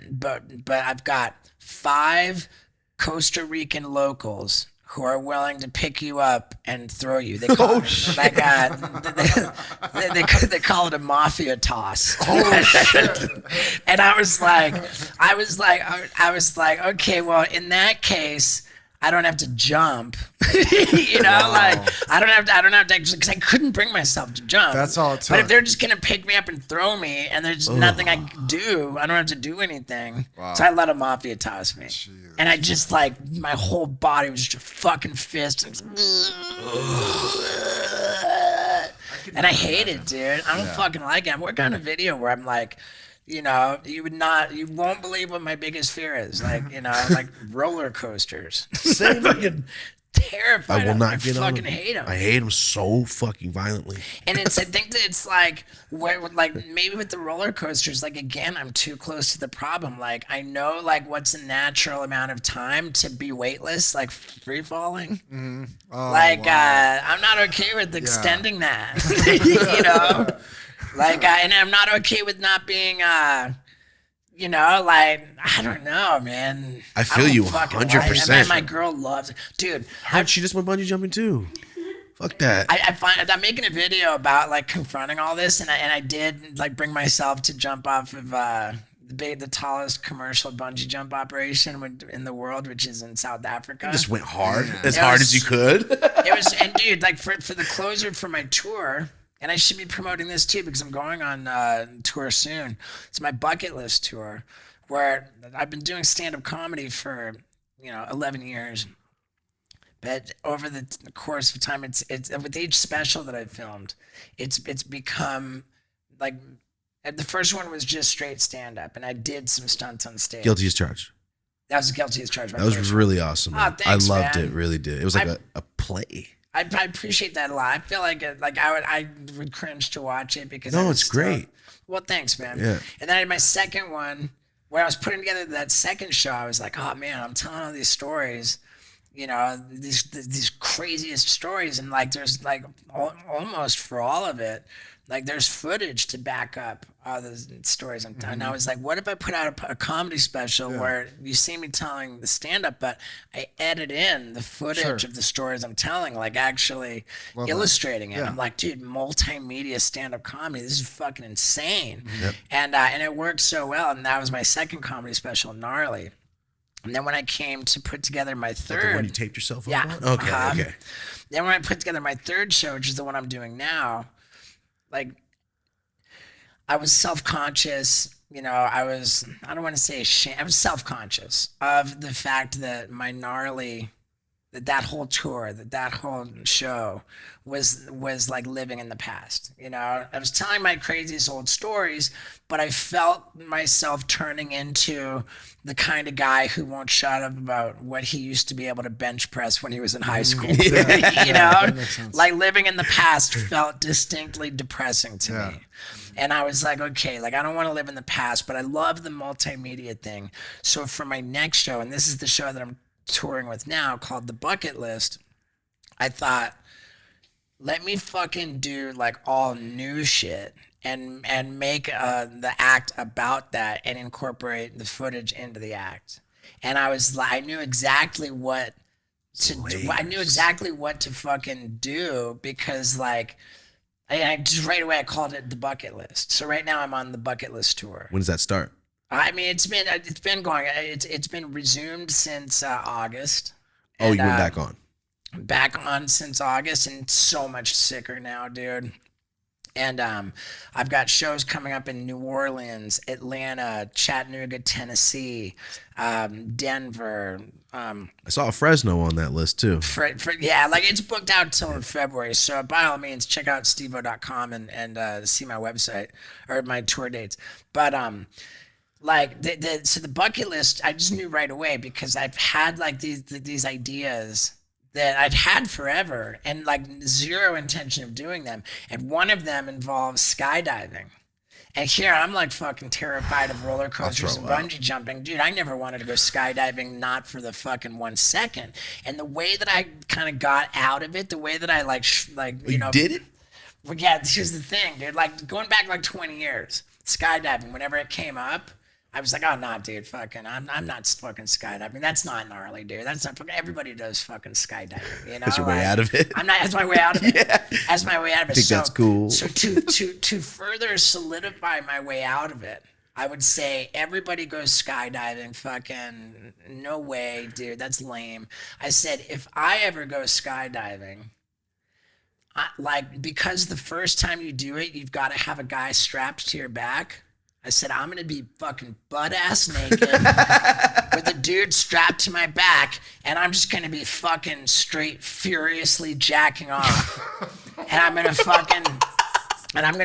I've got 5 Costa Rican locals who are willing to pick you up and throw you. They call they call it a mafia toss. Oh shit! And I was like, okay, well, in that case, I don't have to jump. You know, like I don't have to actually, because I couldn't bring myself to jump. That's all it took. But if they're just gonna pick me up and throw me, and there's nothing I can do, I don't have to do anything. Wow. So I let a mafia toss me, and I just like my whole body was just a fucking fist, and I hate it, dude. I don't fucking like it. I'm working on a video where I'm like, you know, you won't believe what my biggest fear is. Like, you know, like roller coasters. I'm fucking terrified. I will not get on fucking them. hate them. I hate them so fucking violently. And I think that it's like, like maybe with the roller coasters, like again, I'm too close to the problem. Like I know like what's a natural amount of time to be weightless, like free falling. Mm-hmm. Oh, like wow. I'm not okay with extending that. You know. Like, and I'm not okay with not being, you know, like, I don't know, man. I feel you 100%. My girl loves it. Dude. She just went bungee jumping too. Fuck that. I'm making a video about, like, confronting all this, and I did, like, bring myself to jump off of the tallest commercial bungee jump operation in the world, which is in South Africa. You just went hard, as hard as you could. It was, and dude, like, for the closer for my tour, and I should be promoting this too because I'm going on tour soon. It's my bucket list tour where I've been doing stand-up comedy for, 11 years. But over the course of time, it's with each special that I've filmed, it's become like the first one was just straight stand-up, and I did some stunts on stage. Guilty as charged. That was Guilty as Charged. That was really awesome. Oh, thanks, I loved man. it. Really did. It was like a play. I appreciate that a lot. I feel like I would cringe to watch it because it's great. Well, thanks, man. Yeah. And then I had my second one where I was putting together that second show. I was like, oh man, I'm telling all these stories, these craziest stories, and like there's like almost for all of it, like there's footage to back up all the stories I'm telling. And I was like, what if I put out a comedy special where you see me telling the stand-up, but I edit in the footage of the stories I'm telling, like actually illustrating it. Yeah. I'm like, dude, multimedia stand-up comedy, this is fucking insane. Yep. And it worked so well. And that was my second comedy special, Gnarly. And then when I came to put together my third... When you taped yourself up? Yeah. Okay. Then when I put together my third show, which is the one I'm doing now, like, I was self-conscious, I don't want to say ashamed, I was self-conscious of the fact that my Gnarly, that whole tour, that whole show was like living in the past. I was telling my craziest old stories, but I felt myself turning into the kind of guy who won't shut up about what he used to be able to bench press when he was in high school. Like living in the past felt distinctly depressing to me. And I was like, okay, like I don't want to live in the past, but I love the multimedia thing. So for my next show, and this is the show that I'm touring with now called The Bucket List, I thought, let me fucking do like all new shit and make the act about that and incorporate the footage into the act. And I knew exactly what to do. I knew exactly what to fucking do because like I just right away I called it The Bucket List. So right now I'm on the Bucket List tour. When does that start? I mean, it's been going. It's been resumed since August. Oh, you went back on. Back on since August, and so much sicker now, dude. And I've got shows coming up in New Orleans, Atlanta, Chattanooga, Tennessee, Denver. I saw a Fresno on that list too. Yeah, like it's booked out till February. So by all means, check out stevo.com and see my website or my tour dates. But like so the bucket list, I just knew right away because I've had like these ideas that I'd had forever and like zero intention of doing them. And one of them involves skydiving. And here I'm like fucking terrified of roller coasters and bungee jumping. Dude, I never wanted to go skydiving, not for the fucking 1 second. And the way that I kind of got out of it, the way that I you know. Did it? Well, yeah, here's the thing, dude. Like going back like 20 years, skydiving, whenever it came up, I was like, oh, nah, dude, fucking, I'm not fucking skydiving. That's not gnarly, dude. That's not fucking, everybody does fucking skydiving, you know? That's your way out of it? That's my way out of it. Yeah. That's my way out of it. I think that's cool. So to further solidify my way out of it, I would say everybody goes skydiving. Fucking, no way, dude. That's lame. I said, if I ever go skydiving, because the first time you do it, you've got to have a guy strapped to your back. I said, I'm going to be fucking butt-ass naked with a dude strapped to my back, and I'm just going to be fucking straight furiously jacking off. And I'm going to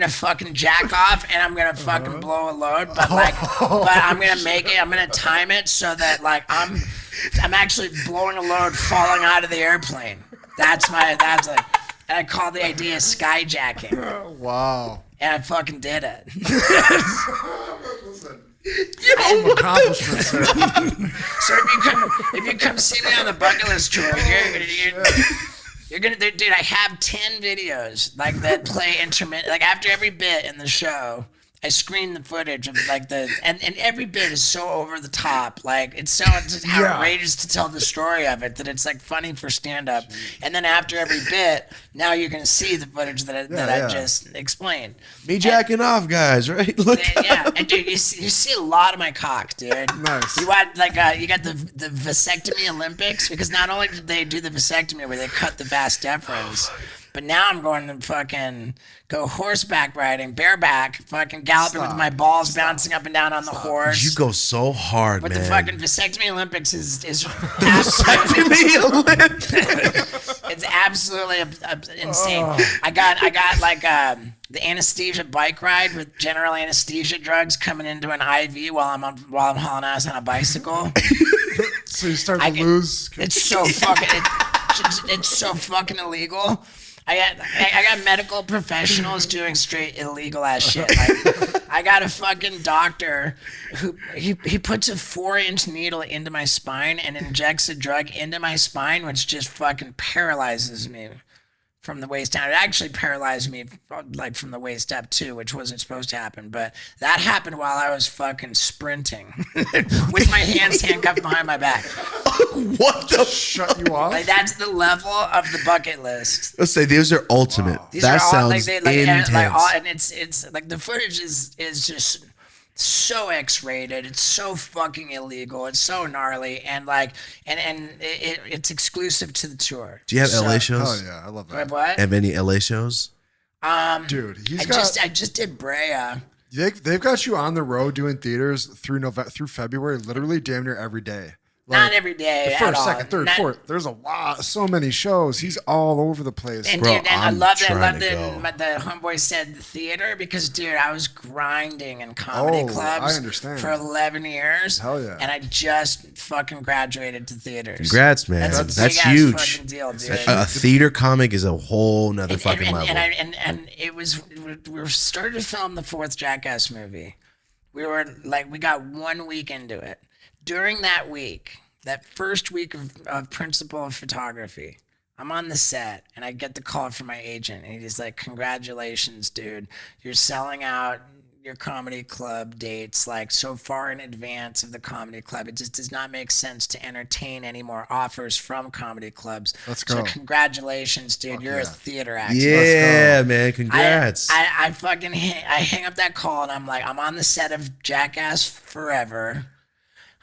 fucking jack off, and I'm going to fucking blow a load, but I'm going to make it, I'm going to time it so that, like, I'm actually blowing a load falling out of the airplane. And I call the idea skyjacking. Wow. And I fucking did it. Listen, some accomplishments there. So if you come see me on the bucket list tour, you're gonna, dude. I have 10 videos like that play intermittent. Like after every bit in the show, I screen the footage of like and every bit is so over the top. Like it's outrageous to tell the story of it that it's like funny for stand up. And then after every bit, now you're gonna see the footage that I just explained. Me jacking off, guys, right? Look. Yeah, and dude, you see a lot of my cock, dude. Nice. You watch you got the Vasectomy Olympics because not only did they do the vasectomy where they cut the vas deferens, but now I'm going to fucking go horseback riding, bareback, fucking galloping with my balls bouncing up and down on the horse. You go so hard, but man. the fucking Vasectomy Olympics is Vasectomy Olympics. It's absolutely insane. I got like the anesthesia bike ride with general anesthesia drugs coming into an IV while I'm hauling ass on a bicycle. So you start to lose. It's so fucking. It's so fucking illegal. I got medical professionals doing straight illegal ass shit. Like, I got a fucking doctor who he puts a 4-inch needle into my spine and injects a drug into my spine, which just fucking paralyzes me from the waist down. It actually paralyzed me like from the waist up too, which wasn't supposed to happen. But that happened while I was fucking sprinting with my hands handcuffed behind my back. What the? Shut you off? Like that's the level of the bucket list. Let's say these are ultimate. These That are all, sounds intense. And it's like the footage is just so X-rated. It's so fucking illegal. It's so gnarly, and like it's exclusive to the tour. Do you have LA Oh shows? yeah, I love that. What? Have any LA shows? Dude, I just did Brea. They've got you on the road doing theaters through February, literally damn near every day. Not every day. The first, at second, all. third, fourth. There's a lot, so many shows. He's all over the place. And Bro, dude, and I I'm love trying that the homeboy said the theater because dude, I was grinding in comedy clubs I understand. for 11 years. Hell yeah. And I just fucking graduated to theaters. Congrats, man. That's That's a big huge. ass fucking deal, dude. A theater comic is a whole nother fucking level. And it was we were starting to film the 4th Jackass movie. We got 1 week into it. During that week, that first week of principal of photography, I'm on the set and I get the call from my agent and he's like, congratulations, dude. You're selling out your comedy club dates like so far in advance of the comedy club. It just does not make sense to entertain any more offers from comedy clubs. Let's go. So congratulations, dude. You're a theater actor. Yeah, man. Congrats. I fucking hang up that call and I'm like, I'm on the set of Jackass Forever.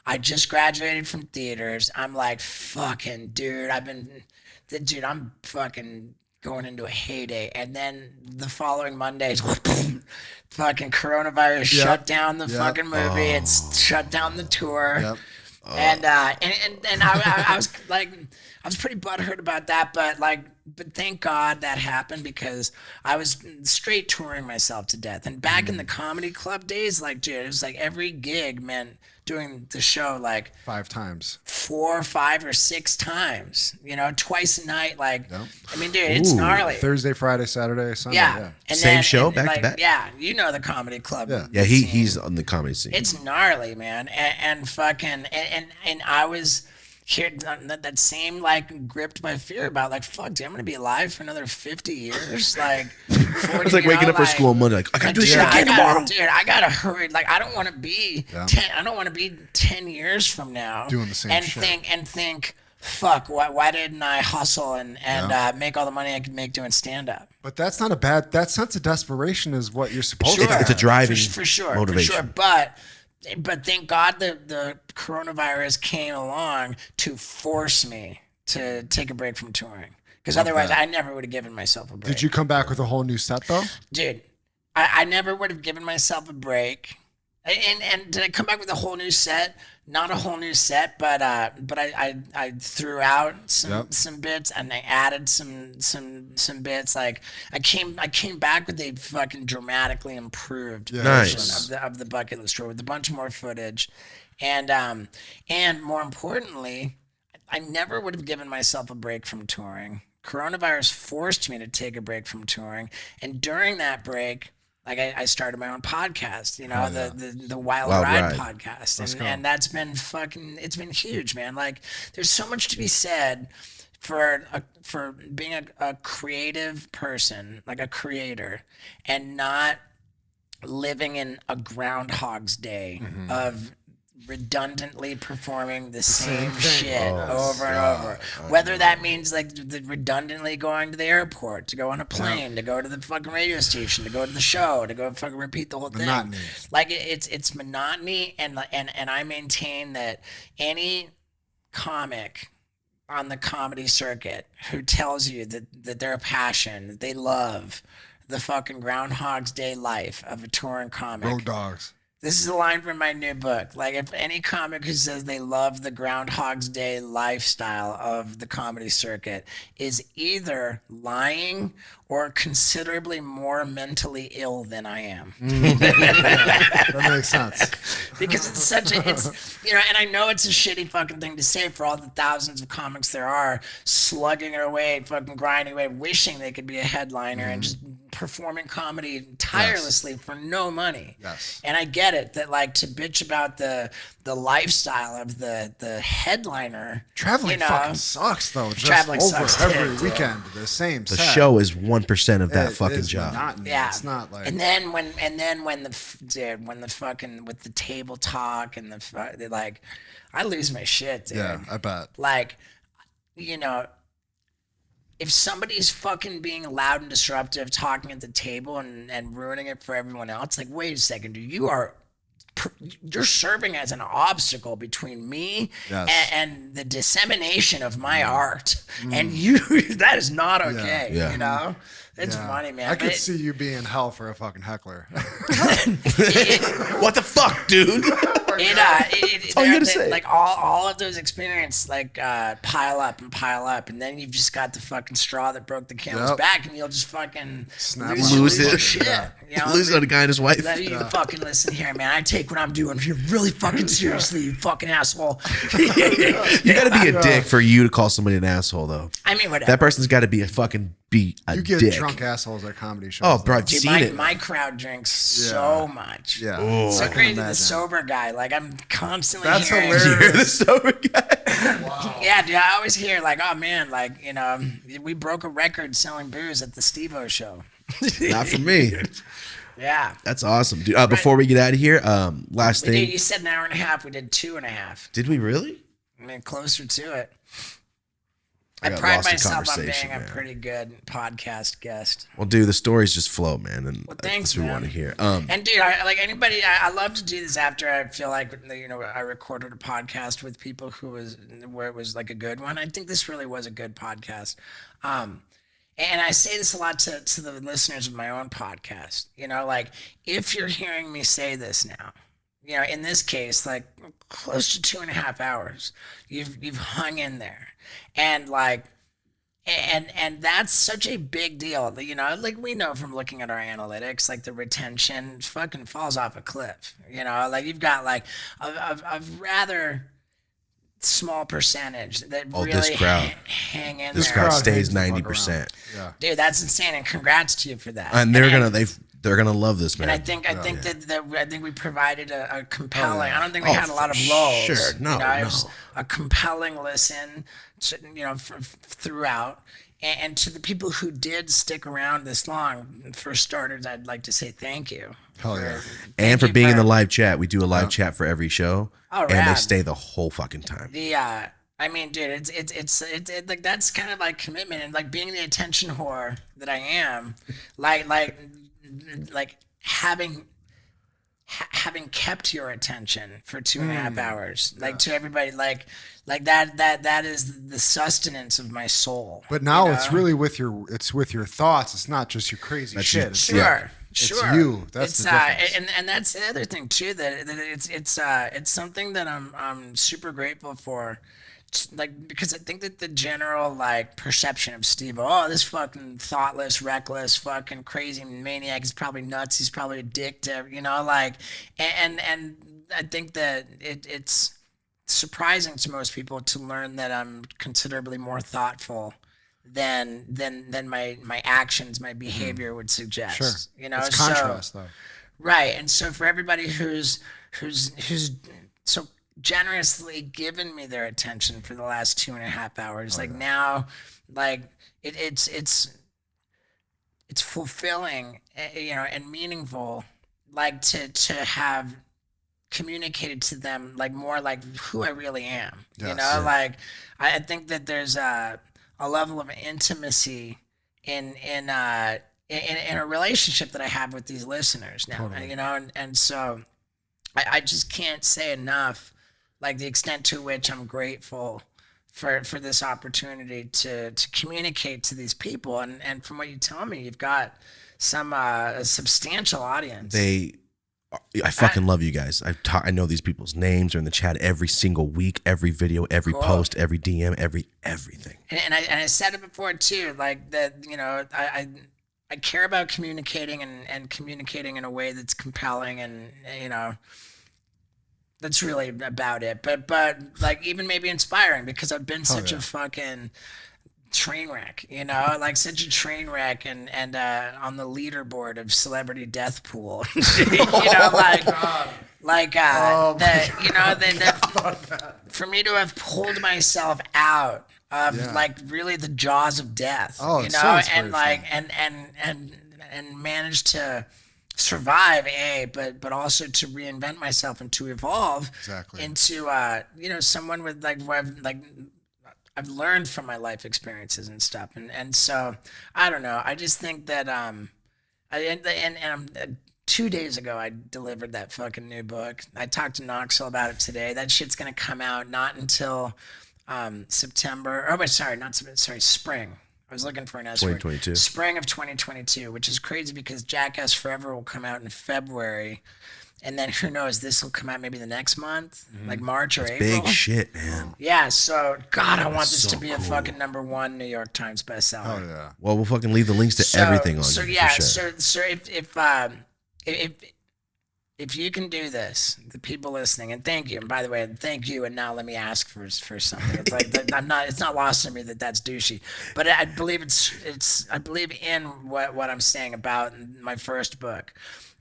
I just graduated from theaters. I'm like, fucking, dude, I'm fucking going into a heyday, and then the following Mondays, fucking coronavirus shut down the fucking movie. It's shut down the tour. Yep. And I was like, I was pretty butthurt about that, but thank God that happened, because I was straight touring myself to death. And back in the comedy club days, like, dude, it was like every gig meant doing the show like 5 times, 4, 5, or 6 times, you know, twice a night. Like, I mean, dude, it's gnarly. Thursday, Friday, Saturday, Sunday. Yeah. And Same then, show, and, back to like, back? Yeah, you know the comedy club. Yeah. He's on the comedy scene. It's gnarly, man. And fucking, and I was here, that same, like, gripped by fear about, like, fuck, dude, I'm going to be alive for another 50 years. Like, 40, It's like waking up for school on Monday, like, I gotta do this shit again tomorrow. Dude, I gotta hurry. Like, I don't want to be 10. I don't want to be 10 years from now doing the same shit. Think, fuck, why didn't I hustle and make all the money I could make doing stand up? But that's not a bad. That sense of desperation is what you're supposed to. It's a driving for sure, motivation. For sure. But thank God the coronavirus came along to force me to take a break from touring. Because otherwise, I never would have given myself a break. Did you come back with a whole new set though? Dude, I never would have given myself a break. And did I come back with a whole new set? Not a whole new set, but I threw out some bits, and I added some bits. Like, I came back with a fucking dramatically improved version of the bucket list tour with a bunch more footage, and more importantly, I never would have given myself a break from touring. Coronavirus forced me to take a break from touring, and during that break, like, I started my own podcast, you know, the Wild Ride podcast. And that's been it's been huge, man. Like, there's so much to be said for being a creative person, like a creator, and not living in a Groundhog's Day of redundantly performing the same shit over and over. Whether that means, like, redundantly going to the airport, to go on a plane, to go to the fucking radio station, to go to the show, to go fucking repeat the whole thing. Monotony. Like, it's monotony, and I maintain that any comic on the comedy circuit who tells you that they're a passion, that they love the fucking Groundhog's Day life of a touring comic. Road dogs. This is a line from my new book. Like, if any comic who says they love the Groundhog's Day lifestyle of the comedy circuit is either lying or considerably more mentally ill than I am. That makes sense. Because it's you know, and I know it's a shitty fucking thing to say for all the thousands of comics there are slugging it away, fucking grinding away, wishing they could be a headliner and just performing comedy tirelessly for no money. Yes. And I get it that, like, to bitch about the lifestyle of the headliner. Traveling fucking sucks though. Just Traveling over sucks, every too. weekend, the same The set. show is 1% of that fucking is job. monotony. Yeah, It's not like. And then when the fucking with the table talk and like, I lose my shit, dude. Yeah, I bet. Like, you know, if somebody's fucking being loud and disruptive, talking at the table and ruining it for everyone else, like, wait a second, dude, you're serving as an obstacle between me and the dissemination of my art, and that is not okay. Yeah. You know, it's funny, man. I could see you being in hell for a fucking heckler. What the fuck, dude? All you gotta say. Like, all of those experiences, like, pile up, and then you've just got the fucking straw that broke the camel's back, and you'll just fucking lose it. your shit. You know? Lose it on a guy and his wife. You fucking listen here, man. I take what I'm doing here really fucking seriously, you fucking asshole. You gotta be a dick for you to call somebody an asshole, though. I mean, whatever. That person's got to be a fucking You get dick. drunk assholes at comedy shows. Oh, bro, though. I've Dude, seen it. my crowd drinks so much. Yeah. It's so I can crazy. The imagine. sober guy, like, I'm constantly That's hearing. hilarious. You're the sober guy. Yeah, dude, I always hear, like, oh man, like, you know, we broke a record selling booze at the Steve-O show. Not for me. Yeah. That's awesome, dude. Before we get out of here, last We did, thing. you said an hour and a half. We did 2.5. Did we really? I mean, closer to it. I I got pride lost in myself on conversation, being a man. pretty good podcast guest. Well, dude, the stories just flow, man, and Thanks, that's what we man. want to hear. And dude, I love to do this after I feel like, you know, I recorded a podcast with people where it was like a good one. I think this really was a good podcast. And I say this a lot to the listeners of my own podcast, you know, like if you're hearing me say this now, you know, in this case, like close to 2.5 hours, you've hung in there, and like, and that's such a big deal. You know, like we know from looking at our analytics, like the retention fucking falls off a cliff. You know, like you've got like a rather small percentage that really this crowd. hang in This there. crowd Crowd stays hangs the fuck 90%. Yeah. Dude, that's insane, and congrats to you for that. And they're gonna love this, man. And I think that we provided a compelling. I don't think we Oh, had a lot of for lulls. sure. No, you know, it was no. a compelling listen, you know, throughout. And to the people who did stick around this long, for starters, I'd like to say thank you. Hell yeah. And for being in the live chat. We do a live chat for every show, Oh, and they rad. stay the whole fucking time. I mean, dude, it's like that's kind of like commitment, and like being the attention whore that I am, like having kept your attention for 2.5 hours, like to everybody, like that is the sustenance of my soul. But now you it's know? really with your thoughts. It's not just your crazy That's shit. you. It's Sure, Yeah. sure. you. That's the difference. And that's the other thing too. That it's something that I'm super grateful for. Like, because I think that the general like perception of Steve, oh, this fucking thoughtless, reckless, fucking crazy maniac, he's probably nuts, he's probably addicted, you know, like, and I think that it's surprising to most people to learn that I'm considerably more thoughtful than my actions, my behavior would suggest. Sure. You know, It's contrast, though. Right. And so for everybody who's so generously given me their attention for the last 2.5 hours, like now, like it's fulfilling, you know, and meaningful, like to have communicated to them like more like who I really am. You Yes. know, Yeah. like I think that there's a level of intimacy in a relationship that I have with these listeners now. Totally. You know, and so I just can't say enough, like the extent to which I'm grateful for this opportunity to communicate to these people. And from what you tell me, you've got some a substantial audience. I fucking love you guys. I know these people's names are in the chat every single week, every video, every Cool. post, every DM, everything. And I said it before too, like that, you know, I care about communicating and communicating in a way that's compelling, and you know, that's really about it. But like even maybe inspiring, because I've been such a fucking train wreck, you know, like such a train wreck, and on the leaderboard of celebrity death pool, you know, for me to have pulled myself out of like really the jaws of death, Oh, you it know, sounds and very like and managed to survive, but also to reinvent myself and to evolve Exactly. into you know, someone with like where I've learned from my life experiences and stuff, and so I don't know. I just think that I'm 2 days ago I delivered that fucking new book. I talked to Knoxville about it today. That shit's gonna come out not until September. Oh wait, sorry, spring. I was looking for an S word. 2022. Spring of 2022, which is crazy because Jackass Forever will come out in February. And then who knows, this will come out maybe the next month, like March or April. Big shit, man. Yeah, so God, I want this so to be a cool. fucking #1 New York Times bestseller. Oh yeah. Well, we'll fucking leave the links to everything on So you, yeah, for sure. so if you can do this, the people listening, and thank you, and by the way, thank you, and now let me ask for something. It's like it's not lost on me that that's douchey, but I believe I believe in what I'm saying about my first book,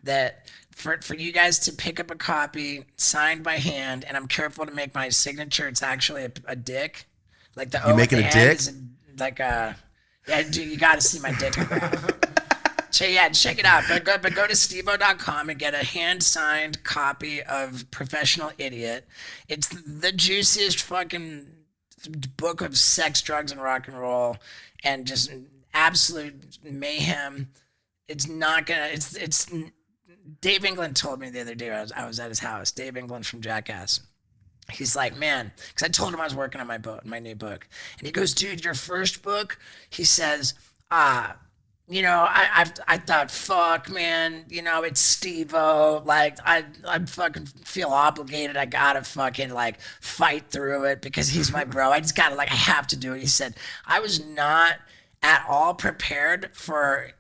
that for you guys to pick up a copy signed by hand, and I'm careful to make my signature. It's actually a dick, like the O making at a the end dick? is like yeah, dude, you got to see my dick. So yeah, check it out. But go to stevo.com and get a hand-signed copy of Professional Idiot. It's the juiciest fucking book of sex, drugs, and rock and roll, and just absolute mayhem. It's not gonna. It's. Dave England told me the other day. I was at his house. Dave England from Jackass. He's like, man, because I told him I was working on my new book, and he goes, dude, your first book. He says, you know, I thought, fuck, man, you know, it's Steve-O. Like, I fucking feel obligated. I gotta fucking, like, fight through it because he's my bro. I just gotta, like, I have to do it. He said, I was not at all prepared for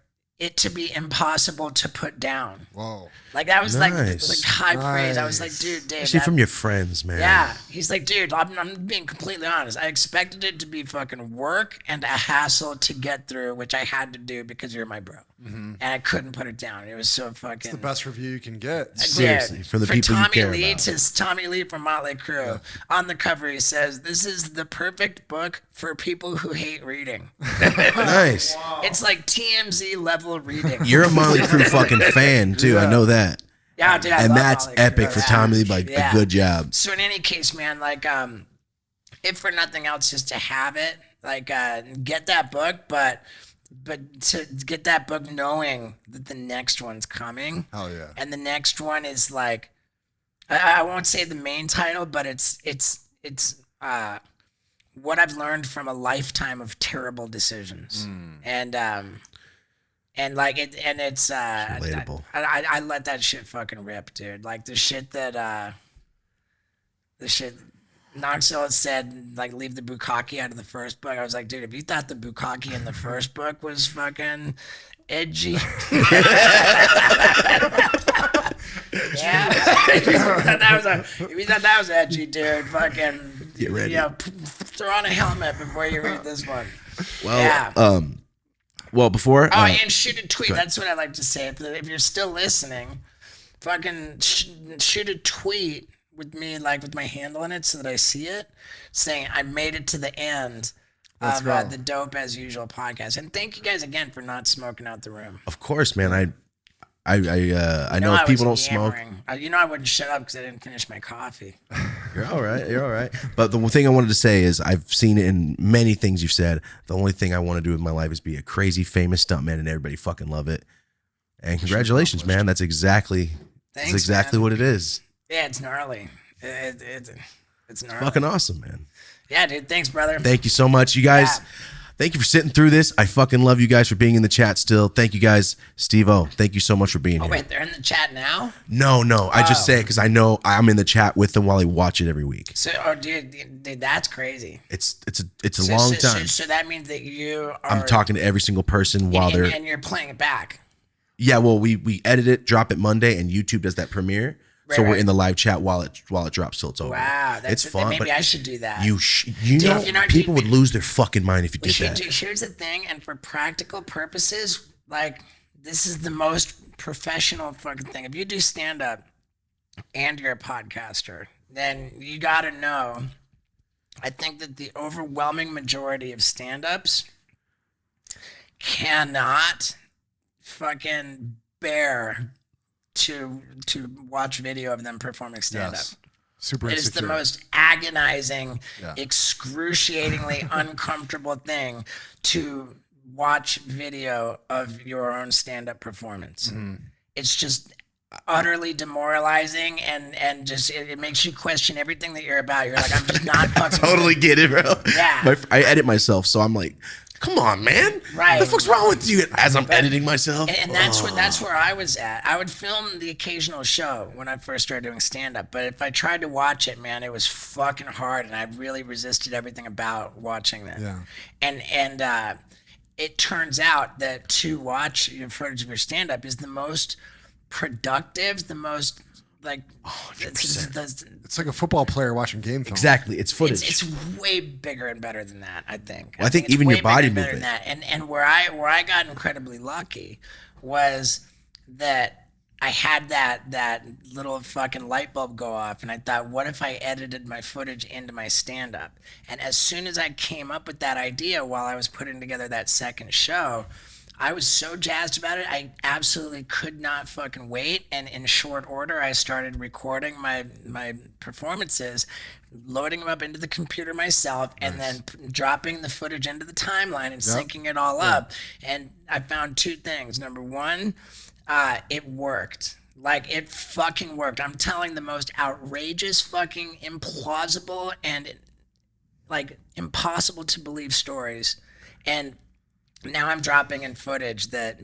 it to be impossible to put down. Whoa. Like, that was, Nice. like high praise. I was like, Nice. dude, Dave. Especially that- from your friends, man. yeah, he's like, dude, I'm being completely honest. I expected it to be fucking work and a hassle to get through, which I had to do because you're my bro, and I couldn't put it down. It was so fucking. It's the best review you can get. Seriously, Dude, for the people you Tommy care Lee, about. to Tommy Lee from Motley Crue. On the cover, he says, "This is the perfect book for people who hate reading." Nice. It's like TMZ level reading. You're a Motley Crue fucking fan too. I know that. Yeah, dude, I And love that's Motley Crue. epic for Yeah. Tommy Lee. Like, Yeah. a good job. So in any case, man, like, if for nothing else, just to have it, like, get that book, but to get that book knowing that the next one's coming. Hell yeah. And the next one is like, I won't say the main title, but it's what I've learned from a lifetime of terrible decisions. And like it, and it's relatable. I let that shit fucking rip, dude. Like the shit Knoxville said, like, leave the bukkake out of the first book. I was like, dude, if you thought the bukkake in the first book was fucking edgy. Yeah. If you thought that was edgy, dude, fucking Get ready. You know, throw on a helmet before you read this one. Well, Yeah. well, before. Oh, and shoot a tweet. That's what I like to say. If you're still listening, fucking shoot a tweet with me, like with my handle in it, so that I see it, saying I made it to the end Let's of go. the Dope as Usual podcast. And thank you guys again for not smoking out the room. Of course, man. I know I if people don't was smoke. yammering. You know I wouldn't shut up because I didn't finish my coffee. You're all right. You're all right. But the one thing I wanted to say is I've seen it in many things you've said. The only thing I want to do with my life is be a crazy famous stuntman and everybody fucking love it. And congratulations, man. That's exactly Thanks, man. What it is. Yeah, it's gnarly. It's gnarly. Fucking awesome, man. Yeah, dude. Thanks, brother. Thank you so much. You guys, Yeah. thank you for sitting through this. I fucking love you guys for being in the chat still. Thank you guys. Steve-O, thank you so much for being Oh, here. wait, they're in the chat now? No. I just say it because I know I'm in the chat with them while I watch it every week. So, dude, that's crazy. It's a long time. So that means that you are. I'm talking to every single person while they're. And you're playing it back. Yeah, well, we edit it, drop it Monday, and YouTube does that premiere. So we're right. in the live chat while it drops till it's over. Wow, it's fun. Maybe but I should do that. you know, you know, people dude, would lose their fucking mind if you We did should that. do, here's the thing, and for practical purposes, like, this is the most professional fucking thing. If you do stand up and you're a podcaster, then you gotta know. I think that the overwhelming majority of stand ups cannot fucking bear to watch video of them performing stand up. Yes. Super It is insecure. the most agonizing, Yeah. excruciatingly uncomfortable thing to watch video of your own stand-up performance. It's just utterly demoralizing and just it makes you question everything that you're about. You're like, I'm just not fucking Totally get it, bro. Yeah. I edit myself, so I'm like, come on, man. Right. What the fuck's wrong with you? As I'm editing myself. And that's where I was at. I would film the occasional show when I first started doing stand up, but if I tried to watch it, man, it was fucking hard, and I really resisted everything about watching that. Yeah. And it turns out that to watch your footage of your stand up is the most productive, the most like It's like a football player watching game film. Exactly. It's footage. it's way bigger and better than that, I think. Well, I think it's even way your body bigger and better movement. than that. And where I got incredibly lucky was that I had that little fucking light bulb go off, and I thought, what if I edited my footage into my stand-up? And as soon as I came up with that idea while I was putting together that second show, I was so jazzed about it. I absolutely could not fucking wait. And in short order, I started recording my performances, loading them up into the computer myself, and then dropping the footage into the timeline and syncing it all up. And I found two things. Number one, it worked. Like, it fucking worked. I'm telling the most outrageous, fucking implausible, and like impossible to believe stories. And now I'm dropping in footage that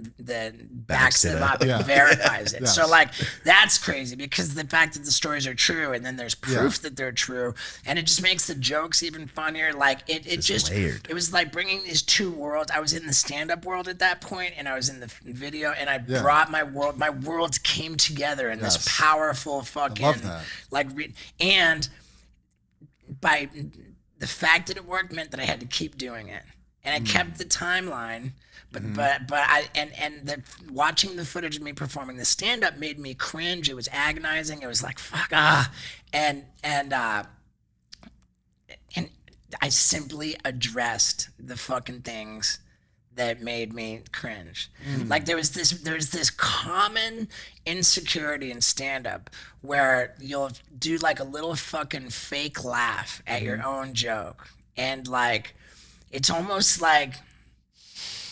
backs it them up. up and Yeah. verifies it. Yes. So like that's crazy because the fact that the stories are true and then there's proof that they're true and it just makes the jokes even funnier. Like it just layered. it was like bringing these two worlds. I was in the stand-up world at that point and I was in the video and I brought my worlds came together in this powerful fucking love that. and by the fact that it worked meant that I had to keep doing it. And I kept the timeline, but watching the footage of me performing the stand up made me cringe. It was agonizing. It was like fuck and I simply addressed the fucking things that made me cringe. Like there's this common insecurity in stand up where you'll do like a little fucking fake laugh at your own joke and like it's almost like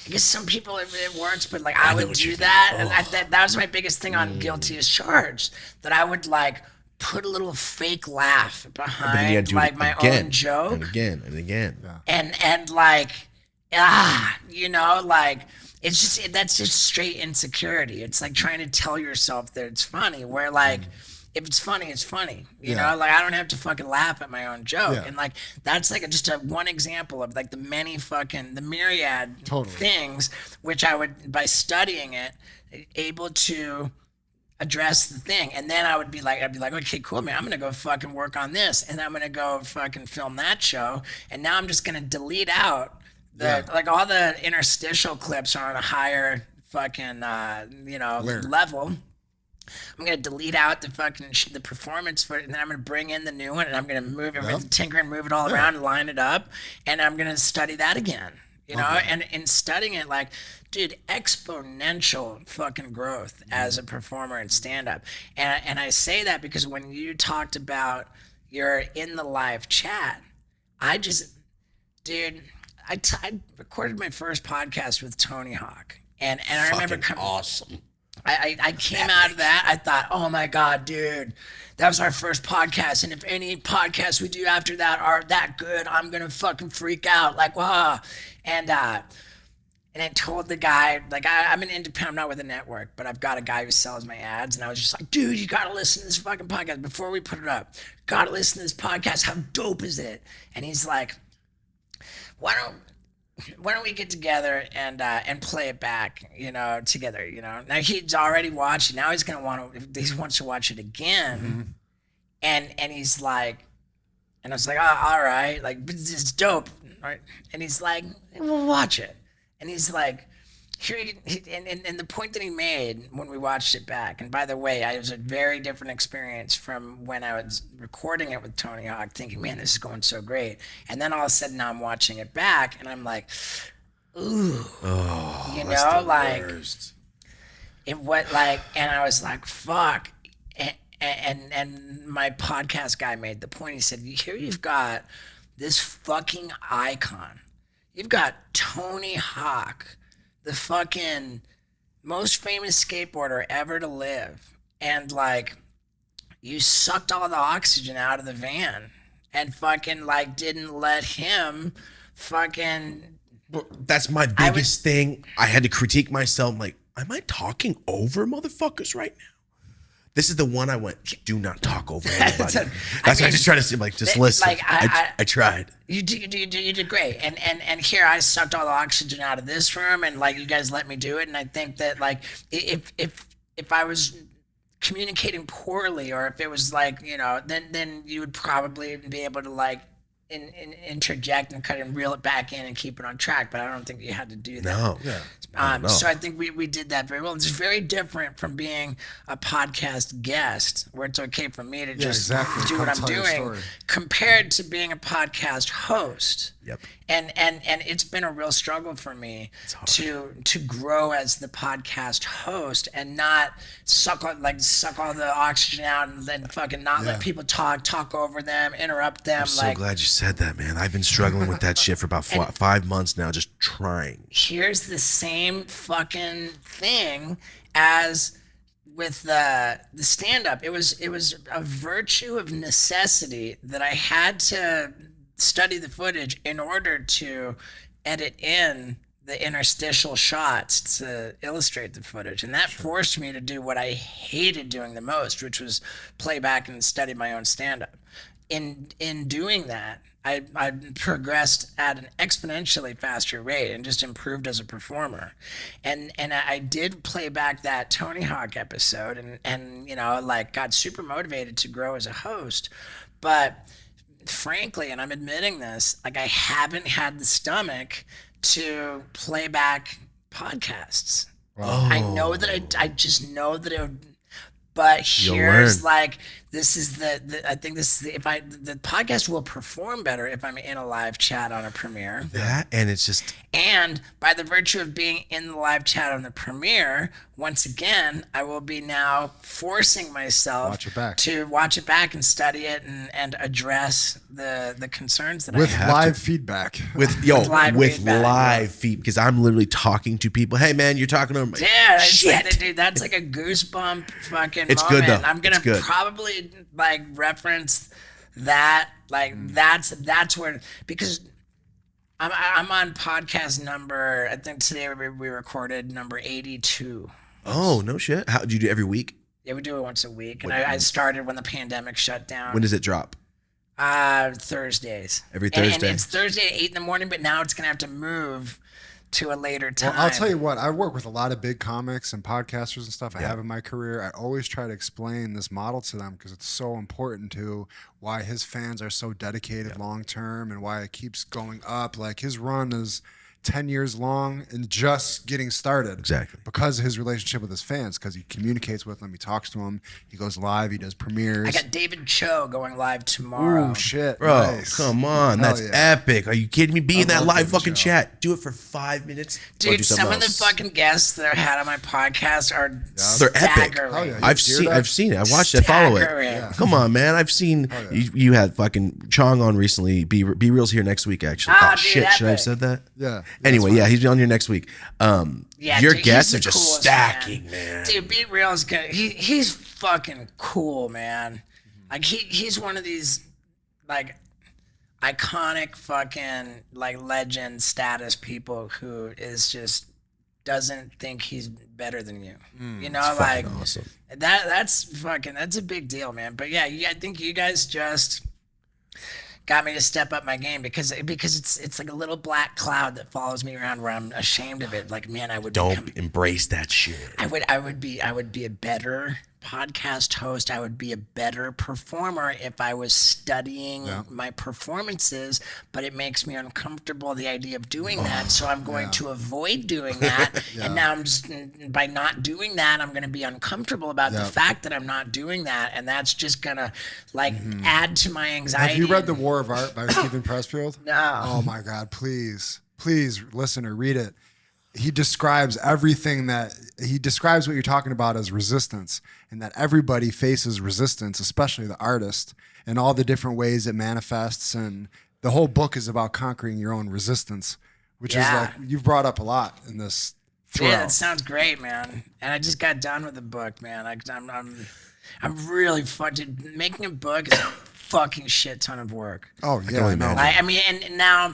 I guess some people it works, but like I would do that. And that was my biggest thing on Guilty as Charged. That I would like put a little fake laugh behind like my own joke. And again and again. And like you know, like it's just that's just straight insecurity. It's like trying to tell yourself that it's funny, where like if it's funny, it's funny. You know, like I don't have to fucking laugh at my own joke. Yeah. And like that's like just a one example of like the myriad things which I would by studying it able to address the thing. And then I'd be like, okay, cool, man, I'm gonna go fucking work on this and I'm gonna go fucking film that show. And now I'm just gonna delete out like all the interstitial clips are on a higher fucking level. I'm gonna delete out the fucking the performance for it, and then I'm gonna bring in the new one, and I'm gonna move it, tinker and move it all around and line it up, and I'm gonna study that again. You know, and in studying it, like, dude, exponential fucking growth as a performer in stand up, and I say that because when you talked about your in the live chat, I recorded my first podcast with Tony Hawk, and I remember awesome. I came out of that. I thought, oh my God, dude, that was our first podcast. And if any podcasts we do after that are that good, I'm going to fucking freak out. Like, wow. And I told the guy, like, I'm an independent, I'm not with a network, but I've got a guy who sells my ads. And I was just like, dude, you got to listen to this fucking podcast before we put it up. Got to listen to this podcast. How dope is it? And he's like, why don't we get together and play it back, you know, together, you know. Now he's already watched it. Now he wants to watch it again. And he's like, and I was like, oh, all right, like, it's dope, right? And he's like, we'll watch it. And he's like, and the point that he made when we watched it back, and by the way, it was a very different experience from when I was recording it with Tony Hawk, thinking, man, this is going so great. And then all of a sudden now I'm watching it back, and I'm like, ooh, you know, like, worst. and I was like, fuck. And my podcast guy made the point. He said, here you've got this fucking icon. You've got Tony Hawk, the fucking most famous skateboarder ever to live. And like, you sucked all the oxygen out of the van and fucking like didn't let him fucking. Well, that's my biggest thing. I had to critique myself. I'm like, am I talking over motherfuckers right now? This is the one I went, do not talk over anybody. That's why I just try to say, like, just listen. Like, I tried. You did great. And here I sucked all the oxygen out of this room, and like you guys let me do it. And I think that like if I was communicating poorly, or if it was like, you know, then you would probably be able to like interject and kind of reel it back in and keep it on track. But I don't think you had to do that. No. Yeah. So I think we did that very well. It's very different from being a podcast guest, where it's okay for me to just do what I'm doing, compared to being a podcast host. Yep. And it's been a real struggle for me to grow as the podcast host and not suck all the oxygen out and then fucking not let people talk over them, interrupt them. I'm so glad you said that, man. I've been struggling with that shit for about 5 months now, just trying. Here's the same fucking thing as with the stand-up. It was a virtue of necessity that I had to study the footage in order to edit in the interstitial shots to illustrate the footage, and that forced me to do what I hated doing the most, which was play back and study my own stand-up. In doing that, I progressed at an exponentially faster rate and just improved as a performer. And I did play back that Tony Hawk episode and you know, like, got super motivated to grow as a host. But frankly, and I'm admitting this, like, I haven't had the stomach to play back podcasts. I know that I just know that it would, but here's learn. like, this is I think this is the podcast will perform better if I'm in a live chat on a premiere. That, and it's just, And by the virtue of being in the live chat on the premiere, once again, I will be now forcing myself Watch it back. to watch it back and study it and address the concerns that With I have. live feedback. with live feedback, live feed, because I'm literally talking to people. Hey man, you're talking to me. Yeah, Shit. dude, that's like a goosebump fucking It's moment. good, though. I'm gonna It's good. probably like reference that. Like that's where, because I'm on podcast number, I think today we recorded number 82. Oh no shit. How do you do every week? Yeah, we do it once a week, and I started when the pandemic shut down. When does it drop? Thursdays. Every And Thursday. it's Thursday at 8 in the morning, but now it's gonna have to move to a later time. Well, I'll tell you what, I work with a lot of big comics and podcasters and stuff I have in my career. I always try to explain this model to them because it's so important to why his fans are so dedicated long term and why it keeps going up. Like, his run is 10 years long and just getting started. Exactly. Because of his relationship with his fans, because he communicates with them, he talks to them, he goes live, he does premieres. I got David Cho going live tomorrow. Ooh, shit. Bro, Nice. come on. Hell That's yeah. epic. Are you kidding me? Be in that love live David fucking Cho. chat. Do it for 5 minutes. Go Dude, do some something of the else. fucking guests that I had on my podcast are They're epic. staggering. Hell yeah. I've seen it. I watched it. I follow it. Staggering. Come on, man. I've seen you had fucking Chong on recently. Be Real's here next week, actually. Ah, Oh dude, shit, should I have epic. said that? Yeah. Anyway, yeah, he's on here next week. Yeah, Your dude, guests he's are the just coolest, stacking, man. Dude, Be Real is good. He's fucking cool, man. Like, he's one of these like iconic fucking like legend status people who is just doesn't think he's better than you. You know, like Fucking awesome. that's a big deal, man. But yeah, I think you guys just got me to step up my game because it's like a little black cloud that follows me around where I'm ashamed of it. Like, man, I would Don't embrace that shit. I would be a better podcast host. I would be a better performer if I was studying my performances, but it makes me uncomfortable, the idea of doing that. So I'm going to avoid doing that. And now I'm just, by not doing that, I'm going to be uncomfortable about the fact that I'm not doing that. And that's just going to like add to my anxiety. Have you read The War of Art by Stephen Pressfield? No. Oh my God, please listen or read it. He describes he describes what you're talking about as resistance, and that everybody faces resistance, especially the artist, and all the different ways it manifests. And the whole book is about conquering your own resistance, which is like, you've brought up a lot in this throughout. Yeah, that sounds great, man. And I just got done with the book, man. I'm really fucking making a book is a fucking shit ton of work. Oh yeah, only no. imagine. I mean, and now,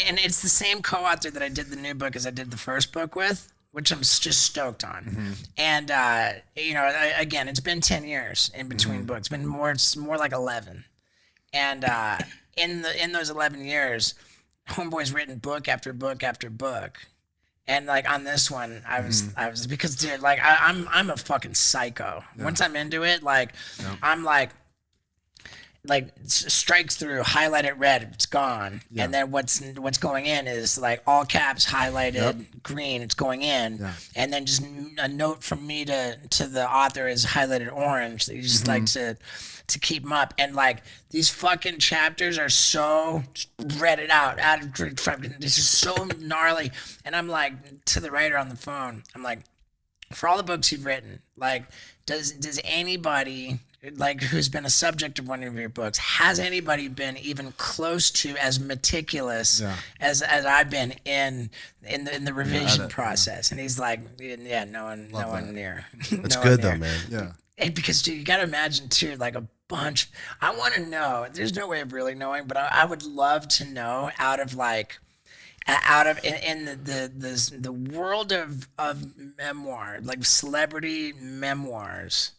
and it's the same co-author that I did the new book as I did the first book with, which I'm just stoked on. And you know, again, it's been 10 years in between books. It's more like 11. And in those 11 years, Homeboy's written book after book after book. And like on this one, I was because dude, like I'm a fucking psycho. Once I'm into it, like I'm like strikes through, highlight it red, it's gone. And then what's going in is like all caps highlighted green, it's going in. And then just a note from me to the author is highlighted orange that you just like to keep them up. And like these fucking chapters are so read it out this is so gnarly. And I'm like to the writer on the phone, I'm like, for all the books you've written, like does anybody like who's been a subject of one of your books, has anybody been even close to as meticulous as I've been in the revision process? And he's like, yeah, no one near. That's No good one though, near. man. Yeah. And because dude, you got to imagine too, like a bunch. I want to know. There's no way of really knowing, but I would love to know out out of in the world of memoir, like celebrity memoirs,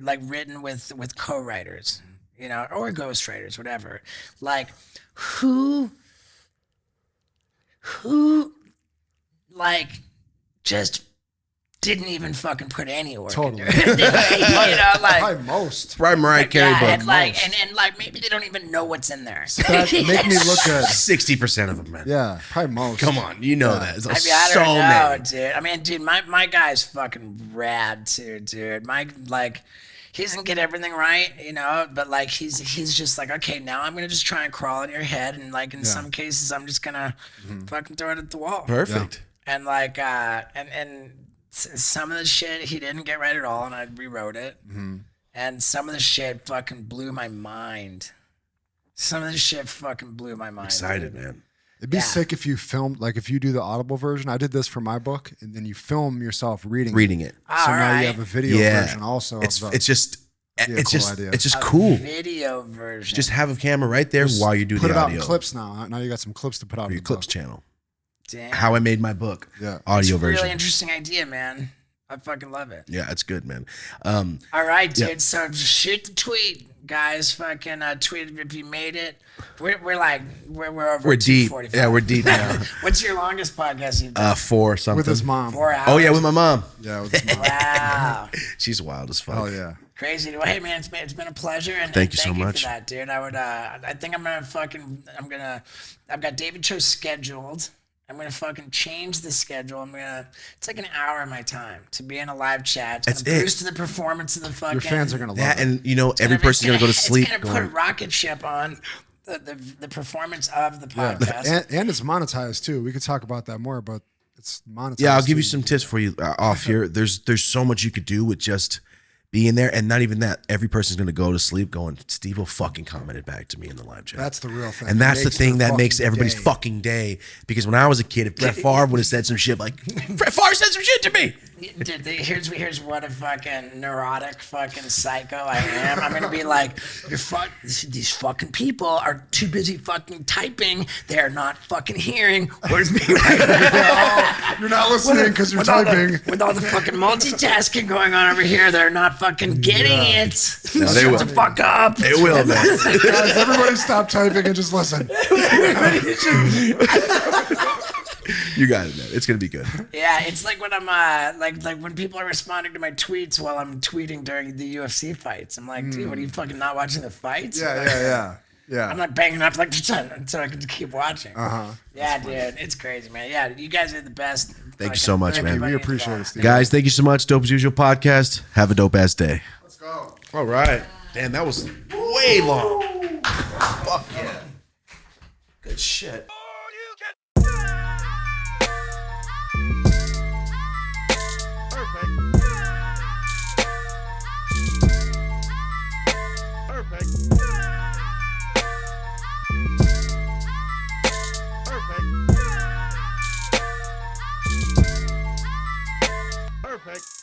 like written with co-writers, you know, or ghostwriters, whatever. Like, who like just didn't even fucking put any work Totally. into it. You know, like. Probably most. Probably Mariah Carey Yeah, book. and like maybe they don't even know what's in there. That make me look good. 60% of them, man. Yeah, probably most. Come on, you know that. It's I so don't know, many. dude. I mean, dude, my guy's fucking rad too, dude. He doesn't get everything right, you know, but like he's just like, okay, now I'm gonna just try and crawl in your head, and like in some cases, I'm just gonna fucking throw it at the wall. Perfect. And like, some of the shit he didn't get right at all, and I rewrote it. And some of the shit fucking blew my mind. Some of the shit fucking blew my mind. Excited, man. It'd be sick if you filmed, like if you do the Audible version. I did this for my book, and then you film yourself reading it. So now you have a video version also. It's of the, just It's just cool. Video version. Just have a camera right there while you do put the it out audio. in clips now. Now you got some clips to put out. For in your the clips book. channel. Damn. How I made my book. Yeah. Audio It's a version. really interesting idea, man. I fucking love it. Yeah, it's good, man. All right, dude. Yeah. So shoot the tweet, guys. Fucking tweet if you made it. We're over. We're deep. 2:45. Yeah, we're deep now. What's your longest podcast you've done? 4 something. With his mom. 4 hours. Oh yeah, with my mom. Yeah, with his mom. Wow. She's wild as fuck. Oh yeah. Crazy. Well, hey man, it's been a pleasure. And Thank you so for much. that, dude. I think I've got David Cho scheduled. I'm gonna fucking change the schedule. It's like an hour of my time to be in a live chat. It's gonna boost the performance of the fucking. Your fans are gonna love That, it. and you know, every person's gonna go to sleep It's gonna put a going. rocket ship on the performance of the podcast. And it's monetized too. We could talk about that more, but it's monetized. Yeah, I'll give you too. some tips for you off here. There's so much you could do with just being there, and not even that. Every person's gonna go to sleep going, Steve will fucking commented back to me in the live chat. That's the real thing. And that's the Makes thing their that makes fucking everybody's day. fucking day. Because when I was a kid, if Brett Favre would have said some shit like, Brett Favre said some shit to me. Dude, here's what a fucking neurotic fucking psycho I am. I'm gonna be like, these fucking people are too busy fucking typing. They are not fucking hearing. Where's me right now? You're not listening because you're typing. With all the fucking multitasking going on over here, they're not fucking getting it. No, they Shut will. the fuck up. It will, man. Guys, everybody stop typing and just listen. You got it, man. It's gonna be good. Yeah, it's like when I'm like when people are responding to my tweets while I'm tweeting during the UFC fights. I'm like, dude, what are you fucking not watching the fights? Yeah. I'm like banging up like so I can keep watching. Yeah, dude, it's crazy, man. Yeah, you guys are the best. Thank you so much, Thank man. you. We appreciate it, Steve. Guys, thank you so much. Dope as Usual podcast. Have a dope ass day. Let's go. All right. Damn, that was way long. Fuck yeah. Good shit. Perfect. Perfect. Perfect. Perfect.